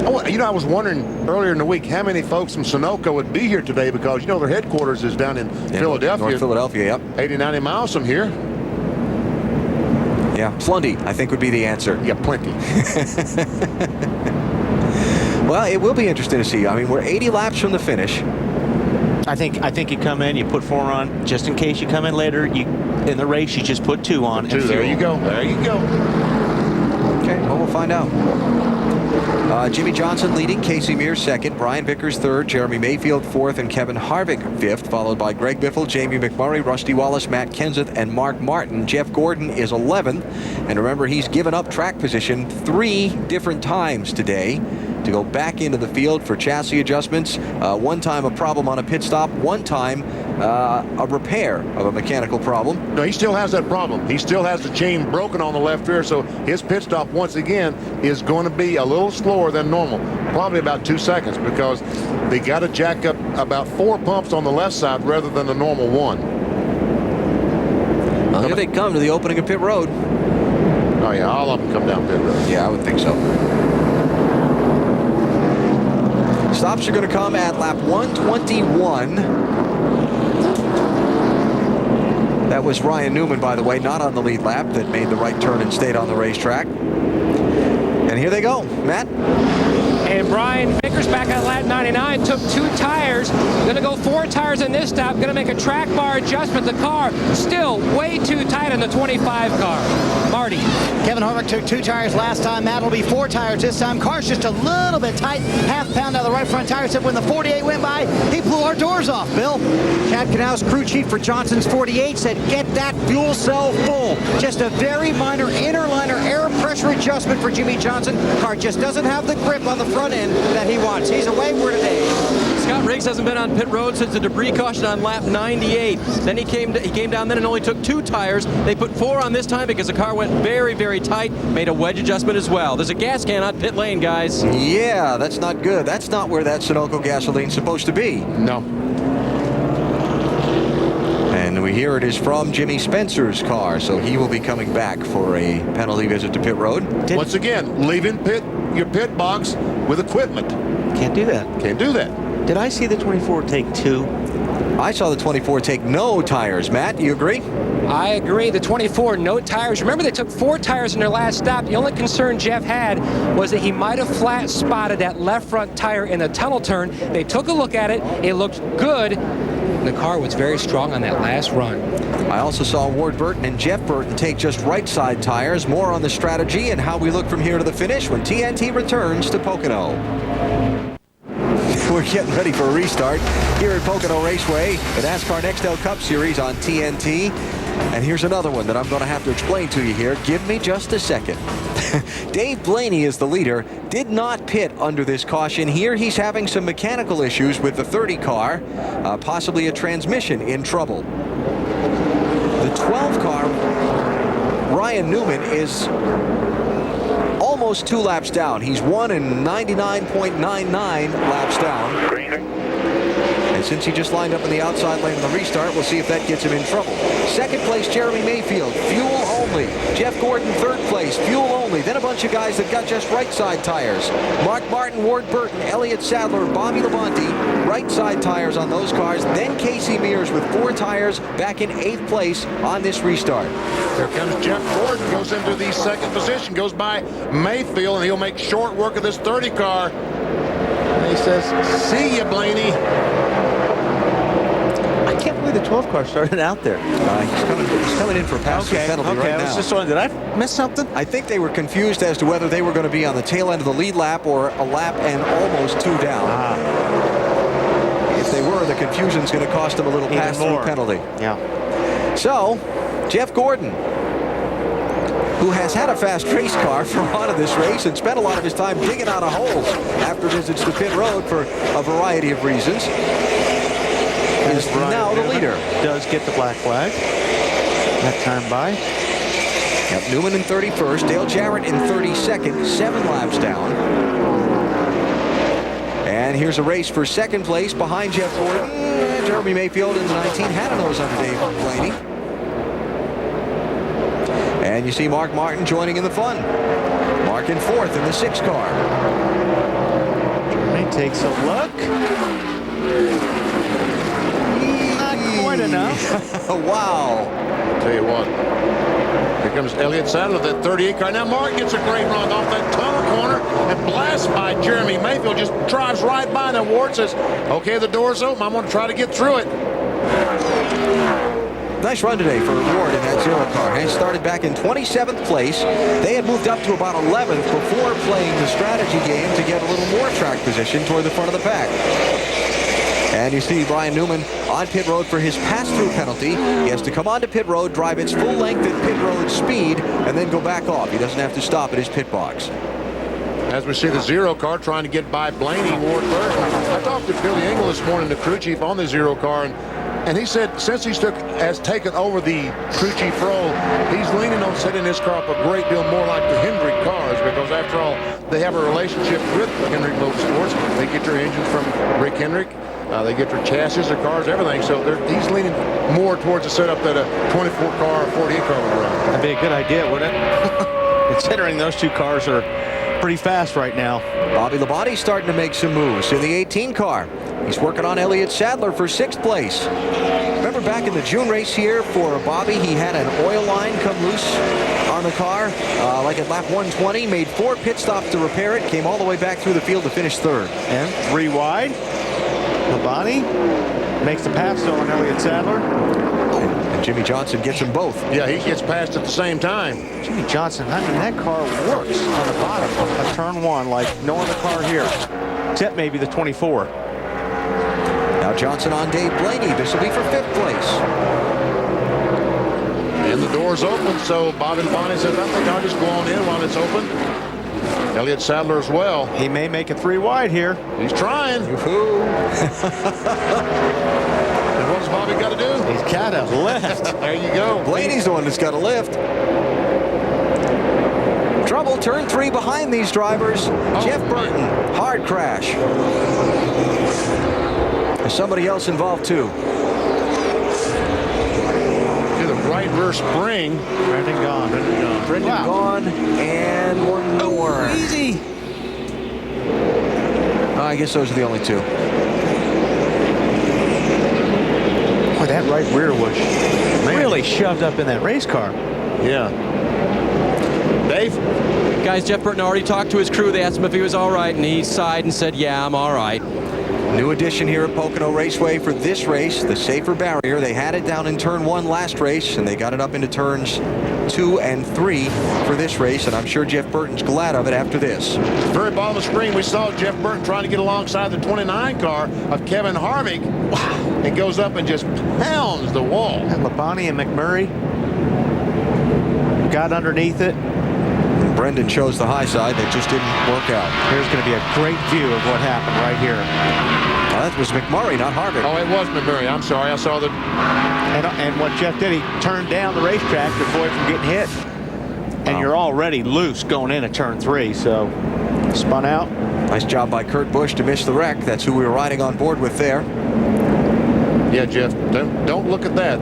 Oh, you know, I was wondering earlier in the week how many folks from Sunoco would be here today, because, you know, their headquarters is down in Philadelphia. North Philadelphia, yep. 80, 90 miles from here. Yeah, plenty, I think, would be the answer. Yeah, plenty. Well, it will be interesting to see. I mean, we're 80 laps from the finish. I think you come in, you put 4 on, just in case you come in later. You in the race, you just put 2 on. 2, there you go. There you go. Okay, well, we'll find out. Jimmy Johnson leading, Casey Mears 2nd, Brian Vickers 3rd, Jeremy Mayfield 4th, and Kevin Harvick 5th, followed by Greg Biffle, Jamie McMurray, Rusty Wallace, Matt Kenseth, and Mark Martin. Jeff Gordon is 11th, and remember, he's given up track position 3 different times today to go back into the field for chassis adjustments. One time a problem on a pit stop, one time a repair of a mechanical problem. No, he still has that problem. He still has the chain broken on the left rear, so his pit stop once again is going to be a little slower than normal, probably about 2 seconds, because they got to jack up about 4 pumps on the left side rather than the normal 1. Well, here they come to the opening of pit road. Oh yeah, all of them come down pit road. Yeah, I would think so. Stops are going to come at lap 121. That was Ryan Newman, by the way, not on the lead lap, that made the right turn and stayed on the racetrack. And here they go. Matt? And Brian Vickers back on lap 99 took 2 tires. Going to go 4 tires in this stop. Going to make a track bar adjustment. The car still way too tight on the 25 car. Marty. Kevin Harvick took 2 tires last time. Matt will be 4 tires this time. Car's just a little bit tight. Half pound out of the right front tire. Said when the 48 went by, he blew our doors off, Bill. Chad Knaus, crew chief for Johnson's 48, said get that fuel cell full. Just a very minor inner liner air pressure adjustment for Jimmy Johnson. Car just doesn't have the grip on the front end that he wants. He's away for today. Scott Riggs hasn't been on pit road since the debris caution on lap 98. Then he came down then and only took 2 tires. They put 4 on this time because the car went very, very tight. Made a wedge adjustment as well. There's a gas can on pit lane, guys. Yeah, that's not good. That's not where that Sunoco gasoline's supposed to be. No. And we hear it is from Jimmy Spencer's car, so he will be coming back for a penalty visit to pit road. Once again, leaving your pit box with equipment. Can't do that. Can't do that. Did I see the 24 take 2? I saw the 24 take no tires. Matt, you agree? I agree. The 24, no tires. Remember, they took 4 tires in their last stop. The only concern Jeff had was that he might have flat spotted that left front tire in the tunnel turn. They took a look at it. It looked good. The car was very strong on that last run. I also saw Ward Burton and Jeff Burton take just right side tires. More on the strategy and how we look from here to the finish when TNT returns to Pocono. We're getting ready for a restart here at Pocono Raceway, the NASCAR NEXTEL Cup Series on TNT. And here's another one that I'm going to have to explain to you here. Give me just a second. Dave Blaney is the leader, did not pit under this caution. Here he's having some mechanical issues with the 30 car, possibly a transmission in trouble. The 12 car, Ryan Newman, is almost 2 laps down. He's 1 and 99.99 laps down. And since he just lined up in the outside lane in the restart, we'll see if that gets him in trouble. Second place, Jeremy Mayfield, fuel only. Jeff Gordon, third place, fuel only. Then a bunch of guys that got just right side tires. Mark Martin, Ward Burton, Elliott Sadler, Bobby Labonte, right side tires on those cars. Then Casey Mears with 4 tires back in 8th place on this restart. Here comes Jeff Gordon, goes into the 2nd position, goes by Mayfield, and he'll make short work of this 30 car. And he says, see ya, Blaney. I can't believe the 12 car started out there. He's coming in for a pass penalty right now. I was just wondering, did I miss something? I think they were confused as to whether they were going to be on the tail end of the lead lap or a lap and almost 2 down. If they were, the confusion's going to cost them a little pass-through penalty. Yeah. So, Jeff Gordon, who has had a fast race car for a lot of this race and spent a lot of his time digging out of holes after visits to pit road for a variety of reasons, is now the leader. Does get the black flag. That time by. Yep, Newman in 31st, Dale Jarrett in 32nd, 7 laps down. And here's a race for 2nd place behind Jeff Gordon. Jeremy Mayfield in the 19 had a nose under Dave Blaney. And you see Mark Martin joining in the fun. Mark in 4th in the 6 car. Jeremy takes a look. Not quite enough. Wow. I'll tell you what. Here comes Elliott Sadler, that 38 car. Now Mark gets a great run off that tunnel corner and blasts by Jeremy Mayfield. Just drives right by. Now Ward says, okay, the door's open. I'm going to try to get through it. Nice run today for Ward in that 0 car. He started back in 27th place. They had moved up to about 11th before playing the strategy game to get a little more track position toward the front of the pack. And you see Ryan Newman on pit road for his pass-through penalty. He has to come onto pit road, drive its full length at pit road speed, and then go back off. He doesn't have to stop at his pit box. As we see the 0 car trying to get by Blaney, Ward Burton. I talked to Billy Engel this morning, the crew chief on the 0 car, and he said since has taken over the crew chief role, he's leaning on setting his car up a great deal more like the Hendrick cars, because after all, they have a relationship with Hendrick Motorsports. They get their engines from Rick Hendrick. They get their chassis, their cars, everything. So he's leaning more towards the setup that a 24 car or 48 car would run. That'd be a good idea, wouldn't it? Considering those 2 cars are pretty fast right now. Bobby Labonte starting to make some moves in the 18 car. He's working on Elliott Sadler for 6th place. Remember back in the June race here for Bobby, he had an oil line come loose on the car, like at lap 120, made 4 pit stops to repair it, came all the way back through the field to finish 3rd. And 3 wide. Labonte makes the pass on Elliott Sadler. And Jimmy Johnson gets them both. Yeah, he gets passed at the same time. Jimmy Johnson, I mean, that car works on the bottom of turn 1 like no other car here, except maybe the 24. Now Johnson on Dave Blaney. This will be for 5th place. And the door's open, so Bobby Labonte says, I think I'll just go on in while it's open. Elliott Sadler as well. He may make it 3 wide here. He's trying. And what's Bobby got to do? He's got a lift. There you go. Blaney's the one that's got a lift. Trouble, turn 3 behind these drivers. Jeff Burton, hard crash. There's somebody else involved too. To the right rear spring. Brendan gone. Brendan gone, and one more. Easy. I guess those are the only 2. Boy, that right rear was really shoved up in that race car. Yeah. Dave? Guys, Jeff Burton already talked to his crew. They asked him if he was all right, and he sighed and said, yeah, I'm all right. New addition here at Pocono Raceway for this race, the safer barrier. They had it down in turn 1 last race, and they got it up into turns 2 and 3 for this race, and I'm sure Jeff Burton's glad of it after this. Very bottom of the screen, we saw Jeff Burton trying to get alongside the 29 car of Kevin Harvick. Wow. It goes up and just pounds the wall. And Labonte and McMurray got underneath it. And Brendan chose the high side. That just didn't work out. Here's going to be a great view of what happened right here. That was McMurray, not Harvick. Oh, it was McMurray. I'm sorry. I saw the... And what Jeff did, he turned down the racetrack to avoid from getting hit. And you're already loose going into turn 3, so spun out. Nice job by Kurt Busch to miss the wreck. That's who we were riding on board with there. Yeah, Jeff, don't look at that.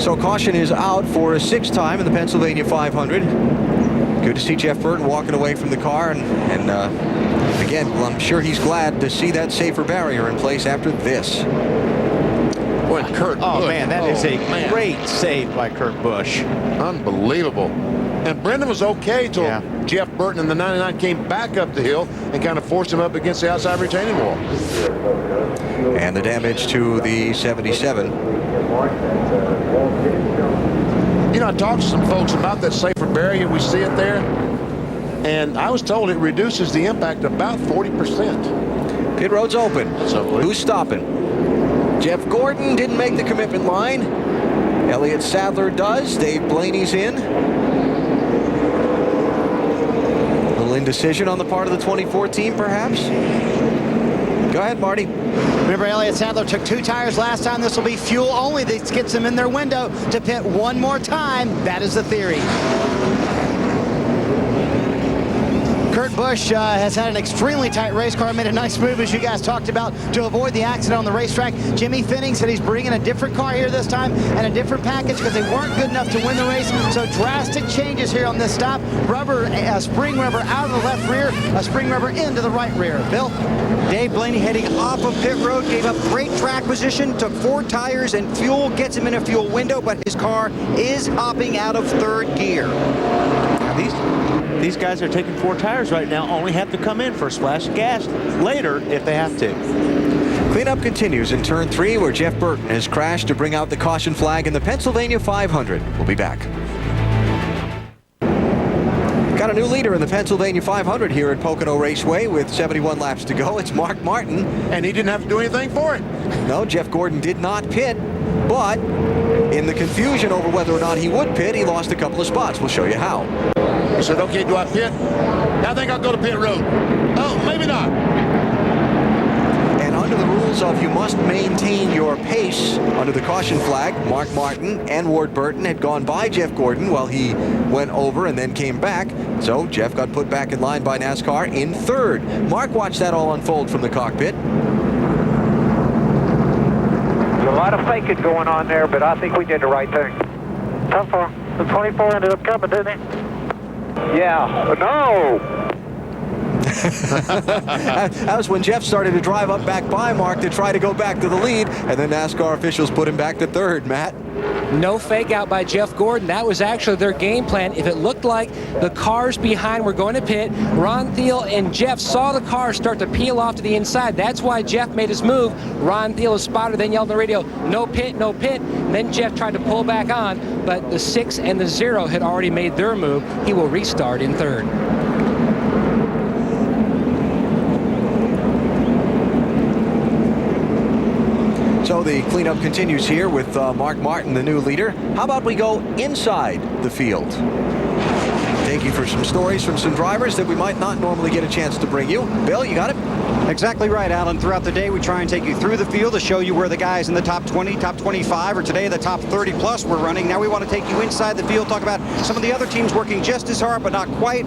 So caution is out for a 6th time in the Pennsylvania 500. Good to see Jeff Burton walking away from the car, and again, well, I'm sure he's glad to see that safer barrier in place after this. Boy, Kurt Busch. Man, that is a great save by Kurt Busch. Unbelievable. And Brendan was okay till Jeff Burton in the 99 came back up the hill and kind of forced him up against the outside retaining wall. And the damage to the 77. You know, I talked to some folks about that safer barrier. We see it there. And I was told it reduces the impact about 40%. Pit road's open. So who's stopping? Jeff Gordon didn't make the commitment line. Elliott Sadler does. Dave Blaney's in. Little indecision on the part of the 24 team, perhaps. Go ahead, Marty. Remember, Elliott Sadler took 2 tires last time. This will be fuel only. This gets them in their window to pit one more time. That is the theory. Kurt Busch has had an extremely tight race car, made a nice move, as you guys talked about, to avoid the accident on the racetrack. Jimmy Finning said he's bringing a different car here this time and a different package because they weren't good enough to win the race. So drastic changes here on this stop. Spring rubber out of the left rear, a spring rubber into the right rear. Bill? Dave Blaney heading off of pit road, gave up great track position, took 4 tires and fuel, gets him in a fuel window, but his car is hopping out of 3rd gear. Now these guys are taking 4 tires right now, only have to come in for a splash of gas later if they have to. Cleanup continues in turn 3, where Jeff Burton has crashed to bring out the caution flag in the Pennsylvania 500. We'll be back. Got a new leader in the Pennsylvania 500 here at Pocono Raceway with 71 laps to go. It's Mark Martin. And he didn't have to do anything for it. No, Jeff Gordon did not pit, but in the confusion over whether or not he would pit, he lost a couple of spots. We'll show you how. He said, okay, do I pit? I think I'll go to pit road. Oh, maybe not. And under the rules of you must maintain your pace under the caution flag, Mark Martin and Ward Burton had gone by Jeff Gordon while he went over and then came back. So Jeff got put back in line by NASCAR in 3rd. Mark watched that all unfold from the cockpit. There's a lot of faking going on there, but I think we did the right thing. Tough for the 24 ended up coming, didn't he? Yeah. No. That was when Jeff started to drive up back by Mark to try to go back to the lead, and then NASCAR officials put him back to third, Matt. No fake out by Jeff Gordon. That was actually their game plan. If it looked like the cars behind were going to pit, Ron Thiel and Jeff saw the cars start to peel off to the inside. That's why Jeff made his move. Ron Thiel, a spotter, then yelled on the radio, "No pit, no pit." Then Jeff tried to pull back on, but the 6 and the 0 had already made their move. He will restart in third. So the cleanup continues here with Mark Martin, the new leader. How about we go inside the field? Take you for some stories from some drivers that we might not normally get a chance to bring you. Bill, you got it? Exactly right, Alan. Throughout the day, we try and take you through the field to show you where the guys in the top 20, top 25, or today the top 30 plus were running. Now we want to take you inside the field, talk about some of the other teams working just as hard, but not quite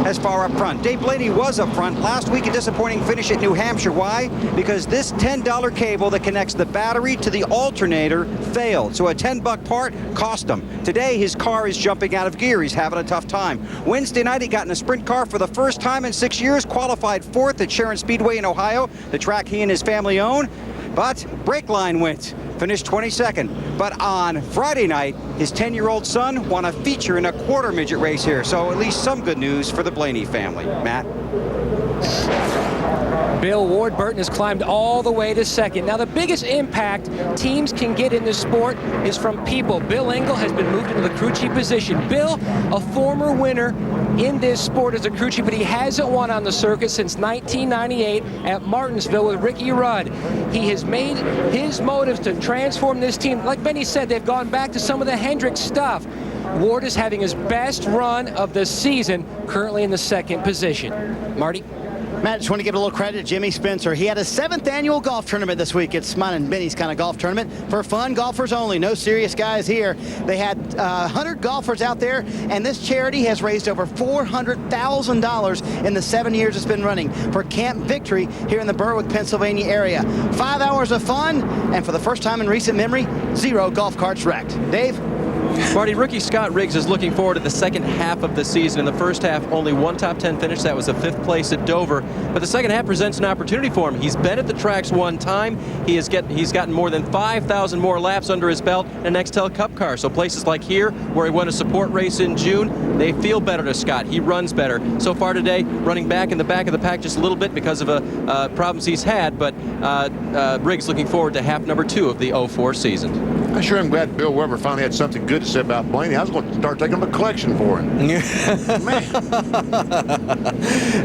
as far up front. Dave Blaney was up front last week, a disappointing finish at New Hampshire. Why? Because this $10 cable that connects the battery to the alternator failed. So a $10 part cost him. Today, his car is jumping out of gear. He's having a tough time. Wednesday night, he got in a sprint car for the first time in 6 years, qualified 4th at Sharon Speedway in Ohio, the track he and his family own, but brake line went, finished 22nd. But on Friday night, his 10-year-old son won a feature in a quarter midget race here, so at least some good news for the Blaney family. Matt? Bill Ward-Burton has climbed all the way to second. Now, the biggest impact teams can get in this sport is from people. Bill Engel has been moved into the crew chief position. Bill, a former winner in this sport as a crew chief, but he hasn't won on the circuit since 1998 at Martinsville with Ricky Rudd. He has made his motives to transform this team. Like Benny said, they've gone back to some of the Hendrick stuff. Ward is having his best run of the season, currently in the second position. Marty? Matt, just want to give a little credit to Jimmy Spencer. He had his 7th annual golf tournament this week. It's mine and Benny's kind of golf tournament for fun golfers only. No serious guys here. They had 100 golfers out there, and this charity has raised over $400,000 in the 7 years it's been running for Camp Victory here in the Berwick, Pennsylvania area. 5 hours of fun, and for the first time in recent memory, 0 golf carts wrecked. Dave? Marty, rookie Scott Riggs is looking forward to the second half of the season. In the first half, only 1 top 10 finish. That was a 5th place at Dover. But the second half presents an opportunity for him. He's been at the tracks 1 time. He's gotten more than 5,000 more laps under his belt in an Nextel Cup car. So places like here, where he won a support race in June, they feel better to Scott. He runs better. So far today, running back in the back of the pack just a little bit because of problems he's had. But Riggs looking forward to half number 2 of the 04 season. I sure am glad Bill Weber finally had something good to say about Blaney. I was going to start taking him a collection for him. Man.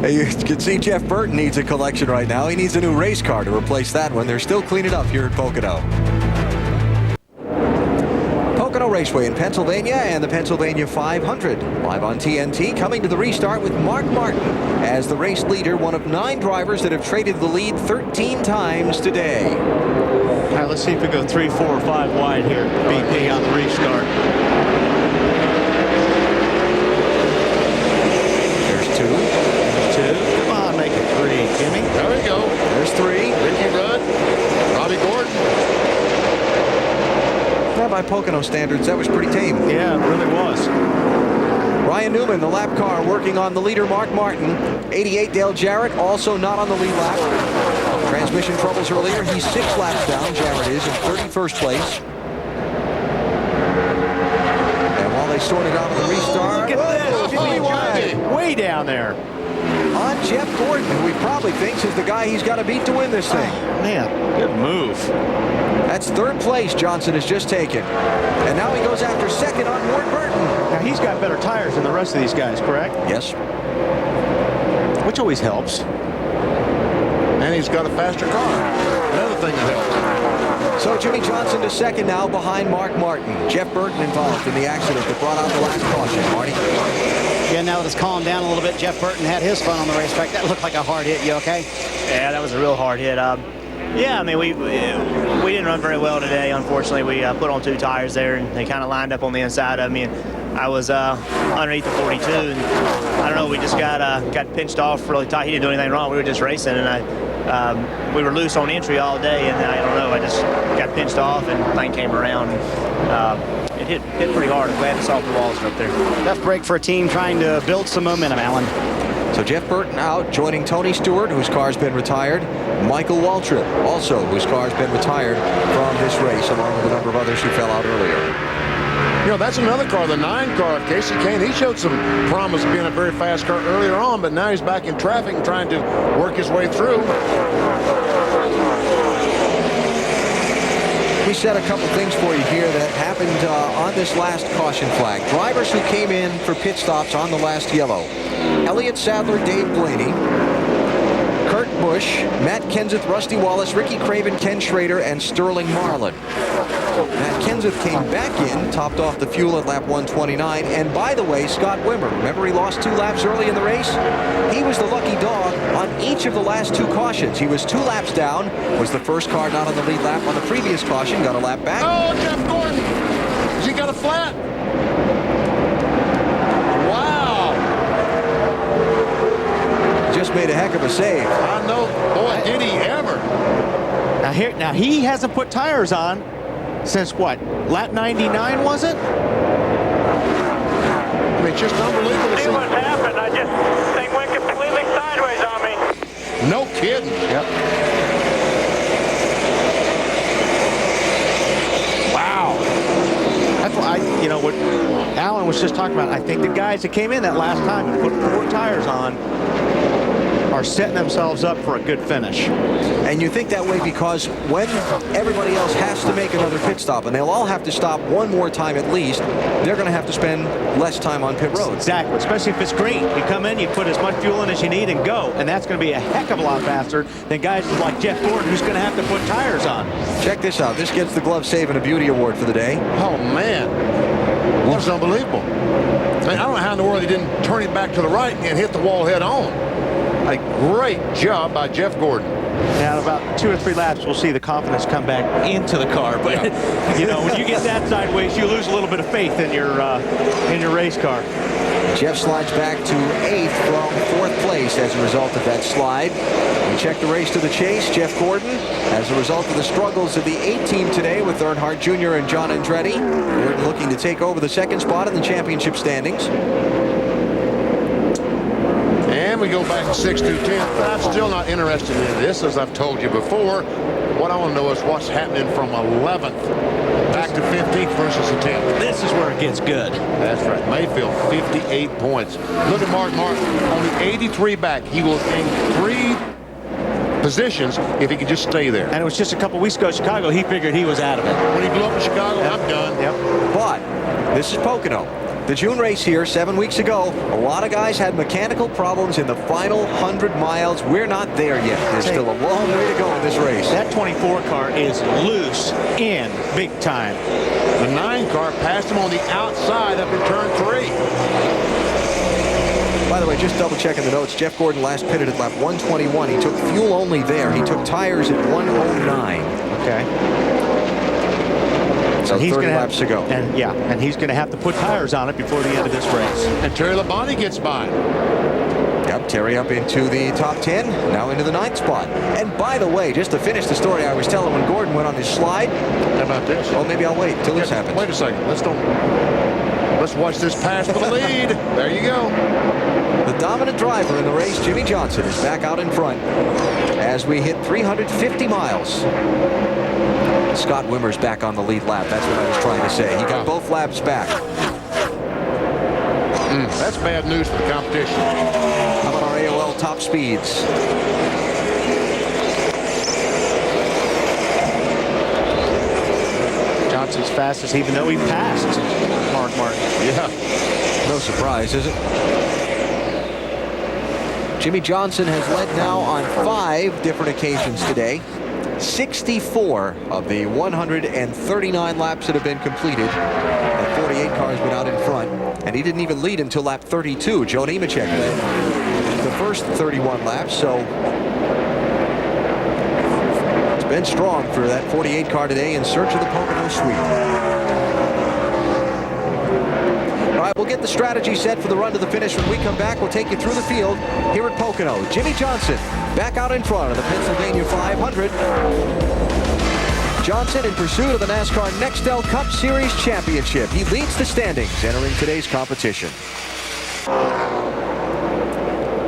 You can see Jeff Burton needs a collection right now. He needs a new race car to replace that one. They're still cleaning up here at Pocono. Pocono Raceway in Pennsylvania and the Pennsylvania 500. Live on TNT, coming to the restart with Mark Martin as the race leader, one of 9 drivers that have traded the lead 13 times today. All right, let's see if we go 3, 4, or 5 wide here. BP on the restart. There's 2. There's 2. Come on, make it 3, Jimmy. There we go. There's 3. Ricky Rudd, Robbie Gordon. Yeah, by Pocono standards, that was pretty tame. Yeah, it really was. Ryan Newman, the lap car, working on the leader, Mark Martin. 88, Dale Jarrett, also not on the lead lap. Transmission troubles earlier. He's 6 laps down. Jarrett is in 31st place. And while they sort it out on the restart, Look at this. Jimmy way down there. On Jeff Gordon, who he probably thinks is the guy he's got to beat to win this thing. Man, good move. That's 3rd place Johnson has just taken. And now he goes after 2nd on Ward Burton. Now he's got better tires than the rest of these guys, correct? Yes. Which always helps. And he's got a faster car. Another thing that helps. So Jimmy Johnson to 2nd now behind Mark Martin. Jeff Burton involved in the accident that brought out the last caution. Marty? Yeah, now that it's calmed down a little bit, Jeff Burton had his fun on the racetrack. That looked like a hard hit. You okay? Yeah, that was a real hard hit. Yeah, I mean, we didn't run very well today, unfortunately. We put on 2 tires there, and they kind of lined up on the inside of me. And I was underneath the 42, and I don't know, we just got pinched off really tight. He didn't do anything wrong. We were just racing, and we were loose on entry all day, and I don't know, I just got pinched off, and the thing came around. It hit pretty hard. I'm glad the softer walls are up there. Tough break for a team trying to build some momentum, Alan. So Jeff Burton out, joining Tony Stewart, whose car's been retired. Michael Waltrip, also, whose car's been retired from this race, along with a number of others who fell out earlier. You know, that's another car, the 9 car of Casey Kane. He showed some promise of being a very fast car earlier on, but now he's back in traffic and trying to work his way through. We said a couple things for you here that happened on this last caution flag. Drivers who came in for pit stops on the last yellow. Elliott Sadler, Dave Blaney, Kurt Busch, Matt Kenseth, Rusty Wallace, Ricky Craven, Ken Schrader, and Sterling Marlin. Matt Kenseth came back in, topped off the fuel at lap 129. And by the way, Scott Wimmer, remember he lost 2 laps early in the race? He was the lucky dog on each of the last 2 cautions. He was 2 laps down, was the first car not on the lead lap on the previous caution, got a lap back. Oh, Jeff Gordon! Has he got a flat? Wow! Just made a heck of a save. I know. Boy, did he ever. Now he hasn't put tires on since what? Lap 99, was it? I mean, just unbelievable to see. What happened? Thing went completely sideways on me. No kidding. Yep. Wow. That's why what Alan was just talking about. I think the guys that came in that last time and put 4 tires on are setting themselves up for a good finish. And you think that way because when everybody else has to make another pit stop, and they'll all have to stop one more time at least, they're going to have to spend less time on pit road. Exactly, especially if it's green. You come in, you put as much fuel in as you need and go, and that's going to be a heck of a lot faster than guys like Jeff Gordon, who's going to have to put tires on. Check this out. This gets the Glove Save and a Beauty Award for the day. Oh, man. That was unbelievable. I mean, I don't know how in the world he didn't turn it back to the right and hit the wall head on. A great job by Jeff Gordon. Now, in about 2 or 3 laps, we'll see the confidence come back into the car. But, when you get that sideways, you lose a little bit of faith in your race car. Jeff slides back to 8th from 4th place as a result of that slide. We check the race to the chase. Jeff Gordon, as a result of the struggles of the 8 team today with Earnhardt Jr. and John Andretti, Gordon looking to take over the 2nd spot in the championship standings. And we go back to 6 through 10. But I'm still not interested in this, as I've told you before. What I want to know is what's happening from 11th back to 15th versus the 10th. This is where it gets good. That's right. Mayfield, 58 points. Look at Mark Martin, only 83 back. He will gain 3 positions if he can just stay there. And it was just a couple weeks ago, Chicago, he figured he was out of it. When he blew up in Chicago, I'm done. Yep. But this is Pocono. The June race here 7 weeks ago, a lot of guys had mechanical problems in the final 100 miles. We're not there yet. There's still a long way to go in this race. That 24 car is loose in big time. The 9 car passed him on the outside up in turn 3. By the way, just double checking the notes. Jeff Gordon last pitted at lap 121. He took fuel only there. He took tires at 109. Okay. So he's 30 laps to go. And he's going to have to put tires on it before the end of this race. And Terry Labonte gets by. Yep, Terry up into the top 10, now into the 9th spot. And by the way, just to finish the story I was telling when Gordon went on his slide. How about this? Oh, maybe I'll wait till this happens. Wait a second. Let's watch this pass for the lead. There you go. The dominant driver in the race, Jimmy Johnson, is back out in front as we hit 350 miles. Scott Wimmer's back on the lead lap. That's what I was trying to say. He got both laps back. That's bad news for the competition. How about our AOL top speeds? Johnson's fastest, even though he passed Mark Martin. Yeah. No surprise, is it? Jimmy Johnson has led now on 5 different occasions today. 64 of the 139 laps that have been completed. The 48 car has been out in front, and he didn't even lead until lap 32. Joe Nemechek led the first 31 laps, so it's been strong for that 48 car today in search of the Pocono sweep. All right, we'll get the strategy set for the run to the finish. When we come back, we'll take you through the field here at Pocono. Jimmy Johnson back out in front of the Pennsylvania 500. Johnson in pursuit of the NASCAR Nextel Cup Series Championship. He leads the standings entering today's competition.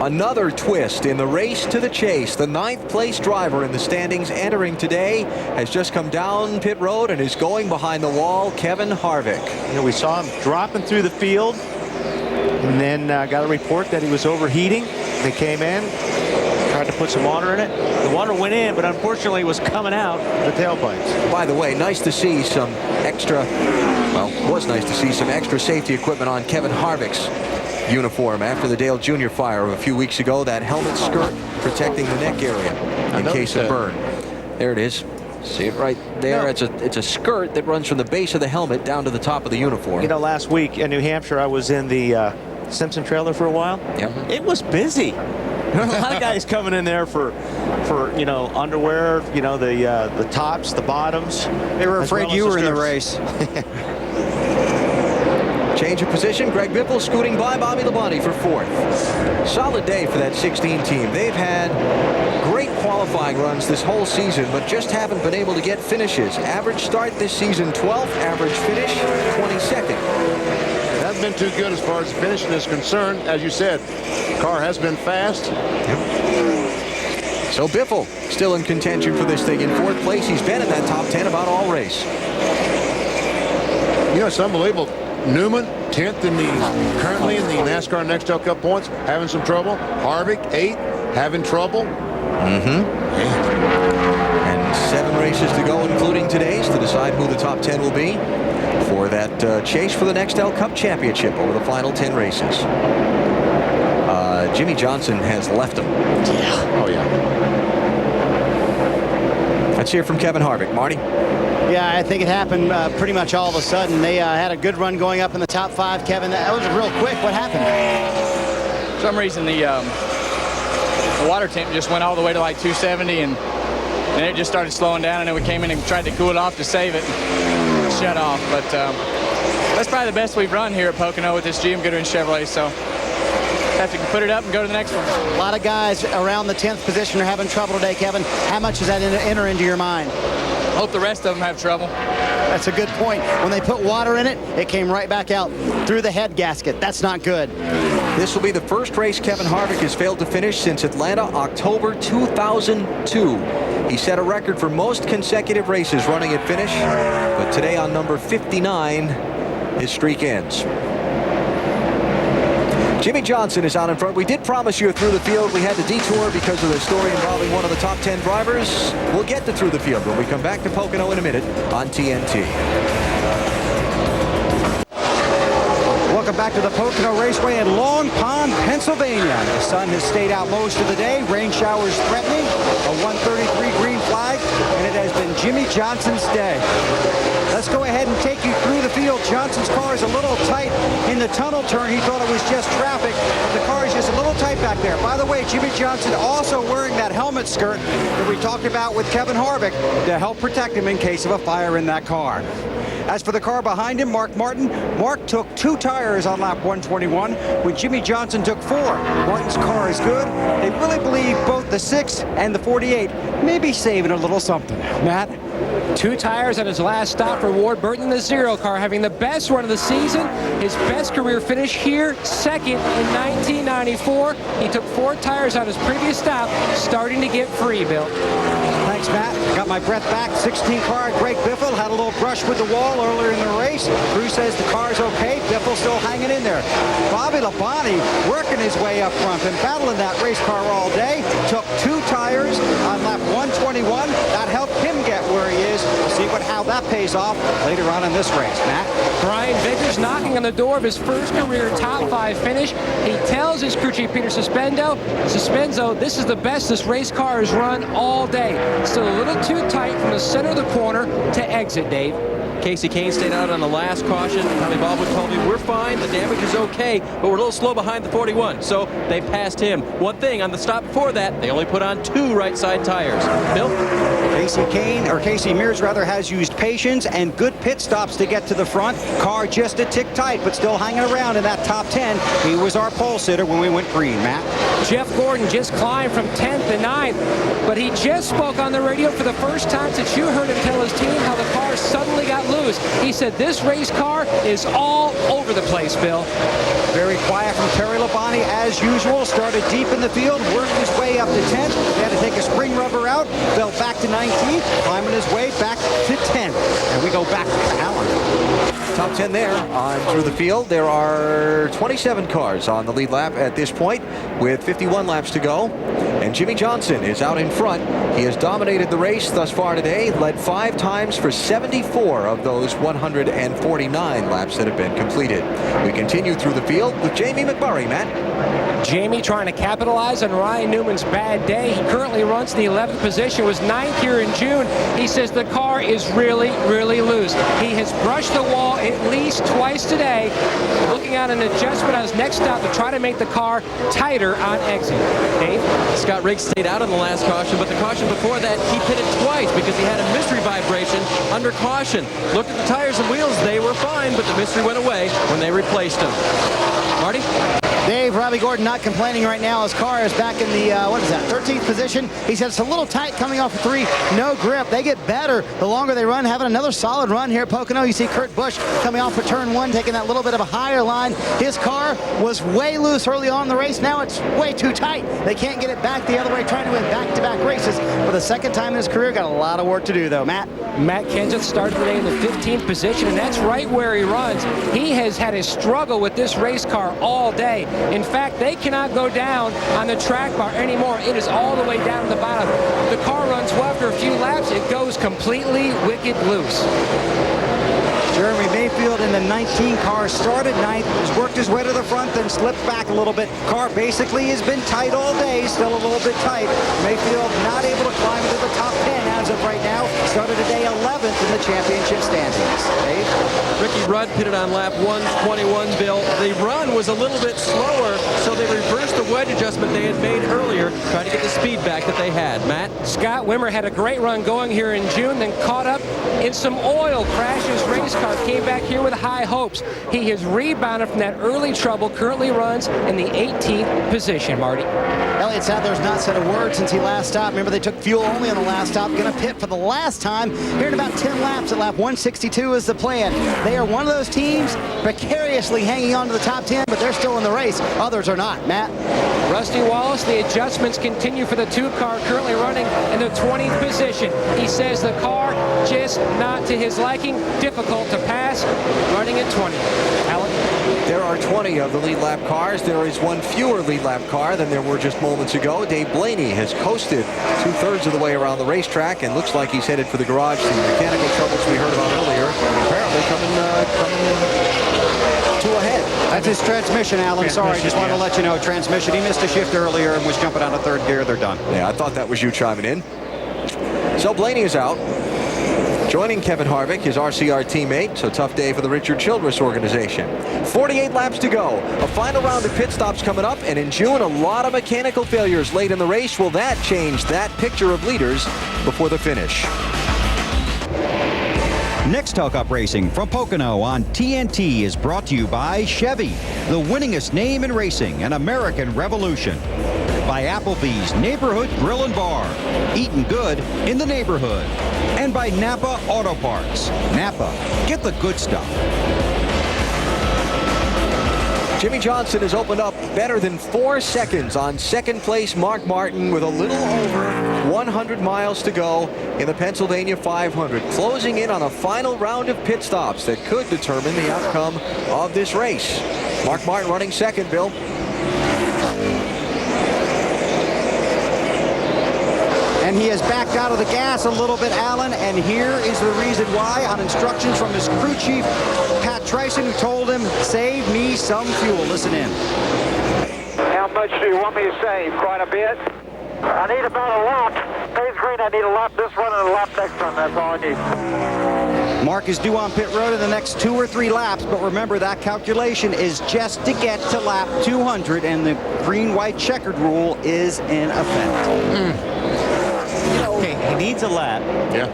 Another twist in the race to the chase. The 9th place driver in the standings entering today has just come down pit road and is going behind the wall, Kevin Harvick. You know, we saw him dropping through the field and then got a report that he was overheating. They came in, tried to put some water in it. The water went in, but unfortunately it was coming out the tailpipes. By the way, nice to see some extra, well, it was nice to see some extra safety equipment on Kevin Harvick's uniform after the Dale Jr. fire of a few weeks ago. That helmet skirt protecting the neck area in case of burn. There it is. See it right there. It's a skirt that runs from the base of the helmet down to the top of the uniform. You know, last week in New Hampshire, I was in the Simpson trailer for a while. Yep. It was busy. There were a lot of guys coming in there for you know, underwear, you know, the tops, the bottoms. They were afraid you were in the race. Change of position. Greg Biffle scooting by Bobby Labonte for 4th. Solid day for that 16 team. They've had great qualifying runs this whole season, but just haven't been able to get finishes. Average start this season 12th, average finish 22nd. Hasn't been too good as far as finishing is concerned. As you said, the car has been fast. So Biffle still in contention for this thing in 4th place. He's been in that top 10 about all race. You know, it's unbelievable. Newman, 10th currently in the NASCAR Nextel Cup points, having some trouble. Harvick, 8th, having trouble. And 7 races to go, including today's, to decide who the top 10 will be for that chase for the Nextel Cup Championship over the final 10 races. Jimmy Johnson has left him. Yeah. Oh, yeah. Let's hear from Kevin Harvick. Marty? Yeah, I think it happened pretty much all of a sudden. They had a good run going up in the top 5, Kevin. That was real quick. What happened? For some reason, the water temp just went all the way to like 270, and then it just started slowing down, and then we came in and tried to cool it off to save it and shut off. But that's probably the best we've run here at Pocono with this GM Goodwin Chevrolet, so have to put it up and go to the next one. A lot of guys around the 10th position are having trouble today, Kevin. How much does that enter into your mind? Hope the rest of them have trouble. That's a good point. When they put water in it, it came right back out through the head gasket. That's not good. This will be the first race Kevin Harvick has failed to finish since Atlanta, October 2002. He set a record for most consecutive races running at finish, but today on number 59, his streak ends. Jimmy Johnson is out in front. We did promise you a through the field. We had to detour because of the story involving one of the top 10 drivers. We'll get to through the field when we come back to Pocono in a minute on TNT. Welcome back to the Pocono Raceway in Long Pond, Pennsylvania. The sun has stayed out most of the day. Rain showers threatening. A 133 green flag, and it has been Jimmy Johnson's day. Let's go ahead and take you through the field. Johnson's car is a little tight in the tunnel turn. He thought it was just traffic, but the car is just a little tight back there. By the way, Jimmy Johnson also wearing that helmet skirt that we talked about with Kevin Harvick to help protect him in case of a fire in that car. As for the car behind him, Mark Martin, Mark took 2 tires on lap 121 when Jimmy Johnson took 4. Martin's car is good. They really believe both the 6 and the 48 may be saving a little something. Matt? 2 tires on his last stop for Ward Burton in the 0 car, having the best run of the season. His best career finish here, 2nd in 1994. He took 4 tires on his previous stop, starting to get free, Bill. Thanks, Matt. Got my breath back. 16 car, Greg Biffle had a little brush with the wall earlier in the race. Drew says the car's okay. Biffle still hanging in there. Bobby Labonte working his way up front and battling that race car all day. Took 2 tires on lap 121. That helped him get where he is. We'll see how that pays off later on in this race. Matt? Brian Vickers knocking on the door of his first career top 5 finish. He tells his crew chief Peter Suspenzo, this is the best this race car has run all day. Still a little too tight from the center of the corner to exit, Dave. Casey Kane stayed out on the last caution. Tommy Baldwin told me, we're fine, the damage is okay, but we're a little slow behind the 41. So they passed him. One thing, on the stop before that, they only put on 2 right side tires. Bill? Casey Mears has used patience and good pit stops to get to the front. Car just a tick tight, but still hanging around in that top 10. He was our pole sitter when we went green. Matt? Jeff Gordon just climbed from 10th to 9th, but he just spoke on the radio for the first time since you heard him tell his team how the car suddenly got lose. He said this race car is all over the place, Bill. Very quiet from Terry Labonte as usual. Started deep in the field, worked his way up to 10th. He had to take a spring rubber out, fell back to 19th, climbing his way back to 10th. And we go back to Allen. Top 10 there on through the field. There are 27 cars on the lead lap at this point with 51 laps to go. And Jimmy Johnson is out in front. He has dominated the race thus far today, led 5 times for 74 of those 149 laps that have been completed. We continue through the field with Jamie McMurray, Matt. Jamie trying to capitalize on Ryan Newman's bad day. He currently runs in the 11th position, was 9th here in June. He says the car is really, really loose. He has brushed the wall at least twice today, looking at an adjustment on his next stop to try to make the car tighter on exit. Dave? Scott Riggs stayed out on the last caution, but the caution before that, he pitted twice because he had a mystery vibration under caution. Looked at the tires and wheels, they were fine, but the mystery went away when they replaced them. Marty? Dave, Robbie Gordon not complaining right now. His car is back in the, 13th position. He said it's a little tight coming off of 3. No grip. They get better the longer they run, having another solid run here at Pocono. You see Kurt Busch coming off of turn 1, taking that little bit of a higher line. His car was way loose early on in the race. Now it's way too tight. They can't get it back the other way, trying to win back-to-back races for the second time in his career. Got a lot of work to do, though. Matt Kenseth started today in the 15th position, and that's right where he runs. He has had a struggle with this race car all day. In fact, they cannot go down on the track bar anymore. It is all the way down to the bottom. The car runs well after a few laps. It goes completely wicked loose. Jeremy Mayfield in the 19 car started 9th, has worked his way to the front, then slipped back a little bit. Car basically has been tight all day, still a little bit tight. Mayfield not able to climb into the top 10 as of right now. Started today 11th in the championship standings. Dave? Ricky Rudd pitted on lap 121, Bill. The run was a little bit slower, so they reversed the wedge adjustment they had made earlier, trying to get the speed back that they had. Matt? Scott Wimmer had a great run going here in June, then caught up in some oil, crashed his race car, came back here with high hopes. He has rebounded from that early trouble, currently runs in the 18th position, Marty. Elliott Sadler's not said a word since he last stopped. Remember, they took fuel only on the last stop. Going to pit for the last time here in about 10 laps at lap 162 is the plan. They are one of those teams precariously hanging on to the top 10, but they're still in the race. Others are not. Matt? Rusty Wallace, the adjustments continue for the 2 car currently running in the 20th position. He says the car just not to his liking, difficult to pass, running at 20. Alan? There are 20 of the lead lap cars. There is one fewer lead lap car than there were just moments ago. Dave Blaney has coasted 2/3 of the way around the racetrack and looks like he's headed for the garage. The mechanical troubles we heard about earlier apparently coming to a head. That's his transmission, Alan. Sorry, just wanted to let you know. Transmission. He missed a shift earlier and was jumping out of 3rd gear. They're done. Yeah, I thought that was you chiming in. So Blaney is out. Joining Kevin Harvick, his RCR teammate, so tough day for the Richard Childress organization. 48 laps to go. A final round of pit stops coming up, and in June, a lot of mechanical failures late in the race. Will that change that picture of leaders before the finish? Nextel Cup Racing from Pocono on TNT is brought to you by Chevy, the winningest name in racing, an American revolution. By Applebee's Neighborhood Grill and Bar, eating good in the neighborhood. And by Napa Auto Parts. Napa, get the good stuff. Jimmy Johnson has opened up better than 4 seconds on 2nd place Mark Martin with a little over 100 miles to go in the Pennsylvania 500, closing in on a final round of pit stops that could determine the outcome of this race. Mark Martin running 2nd, Bill. And he has backed out of the gas a little bit, Alan, and here is the reason why, on instructions from his crew chief, Pat Tryson, who told him, save me some fuel. Listen in. How much do you want me to save? Quite a bit? I need about a lap. Phase green, I need a lap this run and a lap next run. That's all I need. Mark is due on pit road in the next 2 or 3 laps, but remember that calculation is just to get to lap 200, and the green-white checkered rule is in effect. Okay, he needs a lap. Yeah.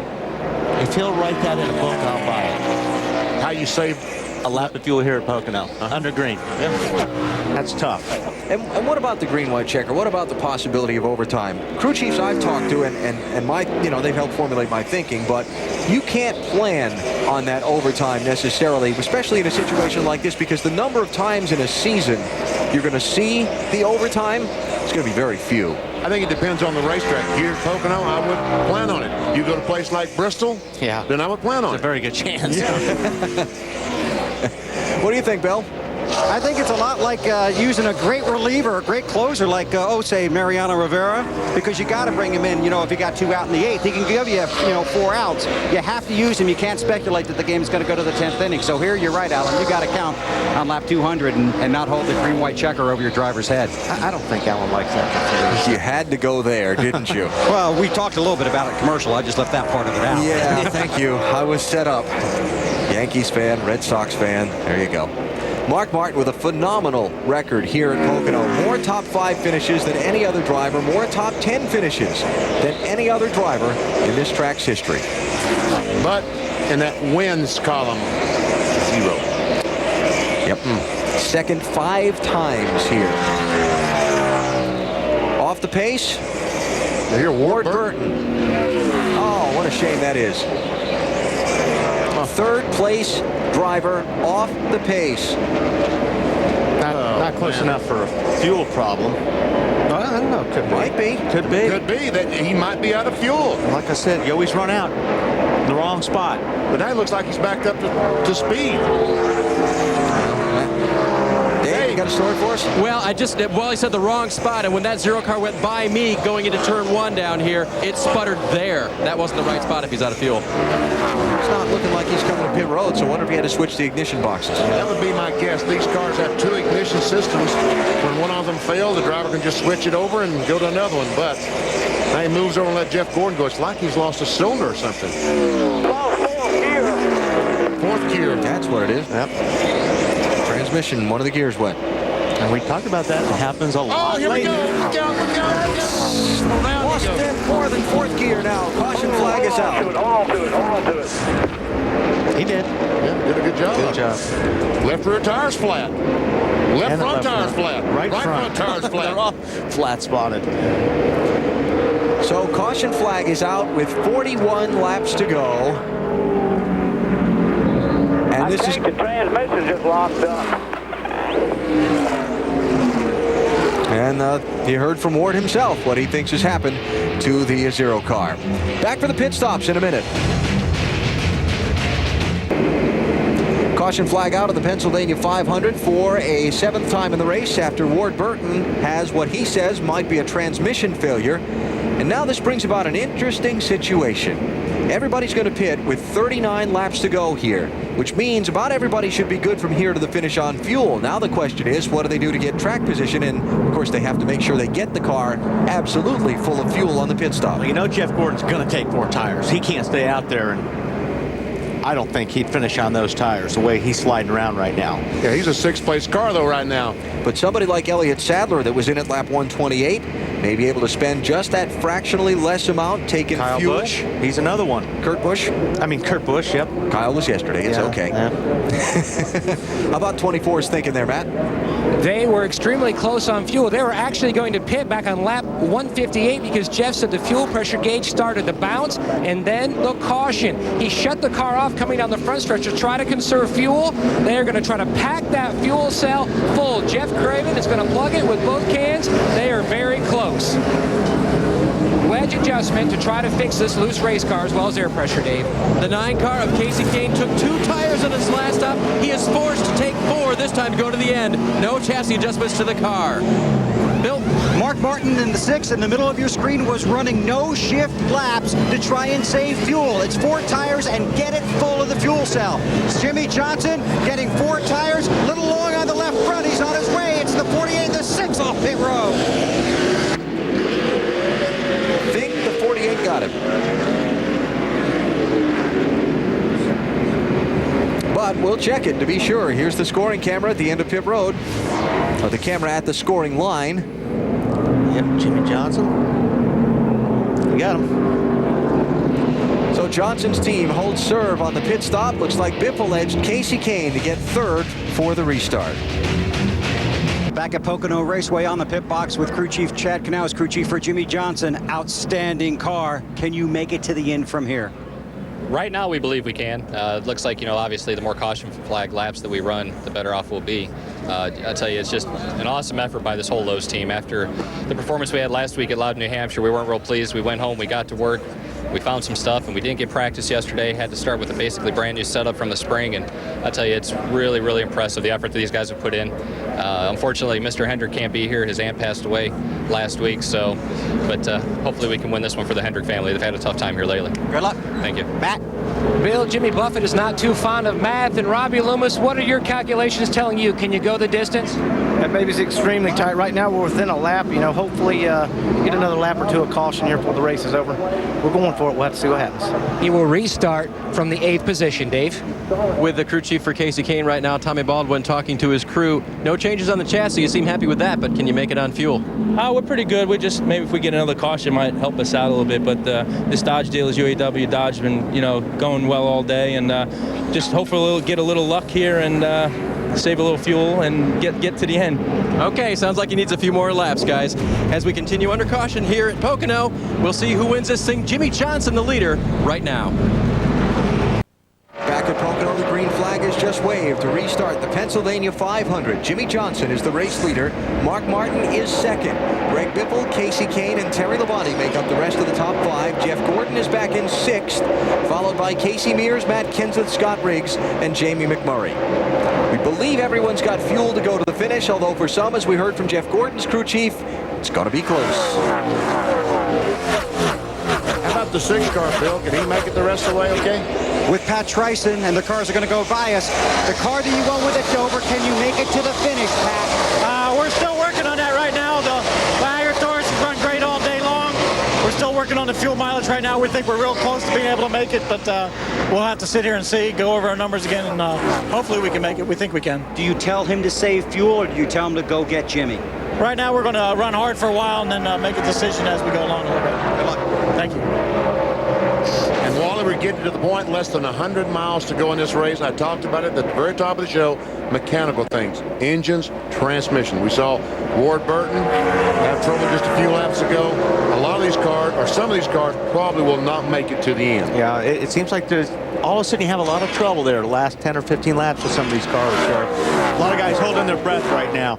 If he'll write that in a book, I'll buy it. How you save a lap of fuel here at Pocono under green. That's tough. And what about the green white checker? What about the possibility of overtime? Crew chiefs I've talked to and my, they've helped formulate my thinking, but you can't plan on that overtime necessarily, especially in a situation like this, because the number of times in a season you're going to see the overtime, it's going to be very few. I think it depends on the racetrack. Here at Pocono, I would plan on it. You go to a place like Bristol, then I would plan on it. It's a very good chance. What do you think, Bill? I think it's a lot like using a great reliever, a great closer like, say, Mariano Rivera, because you got to bring him in. If you got 2 out in the 8th, he can give you, 4 outs. You have to use him. You can't speculate that the game's going to go to the 10th inning. So here, you're right, Alan. You got to count on lap 200 and not hold the green-white checker over your driver's head. I don't think Alan likes that. You had to go there, didn't you? Well, we talked a little bit about it commercial. I just left that part of it out. Yeah, thank you. I was set up. Yankees fan, Red Sox fan. There you go. Mark Martin with a phenomenal record here at Pocono. More top 5 finishes than any other driver. More top 10 finishes than any other driver in this track's history. But in that wins column, 0. Yep. Second 5 times here. Off the pace. Here, Ward Burton. Oh, what a shame that is. Third place driver off the pace. Not close enough for a fuel problem. I don't know. Might be. Could be. Could be that he might be out of fuel. Like I said, you always run out in the wrong spot. But now it looks like he's backed up to speed. Dave, you got a story for us? Well, he said the wrong spot, and when that 0 car went by me going into turn 1 down here, it sputtered there. That wasn't the right spot if he's out of fuel. It's not looking like he's coming to pit road, so I wonder if he had to switch the ignition boxes. That would be my guess. These cars have 2 ignition systems. When one of them fails, the driver can just switch it over and go to another one. But now he moves over and let Jeff Gordon go. It's like he's lost a cylinder or something. 4th gear. That's what it is. Yep. Transmission, one of the gears went. And we talked about that. It happens a lot. Oh, here we go. Look out. Lost it more than 4th gear now. Caution flag is out. Hold on to it. He did. Yeah, did a good job. Good job. Left rear tires flat. Left front tires flat. Right front tires flat. They're all flat spotted. So caution flag is out with 41 laps to go. And this is the transmission just locked up. And you heard from Ward himself what he thinks has happened to the 0 car. Back for the pit stops in a minute. Caution flag out of the Pennsylvania 500 for a 7th time in the race after Ward Burton has what he says might be a transmission failure. And now this brings about an interesting situation. Everybody's going to pit with 39 laps to go here, which means about everybody should be good from here to the finish on fuel. Now the question is, what do they do to get track position? And of course, they have to make sure they get the car absolutely full of fuel on the pit stop. Well, Jeff Gordon's going to take 4 tires. He can't stay out there, and I don't think he'd finish on those tires the way he's sliding around right now. Yeah, he's a 6th place car, though, right now. But somebody like Elliott Sadler that was in at lap 128 may be able to spend just that fractionally less amount taking Kyle fuel. Busch, he's another one. Kurt Busch? Kurt Busch, yep. Kyle was yesterday. It's okay. Yeah. How about 24's thinking there, Matt? They were extremely close on fuel. They were actually going to pit back on lap 158 because Jeff said the fuel pressure gauge started to bounce, and then the caution. He shut the car off coming down the front stretch to try to conserve fuel. They're going to try to pack that fuel cell full. Jeff Craven is going to plug it with both cans. They are very close. Wedge adjustment to try to fix this loose race car as well as air pressure, Dave. The 9 car of Casey Kane took 2 tires on his last stop. He is forced to take 4 this time to go to the end. No chassis adjustments to the car. Bill? Mark Martin in the 6th in the middle of your screen was running no shift laps to try and save fuel. It's 4 tires and get it full of the fuel cell. Jimmy Johnson getting 4 tires, a little long on the left front. He's on his way. It's the 48, the 6 off pit road. Think the 48 got him. But we'll check it to be sure. Here's the scoring camera at the end of pit road. Or the camera at the scoring line. Yep, Jimmy Johnson. We got him. So Johnson's team holds serve on the pit stop. Looks like Biffle edged Casey Kane to get third for the restart. Back at Pocono Raceway on the pit box with crew chief Chad Canals, crew chief for Jimmy Johnson. Outstanding car. Can you make it to the end from here? Right now, we believe we can. It looks like, obviously the more caution flag laps that we run, the better off we'll be. I tell you, it's just an awesome effort by this whole Lowe's team. After the performance we had last week at Loudon, New Hampshire, we weren't real pleased. We went home, we got to work, we found some stuff, and we didn't get practice yesterday. Had to start with a basically brand new setup from the spring, and I tell you, it's really, really impressive, the effort that these guys have put in. Unfortunately, Mr. Hendrick can't be here. His aunt passed away last week, but hopefully we can win this one for the Hendrick family. They've had a tough time here lately. Good luck. Thank you. Matt? Bill, Jimmy Buffett is not too fond of math, and Robbie Loomis, what are your calculations telling you? Can you go the distance? That baby's extremely tight. Right now we're within a lap. Hopefully get another lap or two of caution here before the race is over. We're going for it. We'll have to see what happens. He will restart from the 8th position, Dave. With the crew chief for Casey Kane right now, Tommy Baldwin, talking to his crew. No changes on the chassis. You seem happy with that, but can you make it on fuel? We're pretty good. We just, maybe if we get another caution, might help us out a little bit. But this Dodge deal is UAW. Dodge has been, going well all day, and just hopefully we'll get a little luck here and save a little fuel and get to the end. Okay, sounds like he needs a few more laps, guys. As we continue under caution here at Pocono, we'll see who wins this thing. Jimmy Johnson, the leader, right now. Back at Pocono, the green flag is just waved to restart the Pennsylvania 500. Jimmy Johnson is the race leader. Mark Martin is second. Greg Biffle, Casey Kane, and Terry Labonte make up the rest of the top 5. Jeff Gordon is back in 6th, followed by Casey Mears, Matt Kenseth, Scott Riggs, and Jamie McMurray. We believe everyone's got fuel to go to the finish, although for some, as we heard from Jeff Gordon's crew chief, it's going to be close. How about the 6 car, Bill? Can he make it the rest of the way okay? With Pat Trison, and the cars are going to go by us. The car that you won with at Dover, can you make it to the finish, Pat? We're still working on that right now. The Lagerthorst run great all day long. We're still working on the fuel mileage right now. We think we're real close to being able to make it, but we'll have to sit here and see, go over our numbers again, and hopefully we can make it. We think we can. Do you tell him to save fuel, or do you tell him to go get Jimmy? Right now we're going to run hard for a while and then make a decision as we go along a little bit. Good luck. Thank you. And Wally, we're getting to the point, less than 100 miles to go in this race. I talked about it at the very top of the show. Mechanical things, engines, transmission. We saw Ward Burton have trouble just a few laps ago. A lot of these cars, or some of these cars, probably will not make it to the end. Yeah, it seems like there's all of a sudden you have a lot of trouble there the last 10 or 15 laps with some of these cars. A lot of guys holding their breath right now.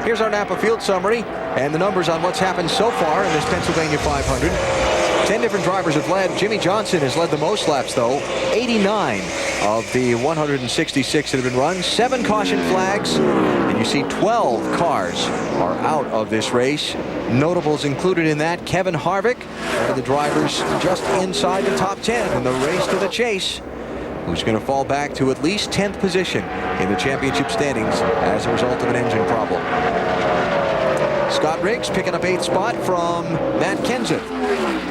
Here's our Napa field summary and the numbers on what's happened so far in this Pennsylvania 500. 10 different drivers have led. Jimmy Johnson has led the most laps, though. 89 of the 166 that have been run. 7 caution flags. And you see 12 cars are out of this race. Notables included in that, Kevin Harvick, one of the drivers just inside the top 10 in the race to the chase, who's going to fall back to at least 10th position in the championship standings as a result of an engine problem. Scott Riggs picking up 8th spot from Matt Kenseth.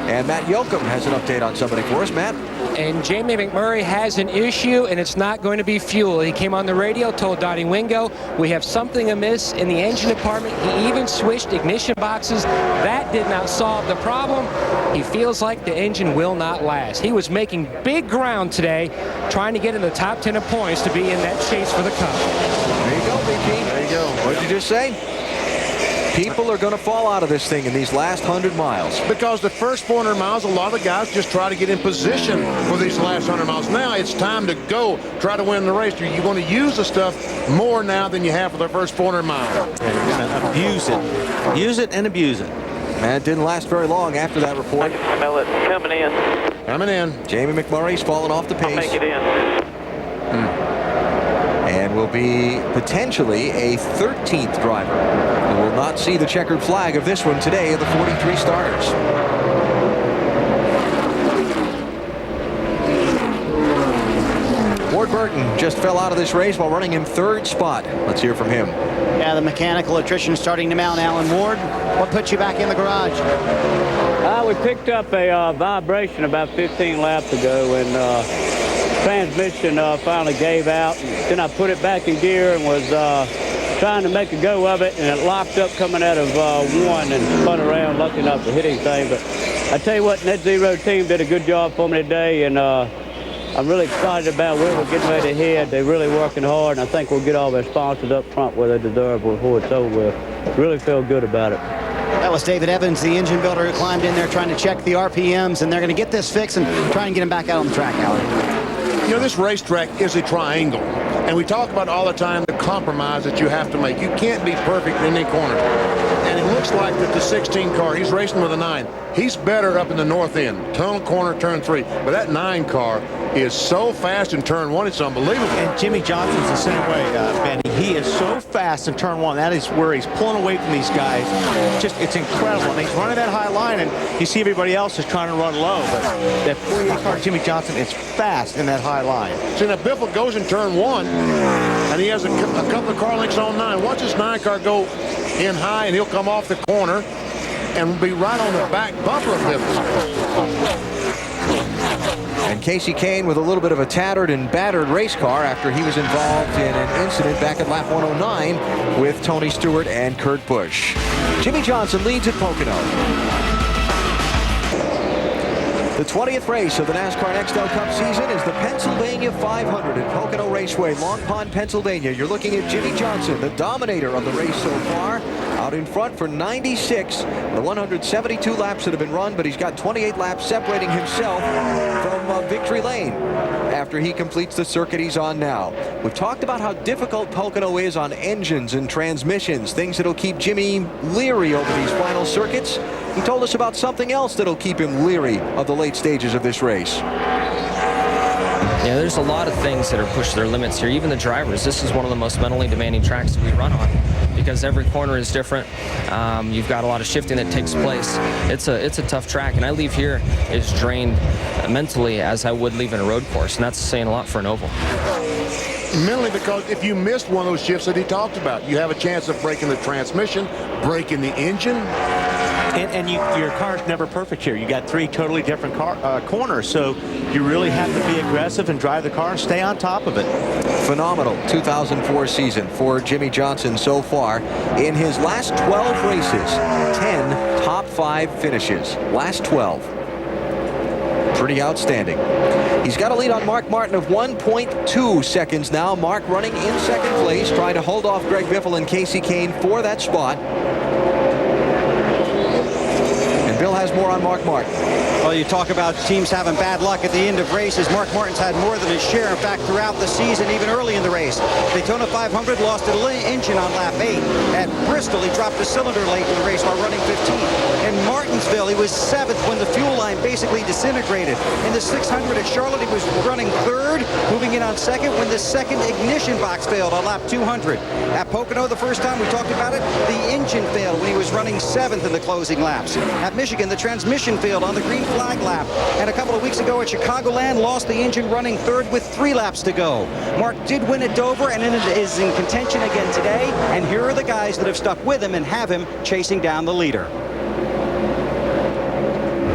And Matt Yoakum has an update on somebody for us. Matt? And Jamie McMurray has an issue, and it's not going to be fuel. He came on the radio, told Donnie Wingo, we have something amiss in the engine department. He even switched ignition boxes. That did not solve the problem. He feels like the engine will not last. He was making big ground today, trying to get in the top 10 of points to be in that chase for the Cup. There you go, BT. There you go. What did you just say? People are going to fall out of this thing in these last 100 miles. Because the first 400 miles, a lot of guys just try to get in position for these last 100 miles. Now it's time to go try to win the race. You're going to use the stuff more now than you have for the first 400 miles. And you're going to abuse it. Use it and abuse it. And it didn't last very long after that report. I can smell it coming in. Coming in. Jamie McMurray's fallen off the pace. I'll make it in. And will be potentially a 13th driver who will not see the checkered flag of this one today of the 43 starters. Ward Burton just fell out of this race while running in 3rd spot. Let's hear from him. Yeah, the mechanical attrition starting to mount. Alan Ward, what put you back in the garage? We picked up a vibration about 15 laps ago, and transmission finally gave out. Then I put it back in gear and was trying to make a go of it, and it locked up coming out of 1 and spun around, lucky enough to hit anything. But I tell you what, Net Zero team did a good job for me today, and I'm really excited about where we're getting ready to head. They're really working hard, and I think we'll get all their sponsors up front where they deserve before it's over with. Really feel good about it. That was David Evans, the engine builder, who climbed in there trying to check the RPMs, and they're going to get this fixed and try and get him back out on the track, Howard. You know, this racetrack is a triangle, and we talk about all the time the compromise that you have to make. You can't be perfect in any corner. And it looks like that the 16 car, he's racing with a 9. He's better up in the north end, tunnel corner, turn 3. But that 9 car is so fast in turn 1, it's unbelievable. And Jimmy Johnson's the same way, Benny. He is so fast in turn 1. That is where he's pulling away from these guys. Just, it's incredible. And he's running that high line, and you see everybody else is trying to run low. But that 48 car Jimmy Johnson is fast in that high line. See, now Biffle goes in turn 1, and he has a couple of car lengths on 9. Watch this 9 car go in high, and he'll come off the corner and be right on the back bumper of Biffle. And Casey Kane with a little bit of a tattered and battered race car after he was involved in an incident back at lap 109 with Tony Stewart and Kurt Busch. Jimmy Johnson leads at Pocono. The 20th race of the NASCAR NEXTEL Cup season is the Pennsylvania 500 at Pocono Raceway, Long Pond, Pennsylvania. You're looking at Jimmy Johnson, the dominator of the race so far, out in front for 96, the 172 laps that have been run, but he's got 28 laps separating himself from victory lane after he completes the circuit he's on now. We've talked about how difficult Pocono is on engines and transmissions, things that'll keep Jimmy leery over these final circuits. He told us about something else that'll keep him leery of the late stages of this race. Yeah, there's a lot of things that are pushed their limits here. Even the drivers, this is one of the most mentally demanding tracks that we run on because every corner is different. You've got a lot of shifting that takes place. It's a tough track, and I leave here as drained mentally as I would leave in a road course, and that's saying a lot for an oval. Mentally, because if you missed one of those shifts that he talked about, you have a chance of breaking the transmission, breaking the engine. And your car's never perfect here. You got 3 totally different corners, so you really have to be aggressive and drive the car and stay on top of it. Phenomenal 2004 season for Jimmy Johnson so far. In his last 12 races, 10 top 5 finishes. Last 12. Pretty outstanding. He's got a lead on Mark Martin of 1.2 seconds now. Mark running in second place, trying to hold off Greg Biffle and Casey Kane for that spot. Bill has more on Mark Martin. Well, you talk about teams having bad luck at the end of races. Mark Martin's had more than his share, in fact, throughout the season, even early in the race. Daytona 500 lost an engine on lap 8. At Bristol, he dropped a cylinder late in the race while running 15. In Martinsville, he was 7th when the fuel line basically disintegrated. In the 600 at Charlotte, he was running 3rd, moving in on 2nd when the second ignition box failed on lap 200. At Pocono, the first time we talked about it, the engine failed when he was running 7th in the closing laps. At Michigan, the transmission failed on the green flag lap. And a couple of weeks ago at Chicagoland, lost the engine running 3rd with 3 laps to go. Mark did win at Dover and is in contention again today. And here are the guys that have stuck with him and have him chasing down the leader.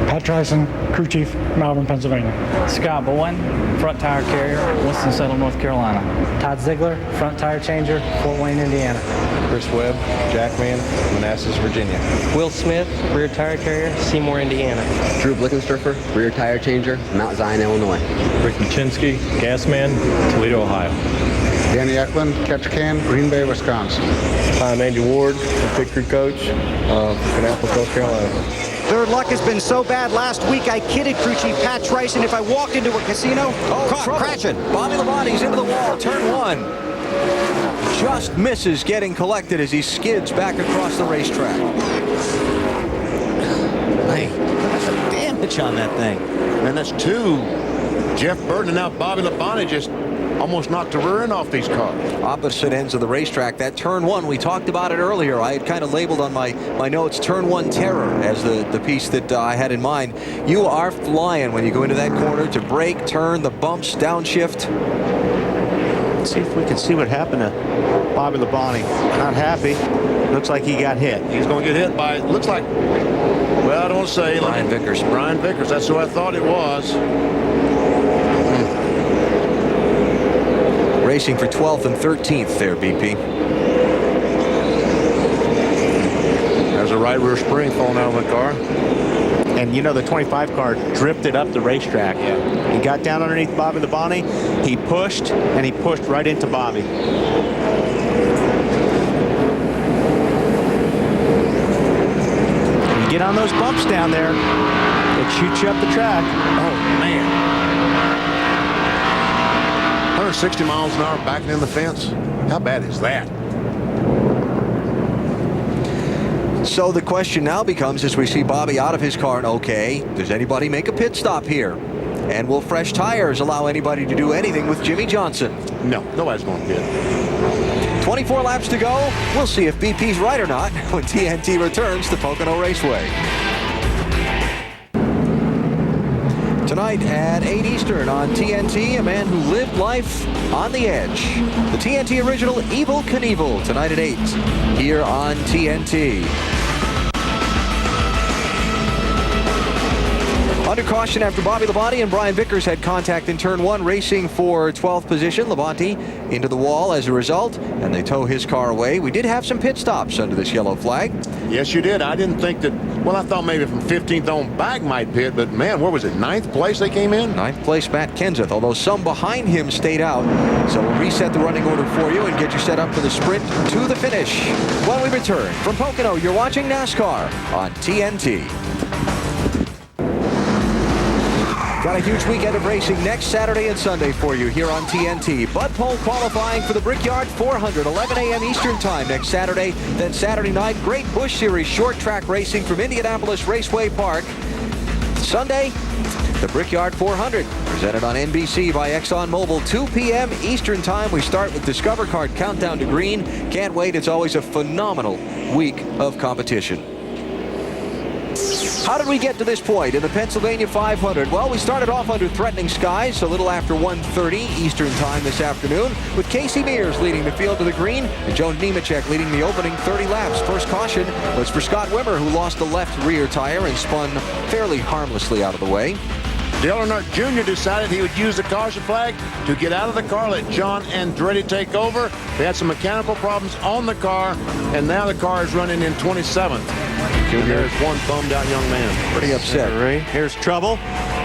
Pat Tryson, crew chief, Malvern, Pennsylvania. Scott Bowen, front tire carrier, Winston-Salem, North Carolina. Todd Ziegler, front tire changer, Fort Wayne, Indiana. Chris Webb, Jackman, Manassas, Virginia. Will Smith, rear tire carrier, Seymour, Indiana. Drew Blickensturfer, rear tire changer, Mount Zion, Illinois. Rick Machinsky, Gasman, Toledo, Ohio. Danny Eklund, catch can, Green Bay, Wisconsin. I'm Andy Ward, picture coach of Kannapolis, North Carolina. Their luck has been so bad. Last week, I kidded crew chief Pat Tryson if I walked into a casino, caught crashing. Bobby Labonte's into the wall, turn 1. Just misses getting collected as he skids back across the racetrack. Hey, that's a damage on that thing. And that's 2. Jeff Burton and now Bobby Labonte just almost knocked the rear end off these cars. Opposite ends of the racetrack. That turn 1, we talked about it earlier. I had kind of labeled on my notes turn 1 terror as the piece that I had in mind. You are flying when you go into that corner to brake, turn, the bumps, downshift. Let's see if we can see what happened to Bobby Labonte. Not happy. Looks like he got hit. He's going to get hit by, looks like, well, I don't say. Brian Vickers. Brian Vickers, that's who I thought it was. Racing for 12th and 13th there, BP. There's a right rear spring falling out of the car. And you know, the 25 car drifted up the racetrack. Yeah. He got down underneath Bobby Labonte. He pushed, and he pushed right into Bobby. When you get on those bumps down there, it shoots you up the track. Oh, man. 160 miles an hour backing in the fence. How bad is that? So the question now becomes, as we see Bobby out of his car and okay, does anybody make a pit stop here? And will fresh tires allow anybody to do anything with Jimmy Johnson? No, nobody's going to pit. 24 laps to go. We'll see if BP's right or not when TNT returns to Pocono Raceway. Tonight at 8 Eastern on TNT, a man who lived life on the edge. The TNT original Evel Knievel, tonight at 8 here on TNT. Under caution after Bobby Labonte and Brian Vickers had contact in turn 1, racing for 12th position. Labonte into the wall as a result, and they tow his car away. We did have some pit stops under this yellow flag. Yes, you did. I didn't think that, well, I thought maybe from 15th on back might pit, but man, where was it? 9th place they came in? 9th place, Matt Kenseth, although some behind him stayed out. So we'll reset the running order for you and get you set up for the sprint to the finish. When we return from Pocono, you're watching NASCAR on TNT. Got a huge weekend of racing next Saturday and Sunday for you here on TNT. Bud Pole qualifying for the Brickyard 400, 11 a.m. Eastern time next Saturday. Then Saturday night, great Busch Series short track racing from Indianapolis Raceway Park. Sunday, the Brickyard 400, presented on NBC by ExxonMobil, 2 p.m. Eastern time. We start with Discover Card Countdown to Green. Can't wait. It's always a phenomenal week of competition. How did we get to this point in the Pennsylvania 500? Well, we started off under threatening skies a little after 1:30 Eastern time this afternoon, with Casey Mears leading the field to the green and Joe Nemechek leading the opening 30 laps. First caution was for Scott Wimmer, who lost the left rear tire and spun fairly harmlessly out of the way. Dale Earnhardt Jr. decided he would use the caution flag to get out of the car, let John Andretti take over. They had some mechanical problems on the car, and now the car is running in 27th. And there's one bummed out young man. Pretty upset. Here's trouble.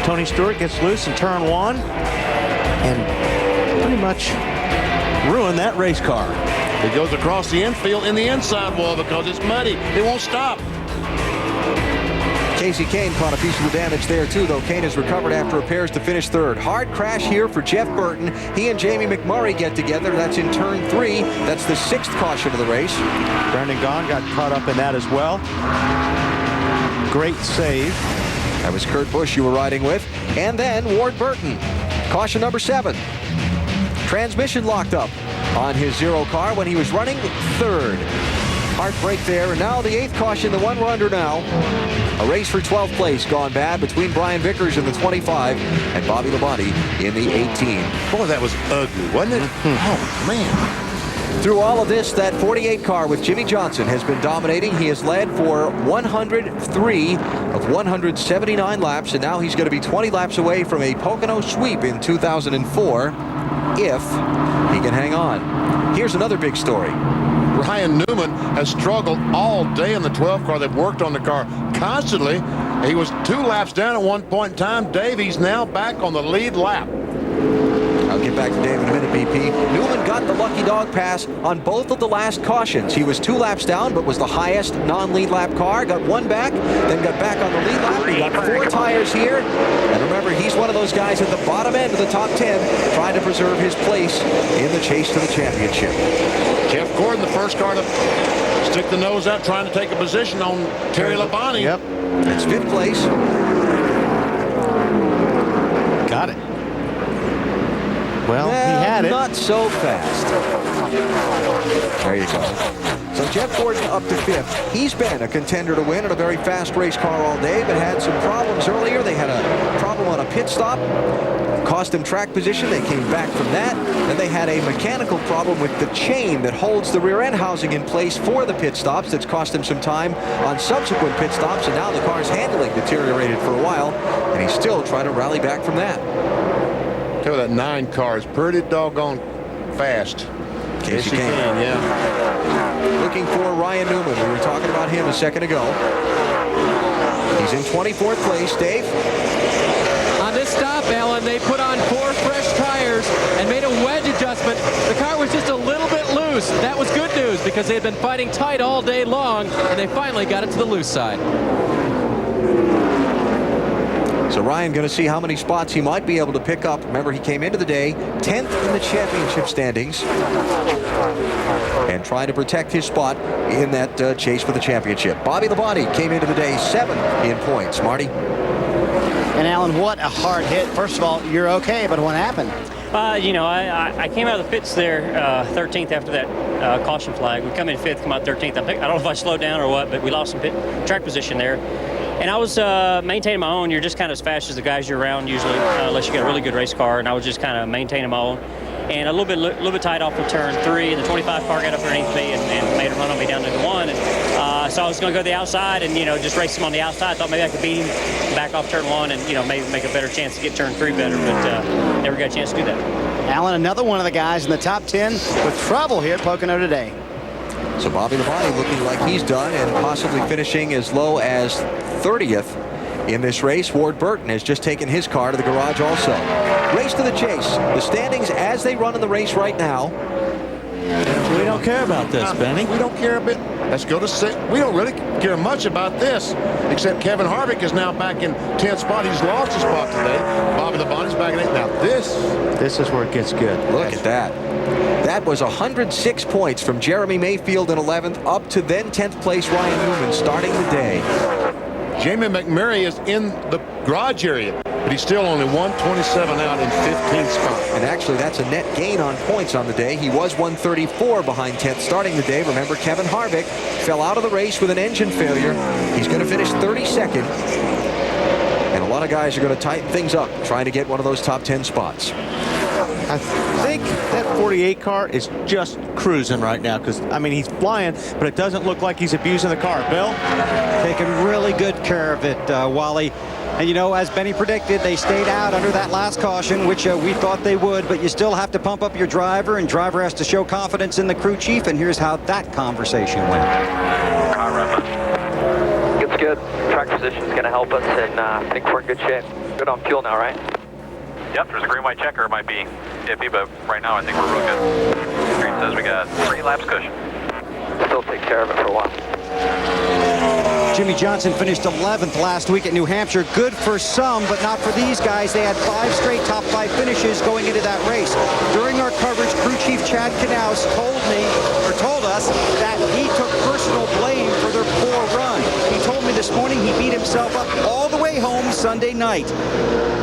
Tony Stewart gets loose in turn 1 and pretty much ruined that race car. It goes across the infield in the inside wall because it's muddy. It won't stop. Casey Kane caught a piece of the damage there too, though Kane has recovered after repairs to finish third. Hard crash here for Jeff Burton. He and Jamie McMurray get together. That's in turn 3. That's the 6th caution of the race. Brandon Gaughan got caught up in that as well. Great save. That was Kurt Busch you were riding with. And then Ward Burton. Caution number 7. Transmission locked up on his 0 car when he was running third. Heartbreak there, and now the 8th caution, the one we're under now. A race for 12th place gone bad between Brian Vickers in the 25 and Bobby Labonte in the 18. Boy, that was ugly, wasn't it? Oh, man. Through all of this, that 48 car with Jimmy Johnson has been dominating. He has led for 103 of 179 laps, and now he's going to be 20 laps away from a Pocono sweep in 2004 if he can hang on. Here's another big story. Ryan Newman has struggled all day in the 12 car. They've worked on the car constantly. He was 2 laps down at one point in time. Dave, he's now back on the lead lap. I'll get back to Dave in a minute, BP. Newman got the lucky dog pass on both of the last cautions. He was 2 laps down, but was the highest non-lead lap car. Got 1 back, then got back on the lead lap. He got 4 tires here. And remember, he's one of those guys at the bottom end of the top 10 trying to preserve his place in the chase to the championship. Jeff Gordon, the first car to stick the nose out, trying to take a position on Terry Labonte. Yep. It's 5th place. Got it. Well, he had it. Not so fast. There you go. So Jeff Gordon up to 5th. He's been a contender to win in a very fast race car all day, but had some problems earlier. They had a problem on a pit stop. Cost them track position. They came back from that. Then they had a mechanical problem with the chain that holds the rear end housing in place for the pit stops. That's cost him some time on subsequent pit stops, and now the car's handling deteriorated for a while, and he's still trying to rally back from that. Tell you, that 9 car is pretty doggone fast. Casey Kane, yeah. Looking for Ryan Newman. We were talking about him a second ago. He's He's in 24th place. Dave? On this stop, Alan, they put on 4 fresh tires and made a wedge adjustment. The car was just a little bit loose. That was good news because they had been fighting tight all day long, and they finally got it to the loose side. So Ryan going to see how many spots he might be able to pick up. Remember, he came into the day 10th in the championship standings and trying to protect his spot in that chase for the championship. Bobby Labonte came into the day 7th in points. Marty? And Alan, what a hard hit. First of all, you're okay, but what happened? You know, I came out of the pits there 13th after that caution flag. We come in 5th, come out 13th. I don't know if I slowed down or what, but we lost some track position there. And I was maintaining my own. You're just kind of as fast as the guys you're around usually, unless you got a really good race car. And I was just kind of maintaining my own. And a little bit tight off of turn 3, and the 25 car got up underneath me and made a run on me down to the 1. And so I was going to go to the outside and, you know, just race him on the outside. I thought maybe I could beat him back off turn 1 and, you know, maybe make a better chance to get turn 3 better, but never got a chance to do that. Alan, another one of the guys in the top 10 with trouble here at Pocono today. So Bobby Labonte looking like he's done and possibly finishing as low as 30th in this race. Ward Burton has just taken his car to the garage also. Race to the chase. The standings as they run in the race right now. We don't care about this, Benny. We don't care a bit. Let's go to 6. We don't really care much about this, except Kevin Harvick is now back in 10th spot. He's lost his spot today. Bobby Labonte's back in 8th. Now this is where it gets good. Look at that. That was 106 points from Jeremy Mayfield in 11th up to then 10th place Ryan Newman starting the day. Jamie McMurray is in the garage area, but he's still only 127 out in 15th spot. And actually, that's a net gain on points on the day. He was 134 behind 10th starting the day. Remember, Kevin Harvick fell out of the race with an engine failure. He's going to finish 32nd. And a lot of guys are going to tighten things up, trying to get one of those top 10 spots. I think that 48 car is just cruising right now because, I mean, he's flying, but it doesn't look like he's abusing the car. Bill? Taking really good care of it, Wally. And, you know, as Benny predicted, they stayed out under that last caution, which we thought they would, but you still have to pump up your driver, and driver has to show confidence in the crew chief, and here's how that conversation went. It's good. Track position is going to help us, and I think we're in good shape. Good on fuel now, right? Yep, there's a green white checker. It might be iffy, but right now I think we're real good. Green says we got 3 laps cushion. Still take care of it for a while. Jimmy Johnson finished 11th last week at New Hampshire. Good for some, but not for these guys. They had 5 straight top 5 finishes going into that race. During our coverage, crew chief Chad Knaus told us that he took personal blame for their poor run. He told me this morning he beat himself up all the way home Sunday night.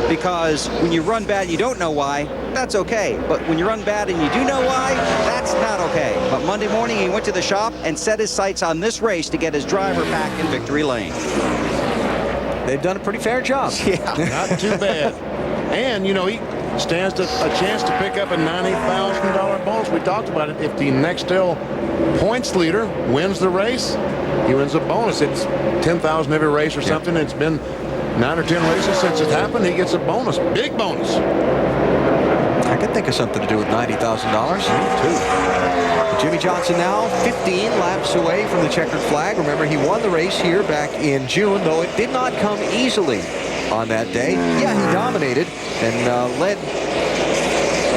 Because when you run bad, you don't know why, that's okay. But when you run bad and you do know why, that's not okay. But Monday morning, he went to the shop and set his sights on this race to get his driver back in victory lane. They've done a pretty fair job. Yeah, not too bad. And, you know, he stands a chance to pick up a $90,000 bonus. We talked about it. If the Nextel points leader wins the race, he wins a bonus. It's $10,000 every race or something. It's been 9 or 10 races since it happened. He gets a bonus, big bonus. I could think of something to do with $90,000. Me too. Jimmy Johnson now 15 laps away from the checkered flag. Remember, he won the race here back in June, though it did not come easily on that day. Yeah, he dominated and led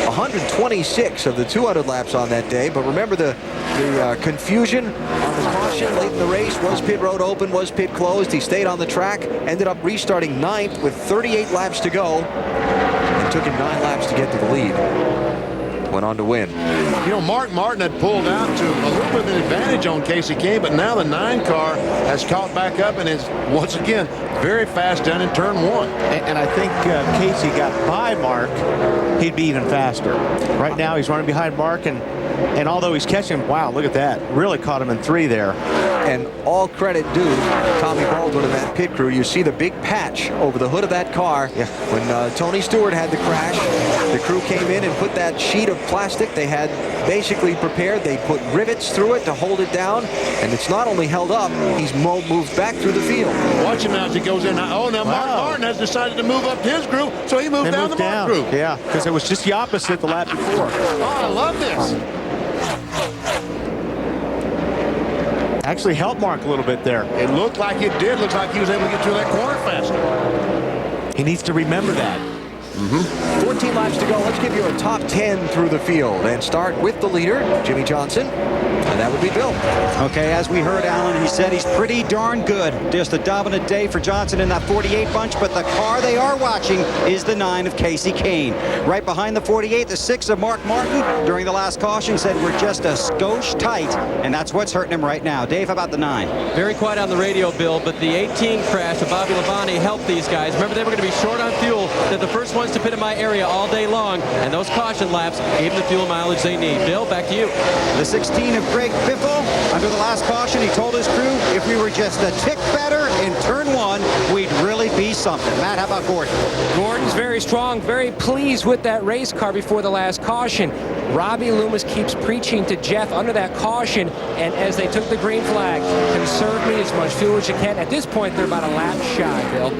126 of the 200 laps on that day. But remember the confusion on the caution late in the race. Was pit road open? Was pit closed? He stayed on the track, ended up restarting 9th with 38 laps to go, and took him 9 laps to get to the lead. Went on to win. You know, Mark Martin had pulled out to a little bit of an advantage on Casey Kane, but now the 9 car has caught back up and is, once again, very fast down in turn 1. And I think Casey got by Mark, he'd be even faster. Right now, he's running behind Mark, and although he's catching, wow, look at that. Really caught him in 3 there. And all credit due to Tommy Baldwin and that pit crew. You see the big patch over the hood of that car. Yeah. When Tony Stewart had the crash, the crew came in and put that sheet of plastic they had basically prepared. They put rivets through it to hold it down, and it's not only held up, he's moved back through the field. Watch him now as he goes in. Oh, now Mark Martin has decided to move up his groove, so he moved down the Mark groove. Yeah, because it was just the opposite the lap before. Oh, I love this. Actually helped Mark a little bit there. It looked like it did. Looks like he was able to get through that corner faster. He needs to remember that. 14 laps to go. Let's give you a top 10 through the field and start with the leader, Jimmy Johnson. And that would be Bill. Okay, as we heard, Alan, he said he's pretty darn good. Just a dominant day for Johnson in that 48 bunch, but the car they are watching is the 9 of Casey Kane. Right behind the 48, the 6 of Mark Martin during the last caution said we're just a skosh tight, and that's what's hurting him right now. Dave, how about the 9? Very quiet on the radio, Bill, but the 18 crash of Bobby Labonte helped these guys. Remember, they were going to be short on fuel. They're the first ones to pit in my area all day long, and those caution laps gave them the fuel mileage they need. Bill, back to you. The 16 of Greg Biffle, under the last caution, he told his crew if we were just a tick better in turn 1, we'd really be something. Matt, how about Gordon? Gordon's very strong, very pleased with that race car before the last caution. Robbie Loomis keeps preaching to Jeff under that caution, and as they took the green flag, conserve me as much fuel as you can. At this point, they're about a lap shy, Bill.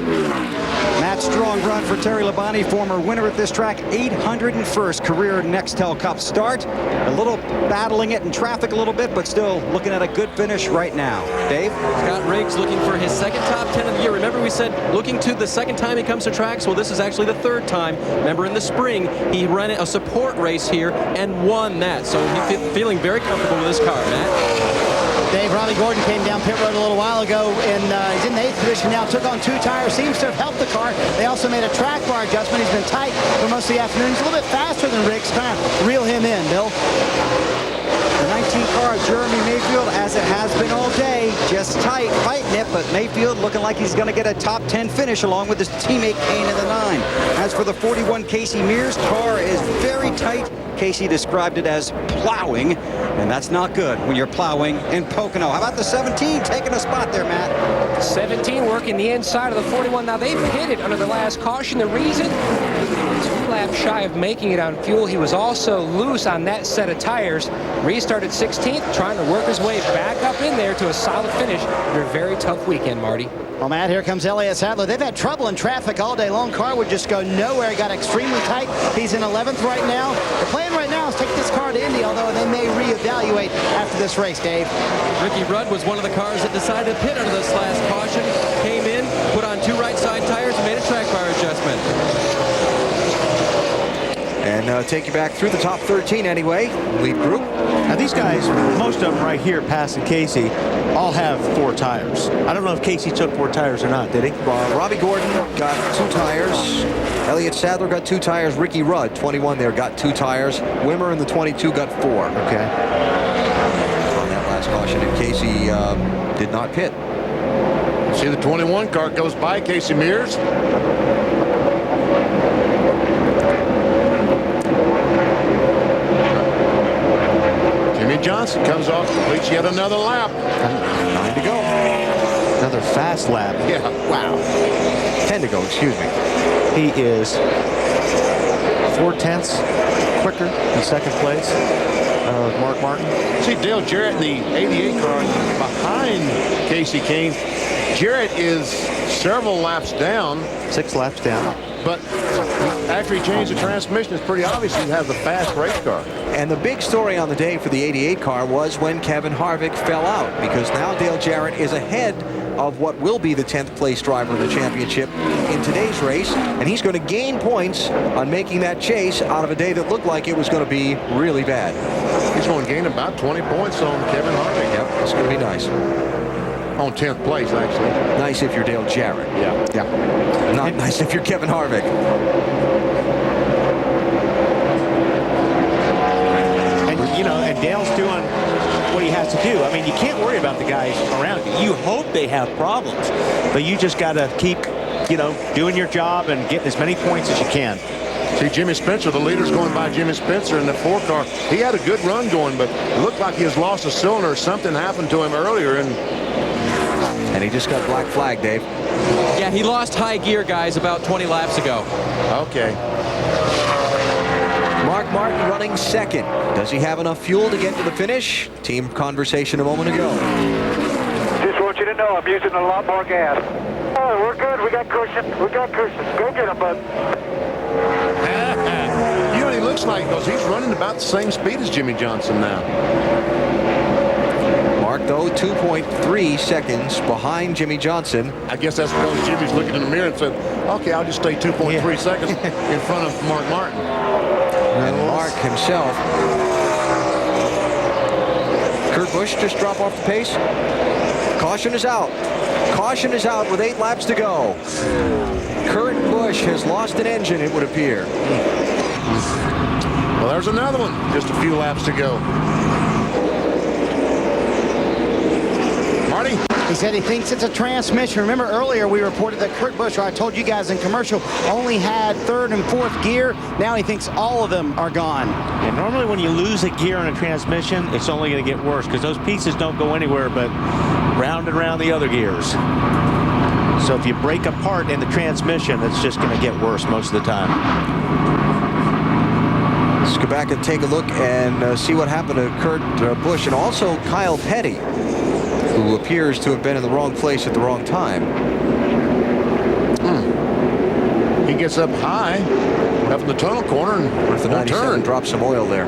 Matt, strong run for Terry Labonte, former winner at this track, 801st career Nextel Cup start. A little battling it in traffic a little bit, but still looking at a good finish right now. Dave? Scott Riggs looking for his second top 10 of the year. Remember, we said looking to the second time he comes to tracks. Well, this is actually the third time. Remember, in the spring, he ran a support race here and won that. So he's feeling very comfortable with his car, Matt. Dave, Robbie Gordon came down pit road a little while ago, and he's in the 8th position now. Took on 2 tires, seems to have helped the car. They also made a track bar adjustment. He's been tight for most of the afternoon. He's a little bit faster than Riggs, trying to reel him in, Bill. The 19 car, Jeremy Mayfield, as it has been all day, just tight, fighting it, but Mayfield looking like he's going to get a top 10 finish along with his teammate Kane in the 9. As for the 41, Casey Mears, car is very tight. Casey described it as plowing, and that's not good when you're plowing in Pocono. How about the 17 taking a spot there, Matt? 17 working the inside of the 41. Now, they've hit it under the last caution. The reason? 2 laps shy of making it on fuel. He was also loose on that set of tires. Restarted 16th, trying to work his way back up in there to a solid finish after a very tough weekend, Marty. Well, Matt, here comes Elliott Sadler. They've had trouble in traffic all day long. Car would just go nowhere. He got extremely tight. He's in 11th right now. The plan right now is take this car to Indy, although they may reevaluate after this race, Dave. Ricky Rudd was one of the cars that decided to pit under this last caution. Came in, put on 2 right side tires, and made a track bar adjustment. And take you back through the top 13 anyway, lead group. Now these guys, most of them right here passing Casey, all have 4 tires. I don't know if Casey took 4 tires or not, did he? Robbie Gordon got 2 tires. Elliott Sadler got 2 tires. Ricky Rudd, 21 there, got 2 tires. Wimmer in the 22 got 4. Okay. On that last caution, and Casey did not pit. See, the 21 car goes by Casey Mears. Jimmy Johnson comes off, completes yet another lap. 9 to go. Another fast lap. Yeah. Wow. 10 to go, excuse me. He is 4/10 quicker in second place. Mark Martin. See, Dale Jarrett in the 88 car behind Casey Kane. Jarrett is several laps down. 6 laps down. But after he changed the transmission, it's pretty obvious he has a fast race car. And the big story on the day for the 88 car was when Kevin Harvick fell out, because now Dale Jarrett is ahead of what will be the 10th place driver of the championship in today's race, and he's going to gain points on making that chase out of a day that looked like it was going to be really bad. He's going to gain about 20 points on Kevin Harvick. Yep, it's going to be nice. On 10th place, actually. Nice if you're Dale Jarrett. Yeah. Yeah. Not nice if you're Kevin Harvick. And, you know, and Dale's doing what he has to do. I mean, you can't worry about the guys around you. You hope they have problems, but you just got to keep, you know, doing your job and getting as many points as you can. See, Jimmy Spencer, the leader's going by Jimmy Spencer in the 4 car. He had a good run going, but it looked like he has lost a cylinder. Something happened to him earlier, and he just got black flag, Dave. Yeah, he lost high gear, guys, about 20 laps ago. Okay. Mark Martin running second. Does he have enough fuel to get to the finish? Team conversation a moment ago. Just want you to know I'm using a lot more gas. Oh, we're good. We got cushion. We got cushion. Go get him, bud. You know what he looks like, because he's running about the same speed as Jimmy Johnson now. Mark, though, 2.3 seconds behind Jimmy Johnson. I guess that's because Jimmy's looking in the mirror and said, okay, I'll just stay 2.3 seconds in front of Mark Martin. And Mark himself. Kurt Busch just drop off the pace. Caution is out. Caution is out with 8 laps to go. Kurt Busch has lost an engine, it would appear. Well, there's another one. Just a few laps to go. Marty? He said he thinks it's a transmission. Remember earlier we reported that Kurt Busch, or I told you guys in commercial, only had 3rd and 4th gear. Now he thinks all of them are gone. And normally when you lose a gear in a transmission, it's only going to get worse because those pieces don't go anywhere but round and round the other gears. So if you break a part in the transmission, it's just going to get worse most of the time. Let's go back and take a look and see what happened to Kurt Busch and also Kyle Petty, who appears to have been in the wrong place at the wrong time. He gets up high, up in the tunnel corner, and with the 97 dropped some oil there.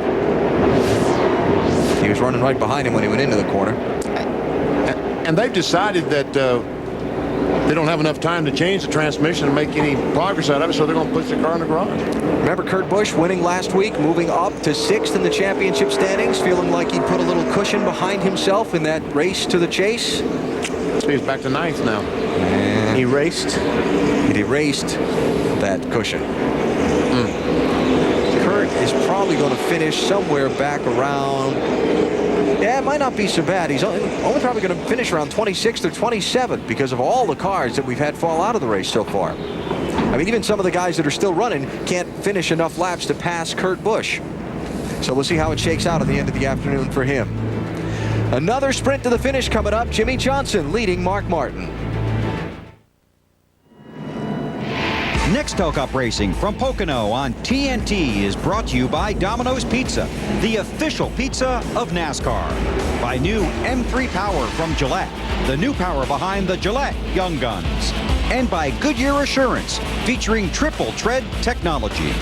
He was running right behind him when he went into the corner. And they've decided that they don't have enough time to change the transmission and make any progress out of it, so they're going to push the car in the garage. Remember Kurt Busch winning last week, moving up to 6th in the championship standings, feeling like he'd put a little cushion behind himself in that race to the chase. So he's back to 9th now. And he erased that cushion. Kurt is probably going to finish somewhere back around. Yeah, it might not be so bad. He's only probably going to finish around 26th or 27th because of all the cars that we've had fall out of the race so far. I mean, even some of the guys that are still running can't finish enough laps to pass Kurt Busch. So we'll see how it shakes out at the end of the afternoon for him. Another sprint to the finish coming up. Jimmy Johnson leading Mark Martin. Nextel Cup Racing from Pocono on TNT is brought to you by Domino's Pizza, the official pizza of NASCAR. By new M3 Power from Gillette, the new power behind the Gillette Young Guns. And by Goodyear Assurance, featuring triple tread technology.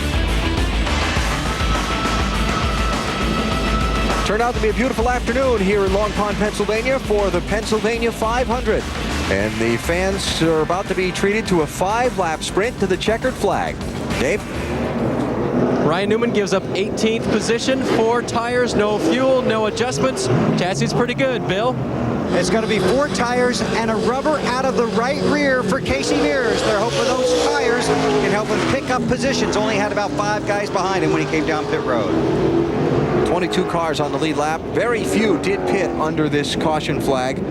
Turned out to be a beautiful afternoon here in Long Pond, Pennsylvania for the Pennsylvania 500. And the fans are about to be treated to a 5-lap sprint to the checkered flag. Dave? Ryan Newman gives up 18th position, 4 tires, no fuel, no adjustments. Chassis is pretty good, Bill. It's going to be 4 tires and a rubber out of the right rear for Casey Mears. They're hoping those tires can help him pick up positions. Only had about 5 guys behind him when he came down pit road. 22 cars on the lead lap. Very few did pit under this caution flag.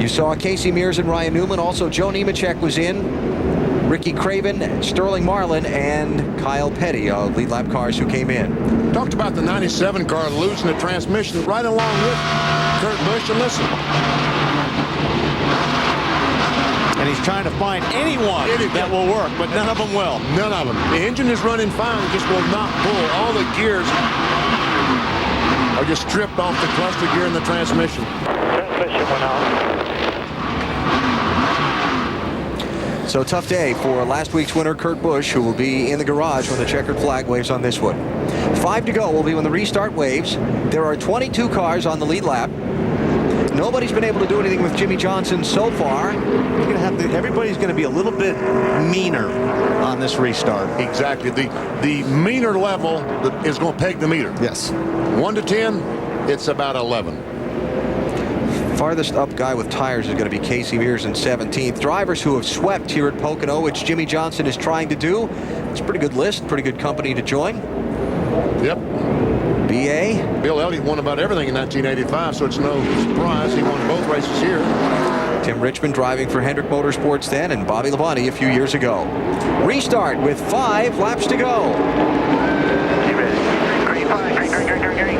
You saw Casey Mears and Ryan Newman. Also, Joe Nemechek was in. Ricky Craven, Sterling Marlin, and Kyle Petty, lead lap cars who came in. Talked about the 97 car losing the transmission right along with Kurt Busch. And listen. And he's trying to find anyone that will work, but none of them will. None of them. The engine is running fine, just will not pull. All the gears are just stripped off the cluster gear in the transmission. Transmission went out. So tough day for last week's winner, Kurt Busch, who will be in the garage when the checkered flag waves on this one. 5 to go will be when the restart waves. There are 22 cars on the lead lap. Nobody's been able to do anything with Jimmy Johnson so far. Everybody's going to be a little bit meaner on this restart. Exactly. The meaner level is going to peg the meter. Yes. 1 to 10, it's about 11. Farthest up guy with tires is going to be Casey Mears in 17th. Drivers who have swept here at Pocono, which Jimmy Johnson is trying to do. It's a pretty good list, pretty good company to join. Yep. BA. Bill Elliott won about everything in 1985, so it's no surprise he won both races here. Tim Richmond driving for Hendrick Motorsports then, and Bobby Labonte a few years ago. Restart with 5 laps to go. You ready? Green flag, green.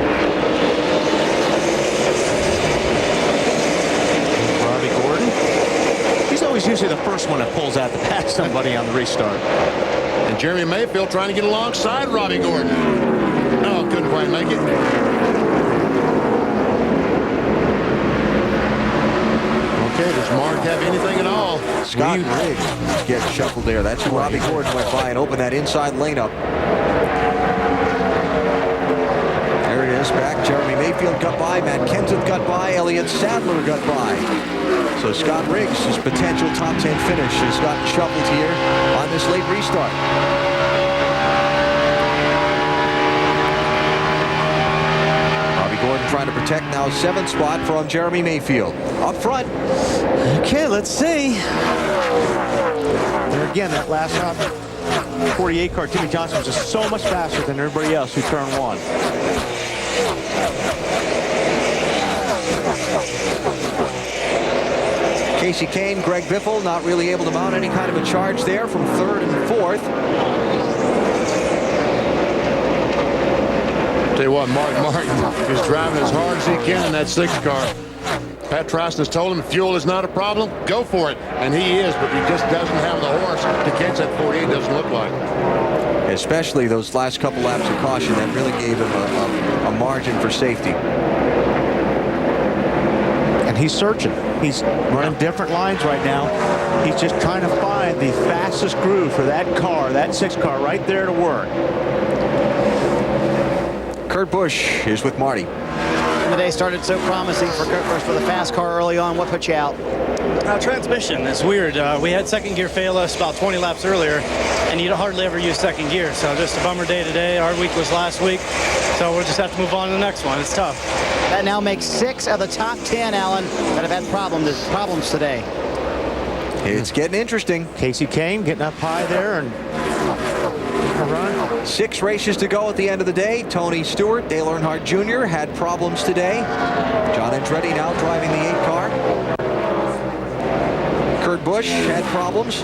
Robbie Gordon. He's always usually the first one that pulls out to pass somebody on the restart. And Jeremy Mayfield trying to get alongside Robbie Gordon. No, couldn't quite make it. Okay, does Mark have anything at all? Scott Riggs gets shuffled there. That's who Robbie Gordon went by and opened that inside lane up. There it is, back Jeremy Mayfield. Mayfield got by, Matt Kenseth got by, Elliott Sadler got by. So Scott Riggs' potential top 10 finish has gotten shuffled here on this late restart. Gordon trying to protect now 7th spot from Jeremy Mayfield. Up front. Okay, let's see. There again, that last 48 car, Jimmy Johnson was just so much faster than everybody else who turned 1. Casey Kane, Greg Biffle not really able to mount any kind of a charge there from 3rd and 4th. Tell you what, Mark Martin is driving as hard as he can in that 6th car. Pat Tryson has told him fuel is not a problem, go for it. And he is, but he just doesn't have the horse to catch that 48, doesn't look like. Especially those last couple laps of caution that really gave him a margin for safety. And he's searching. He's running different lines right now. He's just trying to find the fastest groove for that car, that 6th car right there to work. Kurt Busch is with Marty. The day started so promising for Kurt Busch with a fast car early on. What put you out? Transmission. It's weird. We had 2nd gear fail us about 20 laps earlier, and you don't hardly ever use 2nd gear. So just a bummer day today. Our week was last week, so we'll just have to move on to the next one. It's tough. That now makes 6 of the top 10, Alan, that have had problems today. It's getting interesting. Casey Kane getting up high there and a run. 6 races to go at the end of the day. Tony Stewart, Dale Earnhardt Jr. had problems today. John Andretti now driving the 8 car. Kurt Busch had problems.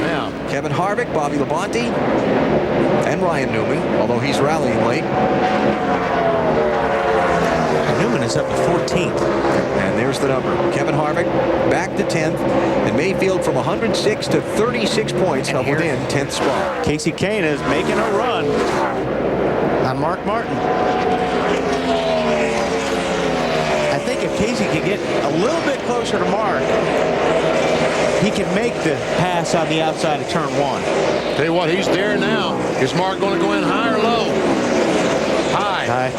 Now, Kevin Harvick, Bobby Labonte, and Ryan Newman, although he's rallying late. Newman is up to 14th. And there's the number. Kevin Harvick back to 10th. And Mayfield from 106 to 36 points up within 10th spot. Casey Kane is making a run on Mark Martin. I think if Casey can get a little bit closer to Mark, he can make the pass on the outside of turn 1. Tell you what, he's there now. Is Mark going to go in high or low? High. High.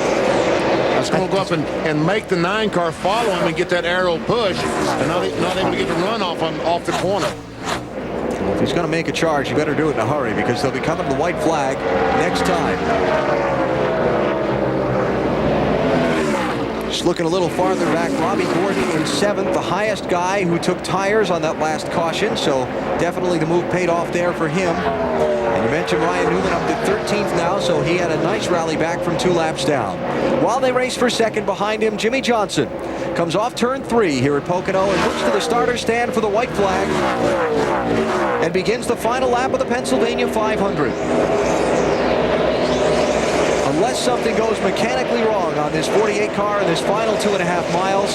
That's going to go up and make the 9 car follow him and get that arrow push, and not able to get the run off the corner. Well, if he's going to make a charge, you better do it in a hurry, because they'll be coming to the white flag next time. Just looking a little farther back, Robbie Gordon in 7th, the highest guy who took tires on that last caution, so definitely the move paid off there for him. And you mentioned Ryan Newman up to 13th now, so he had a nice rally back from 2 laps down. While they race for 2nd, behind him, Jimmy Johnson comes off turn 3 here at Pocono and moves to the starter stand for the white flag and begins the final lap of the Pennsylvania 500. Unless something goes mechanically wrong on this 48 car in this final 2.5 miles,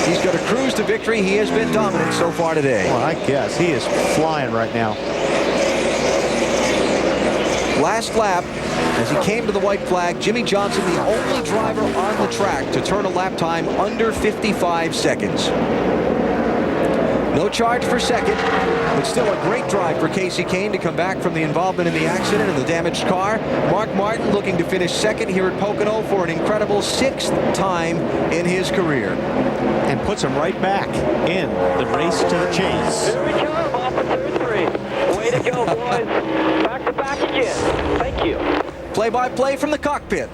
he's going to cruise to victory. He has been dominant so far today. Well, I guess he is flying right now. Last lap, as he came to the white flag, Jimmy Johnson, the only driver on the track to turn a lap time under 55 seconds. No charge for 2nd, but still a great drive for Casey Kane to come back from the involvement in the accident and the damaged car. Mark Martin looking to finish 2nd here at Pocono for an incredible 6th time in his career. And puts him right back in the race to the chase. Here we come, off of turn 3. Way to go, boys. Back to back again. Thank you. Play-by-play from the cockpit.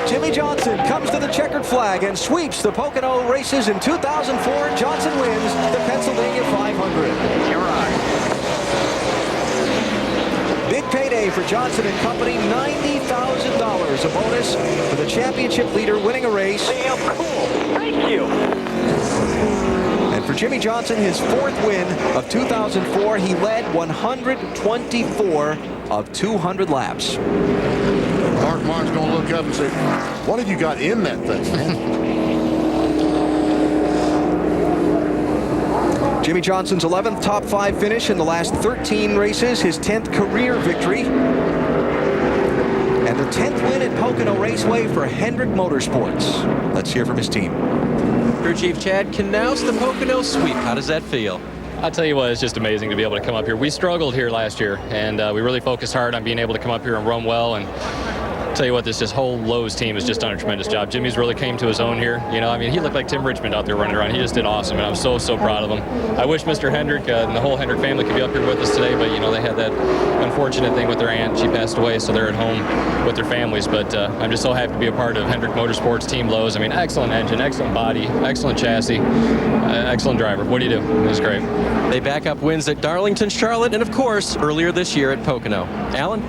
Jimmy Johnson comes to the checkered flag and sweeps the Pocono races in 2004. Johnson wins the Pennsylvania 500. You're right. Big payday for Johnson and company, $90,000, a bonus for the championship leader winning a race. Damn cool. Thank you. And for Jimmy Johnson, his 4th win of 2004, he led 124 of 200 laps. Mark Martin's going to look up and say, what have you got in that thing, man? Jimmy Johnson's 11th top 5 finish in the last 13 races, his 10th career victory, and the 10th win at Pocono Raceway for Hendrick Motorsports. Let's hear from his team. Crew Chief Chad Knaus, the Pocono sweep. How does that feel? I'll tell you what, it's just amazing to be able to come up here. We struggled here last year, and we really focused hard on being able to come up here and run well. And tell you what, this whole Lowe's team has just done a tremendous job. Jimmy's really came to his own here. You know, I mean, he looked like Tim Richmond out there running around. He just did awesome, and I'm so proud of him. I wish Mr. Hendrick and the whole Hendrick family could be up here with us today, but, you know, they had that unfortunate thing with their aunt. She passed away, so they're at home with their families. But I'm just so happy to be a part of Hendrick Motorsports, Team Lowe's. I mean, excellent engine, excellent body, excellent chassis, excellent driver. What do you do? It was great. They back up wins at Darlington, Charlotte, and, of course, earlier this year at Pocono. Alan?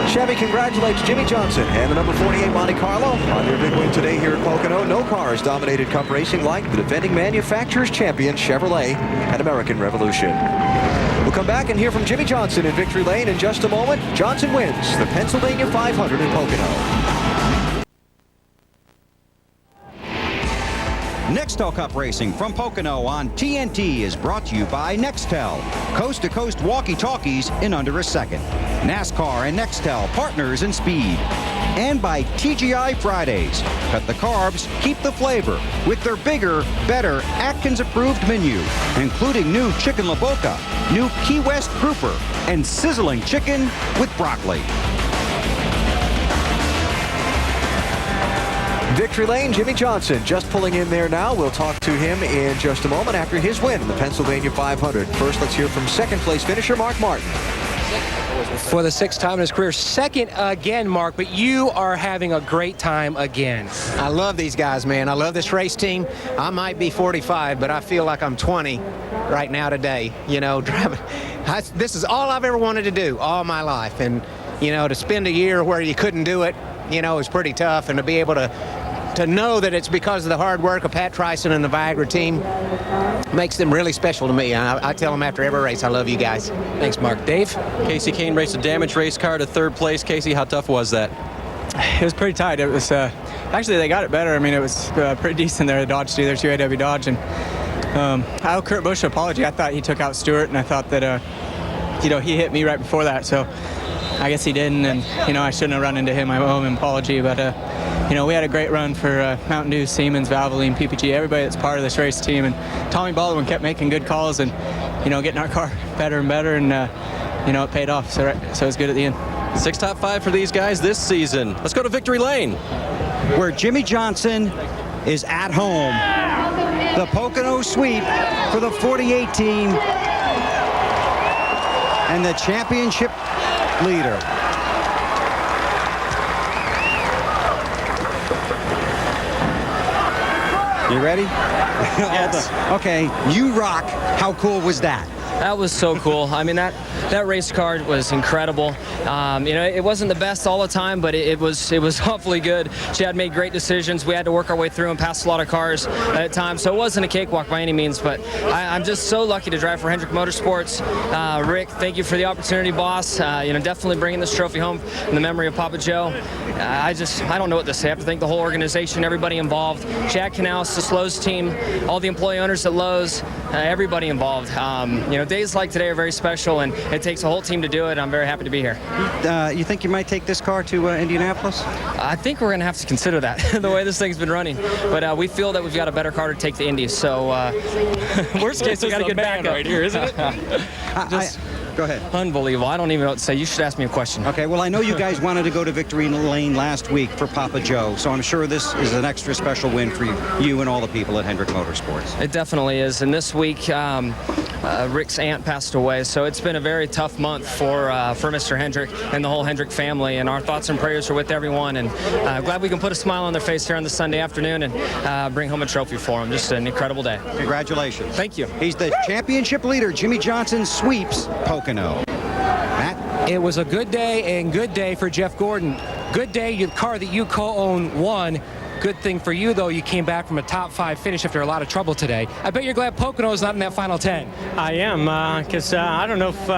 Chevy congratulates Jimmy Johnson and the number 48 Monte Carlo on their big win today here at Pocono. No cars dominated Cup racing like the defending manufacturers champion Chevrolet at American Revolution. We'll come back and hear from Jimmy Johnson in Victory Lane in just a moment. Johnson wins the Pennsylvania 500 in Pocono. Nextel Cup Racing from Pocono on TNT is brought to you by Nextel. Coast-to-coast walkie-talkies in under a second. NASCAR and Nextel, partners in speed. And by TGI Fridays. Cut the carbs, keep the flavor with their bigger, better Atkins-approved menu, including new Chicken La Boca, new Key West Grouper, and sizzling chicken with broccoli. Victory Lane, Jimmy Johnson just pulling in there now. We'll talk to him in just a moment after his win in the Pennsylvania 500. First, let's hear from second place finisher Mark Martin. For the 6th time in his career, second again, Mark, but you are having a great time again. I love these guys, man. I love this race team. I might be 45, but I feel like I'm 20 right now today. You know, driving. This is all I've ever wanted to do all my life. And, you know, to spend a year where you couldn't do it, you know, is pretty tough. And to be able to know that it's because of the hard work of Pat Tryson and the Viagra team makes them really special to me. I tell them after every race, I love you guys. Thanks, Mark. Dave? Casey Kane raced a damaged race car to 3rd place. Casey, how tough was that? It was pretty tight. It was actually, they got it better. I mean, it was pretty decent there. The Dodge dealers, UAW Dodge, and I owe Kurt Busch an apology. I thought he took out Stewart, and I thought that you know, he hit me right before that. So I guess he didn't, and you know, I shouldn't have run into him. I owe him an apology, but you know, we had a great run for Mountain Dew, Siemens, Valvoline, PPG, everybody that's part of this race team, and Tommy Baldwin kept making good calls and, you know, getting our car better and better, and you know, it paid off. So it was good at the end. 6 top 5 for these guys this season. Let's go to Victory Lane, where Jimmy Johnson is at home. The Pocono sweep for the 48 team and the championship leader. You ready? Yes. Okay, you rock. How cool was that? That was so cool. I mean, that race car was incredible. You know, it wasn't the best all the time, but it was awfully good. Chad made great decisions. We had to work our way through and pass a lot of cars at times, so it wasn't a cakewalk by any means. But I'm just so lucky to drive for Hendrick Motorsports. Rick, thank you for the opportunity, boss. You know, definitely bringing this trophy home in the memory of Papa Joe. I don't know what to say. I have to thank the whole organization, everybody involved. Chad Canals, the Lowe's team, all the employee owners at Lowe's, everybody involved. You know, days like today are very special, and it takes a whole team to do it. I'm very happy to be here. You think you might take this car to Indianapolis? I think we're going to have to consider that, the way this thing's been running. But we feel that we've got a better car to take to Indy. So worst case, we got a good backup right here, isn't it? Go ahead. Unbelievable. I don't even know what to say. You should ask me a question. Okay, well, I know you guys wanted to go to Victory Lane last week for Papa Joe, so I'm sure this is an extra special win for you and all the people at Hendrick Motorsports. It definitely is. And this week, Rick's aunt passed away, so it's been a very tough month for Mr. Hendrick and the whole Hendrick family, and our thoughts and prayers are with everyone, and glad we can put a smile on their face here on this Sunday afternoon and bring home a trophy for them. Just an incredible day. Congratulations. Thank you. He's the championship leader. Jimmy Johnson sweeps Pocono. Matt? It was a good day for Jeff Gordon. Good day, the car that you co-own won. Good thing for you, though, you came back from a top 5 finish after a lot of trouble today. I bet you're glad Pocono is not in that final 10. I am, because I don't know if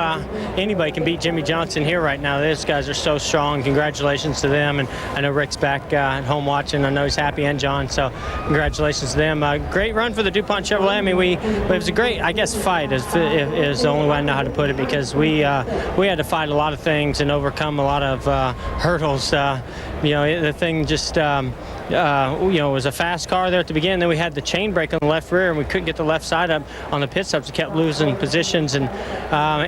anybody can beat Jimmy Johnson here right now. These guys are so strong. Congratulations to them, and I know Rick's back at home watching. I know he's happy, and John, so congratulations to them. Great run for the DuPont Chevrolet. I mean, it was a great, I guess, fight is the only way I know how to put it, because we had to fight a lot of things and overcome a lot of hurdles. You know, the thing just it was a fast car there at the beginning. Then we had the chain brake on the left rear, and we couldn't get the left side up on the pit stops. We kept losing positions, and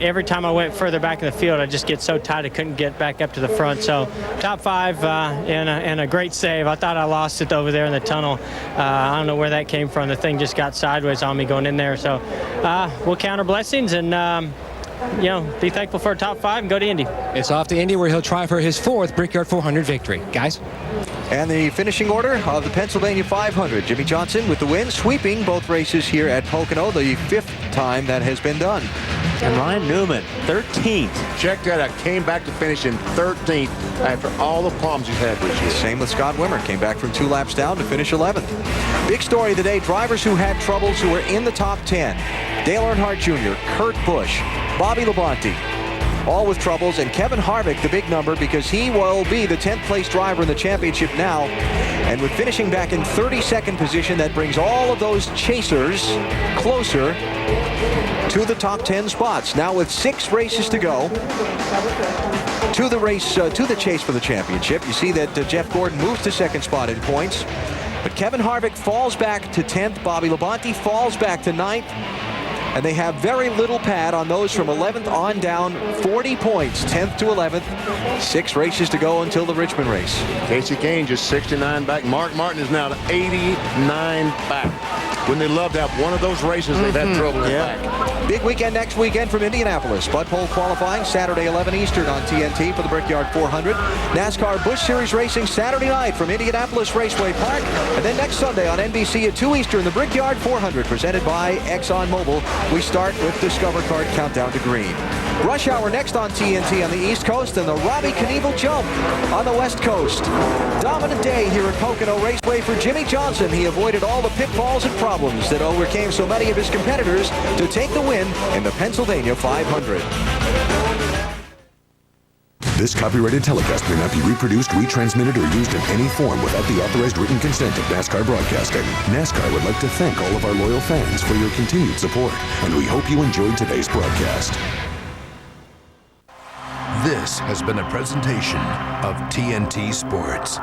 every time I went further back in the field, I just get so tight I couldn't get back up to the front. So top 5 and a great save. I thought I lost it over there in the tunnel. I don't know where that came from. The thing just got sideways on me going in there. So we'll count our blessings and be thankful for a top 5 and go to Indy. It's off to Indy, where he'll try for his 4th Brickyard 400 victory. Guys? And the finishing order of the Pennsylvania 500. Jimmy Johnson with the win, sweeping both races here at Pocono, the 5th time that has been done. And Ryan Newman, 13th. Check that out. Came back to finish in 13th after all the problems he's had this year. Same with Scott Wimmer. Came back from 2 laps down to finish 11th. Big story today, drivers who had troubles who were in the top 10. Dale Earnhardt Jr., Kurt Busch, Bobby Labonte, all with troubles, and Kevin Harvick, the big number, because he will be the 10th place driver in the championship now. And with finishing back in 32nd position, that brings all of those chasers closer to the top 10 spots. Now with 6 races to go to the chase for the championship. You see that Jeff Gordon moves to 2nd spot in points, but Kevin Harvick falls back to 10th. Bobby Labonte falls back to 9th. And they have very little pad on those from 11th on down. 40 points, 10th to 11th. 6 races to go until the Richmond race. Casey Kane just 69 back. Mark Martin is now 89 back. Wouldn't they love to have one of those races they've had trouble in back? Big weekend next weekend from Indianapolis. Bud Pole qualifying Saturday 11 Eastern on TNT for the Brickyard 400. NASCAR Busch Series racing Saturday night from Indianapolis Raceway Park. And then next Sunday on NBC at 2 Eastern, the Brickyard 400 presented by ExxonMobil. We start with Discover Card Countdown to Green. Rush Hour next on TNT on the East Coast, and the Robbie Knievel Jump on the West Coast. Dominant day here at Pocono Raceway for Jimmy Johnson. He avoided all the pitfalls and problems that overcame so many of his competitors to take the win in the Pennsylvania 500. This copyrighted telecast may not be reproduced, retransmitted, or used in any form without the authorized written consent of NASCAR Broadcasting. NASCAR would like to thank all of our loyal fans for your continued support, and we hope you enjoyed today's broadcast. This has been a presentation of TNT Sports.